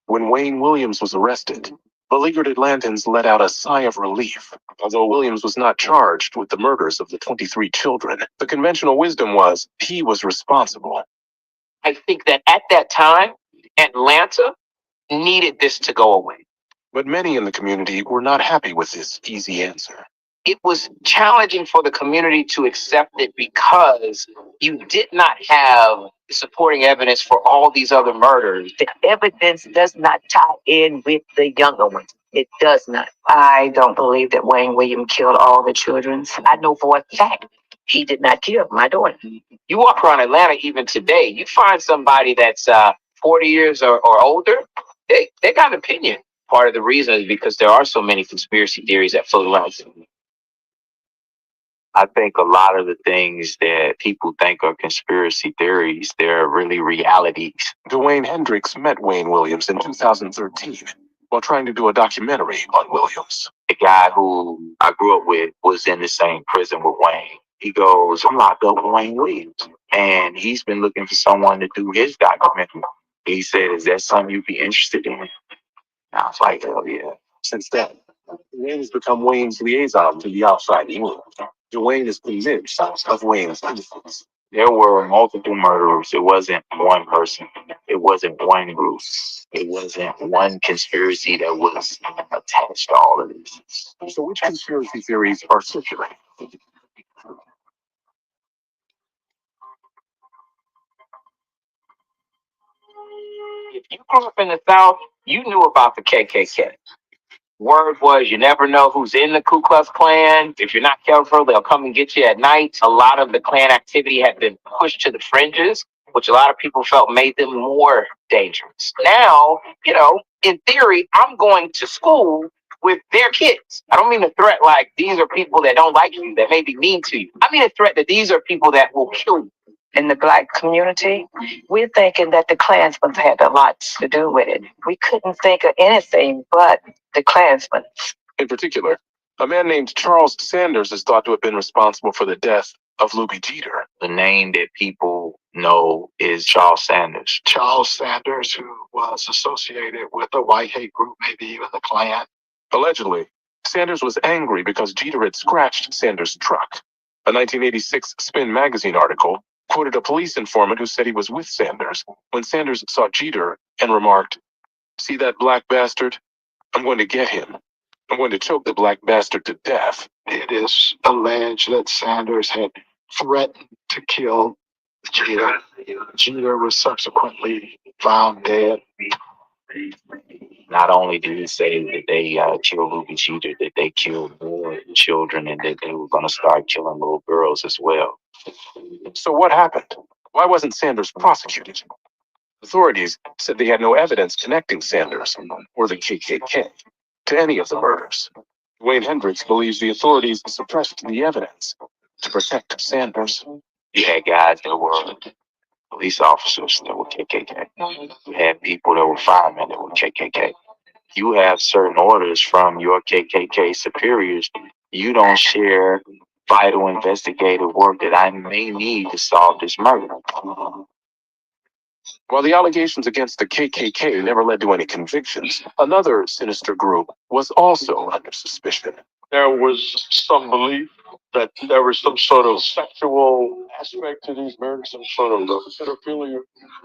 When Wayne Williams was arrested, beleaguered Atlantans let out a sigh of relief. Although Williams was not charged with the murders of the 23 children, the conventional wisdom was he was responsible. I think that at that time, Atlanta needed this to go away. But many in the community were not happy with this easy answer. It was challenging for the community to accept it because you did not have supporting evidence for all these other murders. The evidence does not tie in with the younger ones. It does not. I don't believe that Wayne Williams killed all the children. I know for a fact he did not kill my daughter. You walk around Atlanta even today, you find somebody that's 40 years or older, they got an opinion. Part of the reason is because there are so many conspiracy theories that float around. I think a lot of the things that people think are conspiracy theories, they're really realities. Dwayne Hendricks met Wayne Williams in 2013 while trying to do a documentary on Williams. The guy who I grew up with was in the same prison with Wayne. He goes, I'm locked up with Wayne Williams. And he's been looking for someone to do his documentary. He said, is that something you'd be interested in? And I was like, hell yeah. Since then, Wayne has become Wayne's liaison to the outside world. Dwayne is convinced of Wayne's innocence. There were multiple murderers. It wasn't one person. It wasn't one group. It wasn't one conspiracy that was attached to all of this. So which conspiracy theories are circulating? If you grew up in the South, you knew about the KKK. Word was you never know who's in the Ku Klux Klan. If you're not careful, they'll come and get you at night. A lot of the Klan activity had been pushed to the fringes, which a lot of people felt made them more dangerous. Now, in theory, I'm going to school with their kids. I don't mean a threat like these are people that don't like you, that may be mean to you. I mean a threat that these are people that will kill you. In the Black community, we're thinking that the Klansmen had a lot to do with it. We couldn't think of anything but the Klansmen. In particular, a man named Charles Sanders is thought to have been responsible for the death of Lubie Jeter. The name that people know is Charles Sanders. Charles Sanders, who was associated with the white hate group, maybe even the Klan. Allegedly, Sanders was angry because Jeter had scratched Sanders' truck. A 1986 Spin magazine article quoted a police informant who said he was with Sanders when Sanders saw Jeter and remarked, "See that black bastard? I'm going to get him. I'm going to choke the black bastard to death." It is alleged that Sanders had threatened to kill Jeter. Jeter was subsequently found dead. Not only did he say that they killed Lubie Jeter, that they killed more children and that they were going to start killing little girls as well. So what happened? Why wasn't Sanders prosecuted? Authorities said they had no evidence connecting Sanders or the KKK to any of the murders. Wayne Hendricks believes the authorities suppressed the evidence to protect Sanders. You had guys that were police officers that were KKK. You had people that were firemen that were KKK. You have certain orders from your KKK superiors. You don't share vital investigative work that I may need to solve this murder. While the allegations against the KKK never led to any convictions, another sinister group was also under suspicion. There was some belief that there was some sort of sexual aspect to these murders, some sort of pedophilia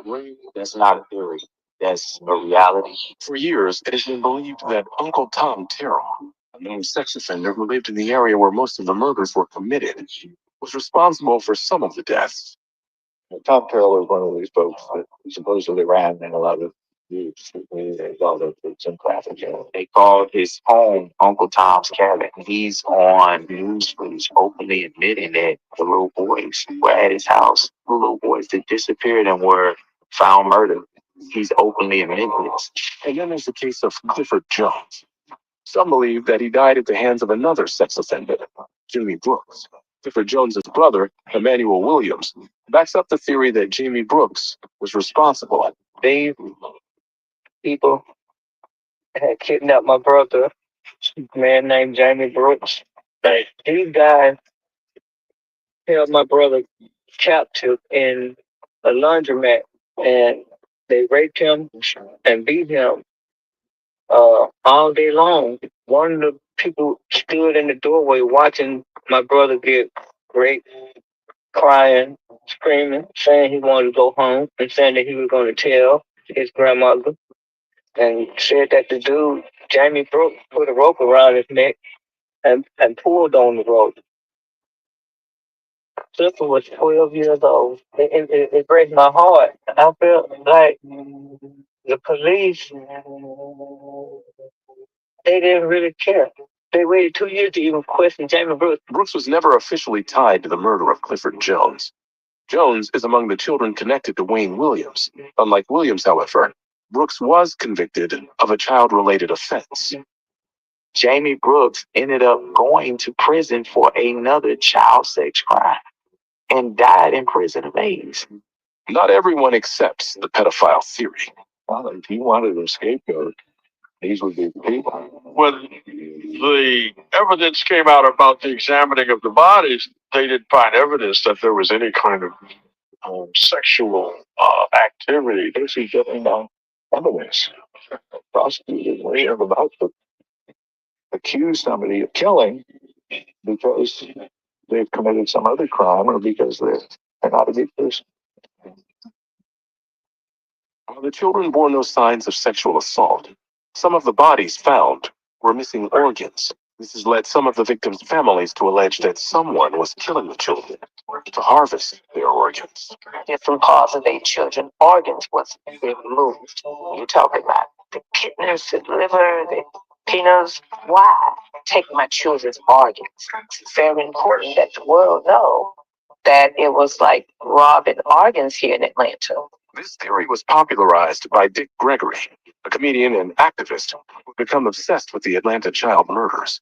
ring. That's not a theory. That's a reality. For years, it has been believed that Uncle Tom Terrell, a known sex offender who lived in the area where most of the murders were committed, was responsible for some of the deaths. Tom Terrell was one of these folks that supposedly ran in a lot of some trafficking. They called his home Uncle Tom's Cabin. He's on news footage openly admitting that the little boys were at his house. The little boys that disappeared and were found murdered. He's openly admitting this. And then there's the case of Clifford Jones. Some believe that he died at the hands of another sex offender, Jimmy Brooks. Clifford Jones's brother, Emmanuel Williams, backs up the theory that Jamie Brooks was responsible. People had kidnapped my brother, a man named Jamie Brooks. These guys held my brother captive in a laundromat, and they raped him and beat him all day long. One of the people stood in the doorway watching my brother get raped, crying, screaming, saying he wanted to go home and saying that he was going to tell his grandmother, and said that the dude, Jamie Brooks, put a rope around his neck and pulled on the rope. Clifford was 12 years old. It breaks my heart. I felt like the police, they didn't really care. They waited 2 years to even question Jamie Brooks. Brooks was never officially tied to the murder of Clifford Jones. Jones is among the children connected to Wayne Williams. Unlike Williams, however, Brooks was convicted of a child-related offense. Jamie Brooks ended up going to prison for another child sex crime and died in prison of AIDS. Not everyone accepts the pedophile theory. Well, if he wanted a scapegoat, these would be the people. When the evidence came out about the examining of the bodies, they didn't find evidence that there was any kind of sexual activity. There's getting evidence. Prosecutors were about to accuse somebody of killing because they've committed some other crime or because they're not a good person. While the children bore no signs of sexual assault, some of the bodies found were missing organs. This has led some of the victims' families to allege that someone was killing the children to harvest their organs. Different parts of their children's organs was being removed. You're talking about the kidneys, the liver, the penis. Why take my children's organs? It's very important that the world know that it was like robbing organs here in Atlanta. This theory was popularized by Dick Gregory, a comedian and activist who had become obsessed with the Atlanta child murders.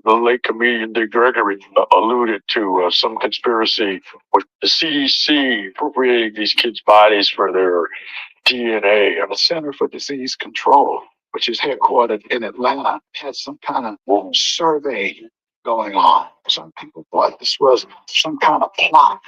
The late comedian Dick Gregory alluded to some conspiracy with the CDC appropriating these kids' bodies for their DNA. And the Center for Disease Control, which is headquartered in Atlanta, had some kind of survey going on. Some people thought this was some kind of plot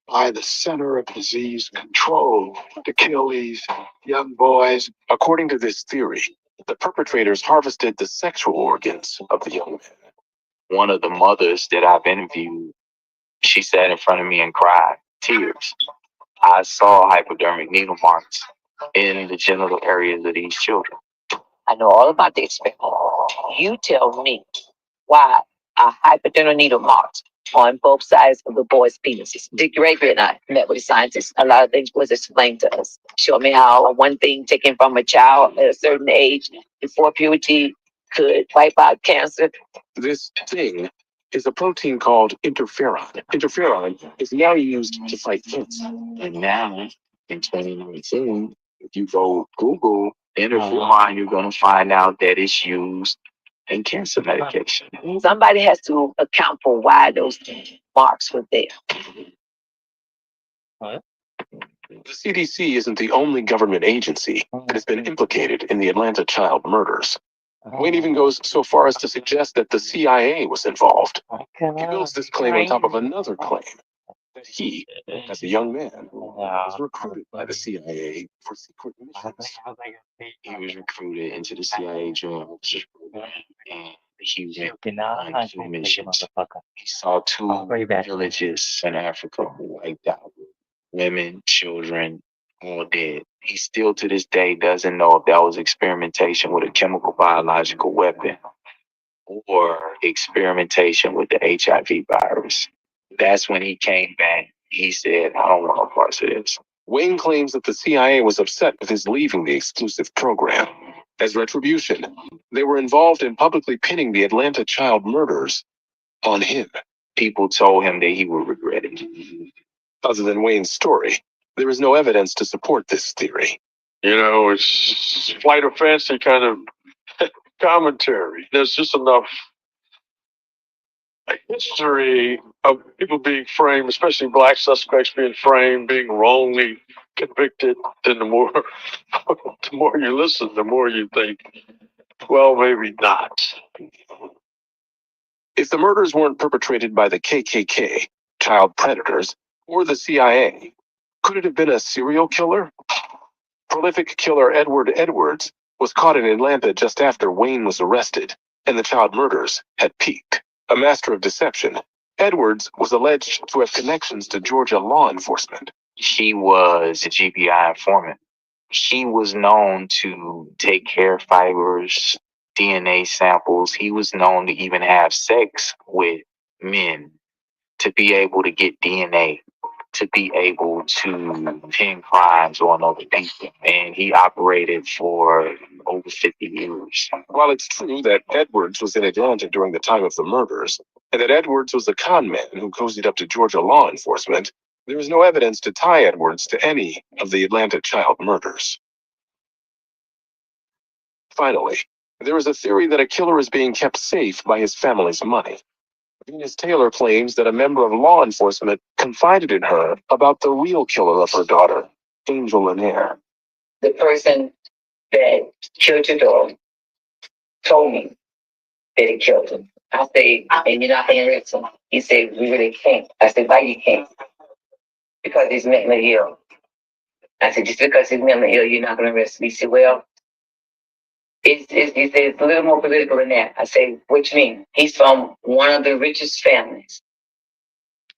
by the Center of Disease Control to kill these young boys. According to this theory, the perpetrators harvested the sexual organs of the young men. One of the mothers that I've interviewed, she sat in front of me and cried, tears. I saw hypodermic needle marks in the genital areas of these children. I know all about the experiment. You tell me why a hypodermic needle marks on both sides of the boys' penises. Dick Gregory and I met with a scientist. A lot of things was explained to us. Showed me how one thing taken from a child at a certain age before puberty could wipe out cancer. This thing is a protein called interferon. Interferon is now used to fight cancer. And now, in 2019, if you go Google interferon, you're going to find out that it's used in cancer medication. Somebody has to account for why those marks were there. What? The CDC isn't the only government agency that has been implicated in the Atlanta child murders. Wayne even goes so far as to suggest that the CIA was involved. He builds this claim on top of another claim that he, as a young man, was recruited by the CIA for secret missions. He was recruited into the CIA joint officer program, and he went on 2 missions. He saw 2 villages in Africa wiped out. Women, children, all dead. He still to this day doesn't know if that was experimentation with a chemical biological weapon or experimentation with the HIV virus. That's when he came back. He said, I don't want no parts of this. Wayne claims that the CIA was upset with his leaving the exclusive program. As retribution, they were involved in publicly pinning the Atlanta child murders on him. People told him that he would regret it. Other than Wayne's story, there is no evidence to support this theory. You know, it's flight of fancy kind of commentary. There's just enough history of people being framed, especially black suspects being framed, being wrongly convicted. Then the more you listen, the more you think, well, maybe not. If the murders weren't perpetrated by the KKK, child predators, or the CIA, could it have been a serial killer? Prolific killer Edward Edwards was caught in Atlanta just after Wayne was arrested, and the child murders had peaked. A master of deception, Edwards was alleged to have connections to Georgia law enforcement. She was a GBI informant. She was known to take hair fibers, DNA samples. He was known to even have sex with men to be able to get DNA, to be able to pin crimes on other people. And he operated for over 50 years. While it's true that Edwards was in Atlanta during the time of the murders, and that Edwards was a con man who cozied up to Georgia law enforcement, there is no evidence to tie Edwards to any of the Atlanta child murders. Finally, there is a theory that a killer is being kept safe by his family's money. Venus Taylor claims that a member of law enforcement confided in her about the real killer of her daughter, Angel Lanier. The person that killed your daughter told me that he killed him. I say, and you're not going to arrest him. He said, we really can't. I said, why you can't? Because he's mentally ill. I said, just because he's mentally ill, you're not going to arrest him. He said, well, it's a little more political than that. I say, what you mean? He's from one of the richest families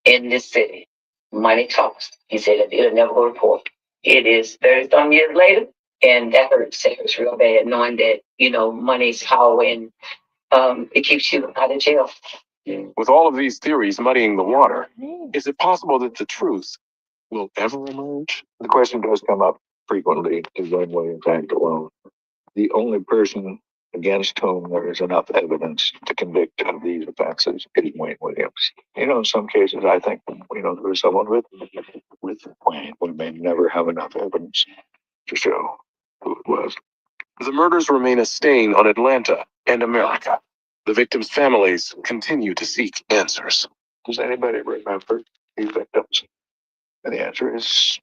in this city. Money talks. He said that it'll never go to court. It is 30-some years later, and that hurts. It hurts real bad knowing that, money's power and it keeps you out of jail. With all of these theories muddying the water, is it possible that the truth will ever emerge? The question does come up frequently, is Wayne Williams act alone the only person against whom there is enough evidence to convict of these offenses is Wayne Williams. In some cases, I think, there is someone with Wayne, we may never have enough evidence to show who it was. The murders remain a stain on Atlanta and America. The victims' families continue to seek answers. Does anybody remember these victims? And the answer is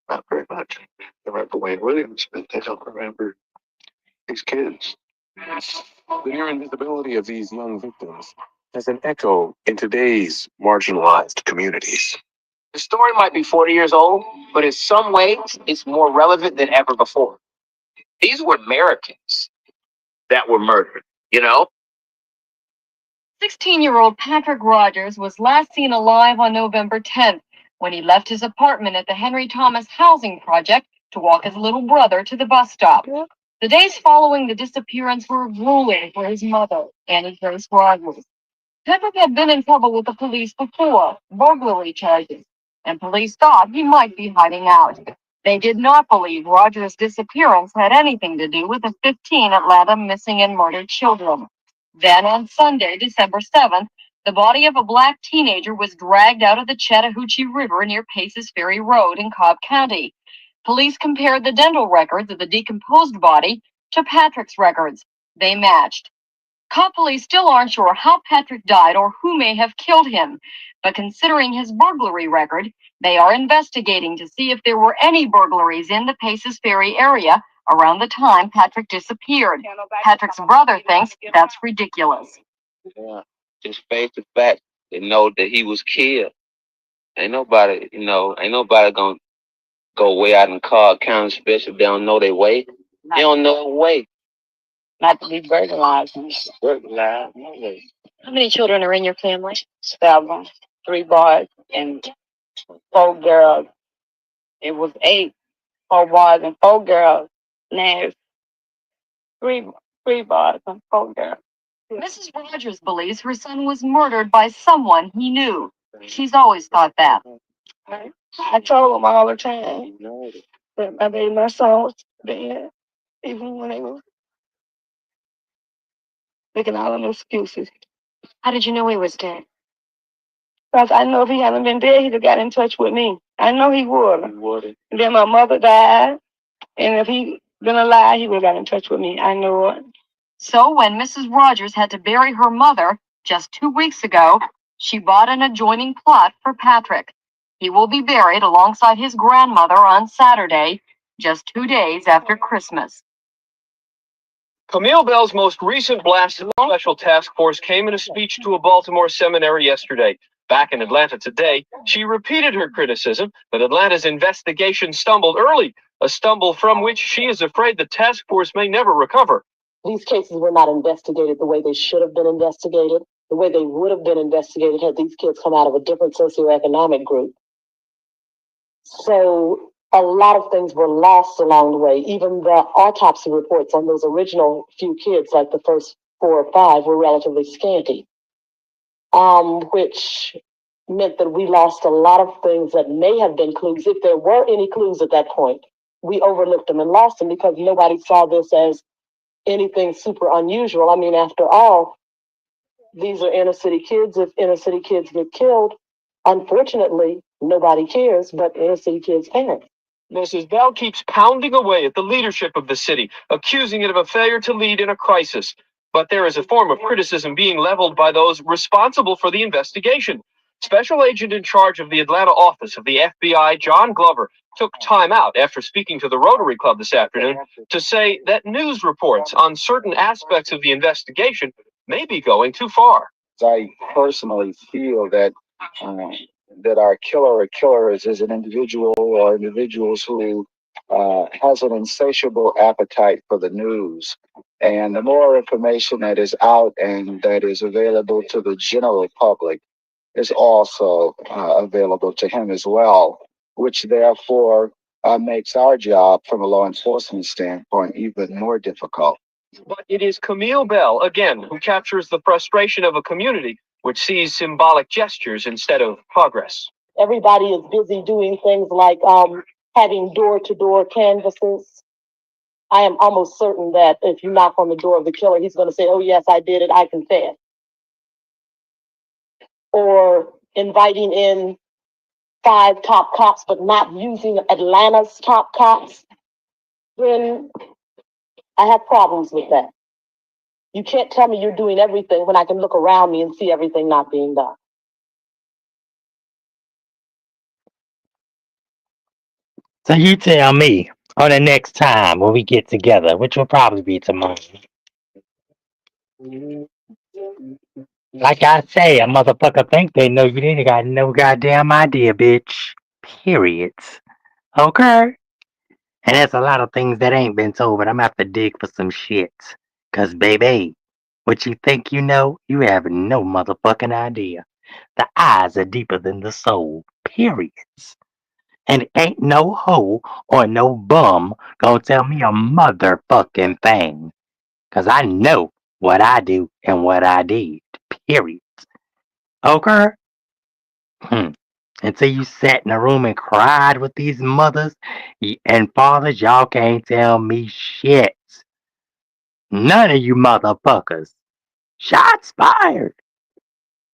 not very much. They remember Wayne Williams, but they don't remember these kids. The near invisibility of these young victims has an echo in today's marginalized communities. The story might be 40 years old, but in some ways, it's more relevant than ever before. These were Americans that were murdered, 16-year-old Patrick Rogers was last seen alive on November 10th when he left his apartment at the Henry Thomas Housing Project to walk his little brother to the bus stop. The days following the disappearance were grueling for his mother, Annie Grace Rogers. Patrick had been in trouble with the police before, burglary charges, and police thought he might be hiding out. They did not believe Rogers' disappearance had anything to do with the 15 Atlanta missing and murdered children. Then on Sunday, December 7th, the body of a black teenager was dragged out of the Chattahoochee River near Paces Ferry Road in Cobb County. Police compared the dental records of the decomposed body to Patrick's records. They matched. Cobb police still aren't sure how Patrick died or who may have killed him, but considering his burglary record, they are investigating to see if there were any burglaries in the Paces Ferry area around the time Patrick disappeared. Patrick's brother thinks that's ridiculous. Yeah, just face the fact and know that he was killed. Ain't nobody gonna go way out in Cobb County, especially if they don't know their way. They don't know their way. Not to be burglarized. Burglarized, no way. How many children are in your family? 7, 3 boys and 4 girls. It was 8, 4 boys and 4 girls. Now it's 3 boys and 4 girls. Mrs. Rogers believes her son was murdered by someone he knew. She's always thought that. I told them all the time that my son was dead, even when they were making all them excuses. How did you know he was dead? Because I know if he hadn't been dead, he'd have got in touch with me. I know he would. And then my mother died, and if he'd been alive, he would have got in touch with me. I know it. So when Mrs. Rogers had to bury her mother just 2 weeks ago, she bought an adjoining plot for Patrick. He will be buried alongside his grandmother on Saturday, just 2 days after Christmas. Camille Bell's most recent blast at the Special Task Force came in a speech to a Baltimore seminary yesterday. Back in Atlanta today, she repeated her criticism that Atlanta's investigation stumbled early, a stumble from which she is afraid the task force may never recover. These cases were not investigated the way they should have been investigated, the way they would have been investigated had these kids come out of a different socioeconomic group. So a lot of things were lost along the way. Even the autopsy reports on those original few kids, like the first 4 or 5, were relatively scanty, which meant that we lost a lot of things that may have been clues. If there were any clues at that point, we overlooked them and lost them because nobody saw this as anything super unusual. I mean, after all, these are inner city kids. If inner city kids get killed, unfortunately, nobody cares but inner city kids' parents. Mrs. Bell keeps pounding away at the leadership of the city, accusing it of a failure to lead in a crisis. But there is a form of criticism being leveled by those responsible for the investigation. Special agent in charge of the Atlanta office of the FBI, John Glover, took time out after speaking to the Rotary Club this afternoon to say that news reports on certain aspects of the investigation may be going too far. I personally feel that our killer or killers is an individual or individuals who has an insatiable appetite for the news. And the more information that is out and that is available to the general public, is also available to him as well, which therefore makes our job from a law enforcement standpoint even more difficult. But it is Camille Bell, again, who captures the frustration of a community which sees symbolic gestures instead of progress. Everybody is busy doing things like having door-to-door canvases. I am almost certain that if you knock on the door of the killer, he's going to say, "Oh, yes, I did it. I confess." Or inviting in 5 top cops, but not using Atlanta's top cops, then I have problems with that. You can't tell me you're doing everything when I can look around me and see everything not being done. So you tell me on the next time when we get together, which will probably be tomorrow. Like I say, a motherfucker think they know you. They ain't got no goddamn idea, bitch. Period. Okay? And there's a lot of things that ain't been told, but I'm gonna have to dig for some shit. Cause baby, what you think you know, you have no motherfucking idea. The eyes are deeper than the soul. Period. And ain't no hoe or no bum gonna tell me a motherfucking thing. Cause I know what I do and what I did. Period. Okay? Hmm. Until you sat in a room and cried with these mothers and fathers, y'all can't tell me shit. None of you motherfuckers. Shots fired.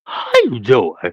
How you doing?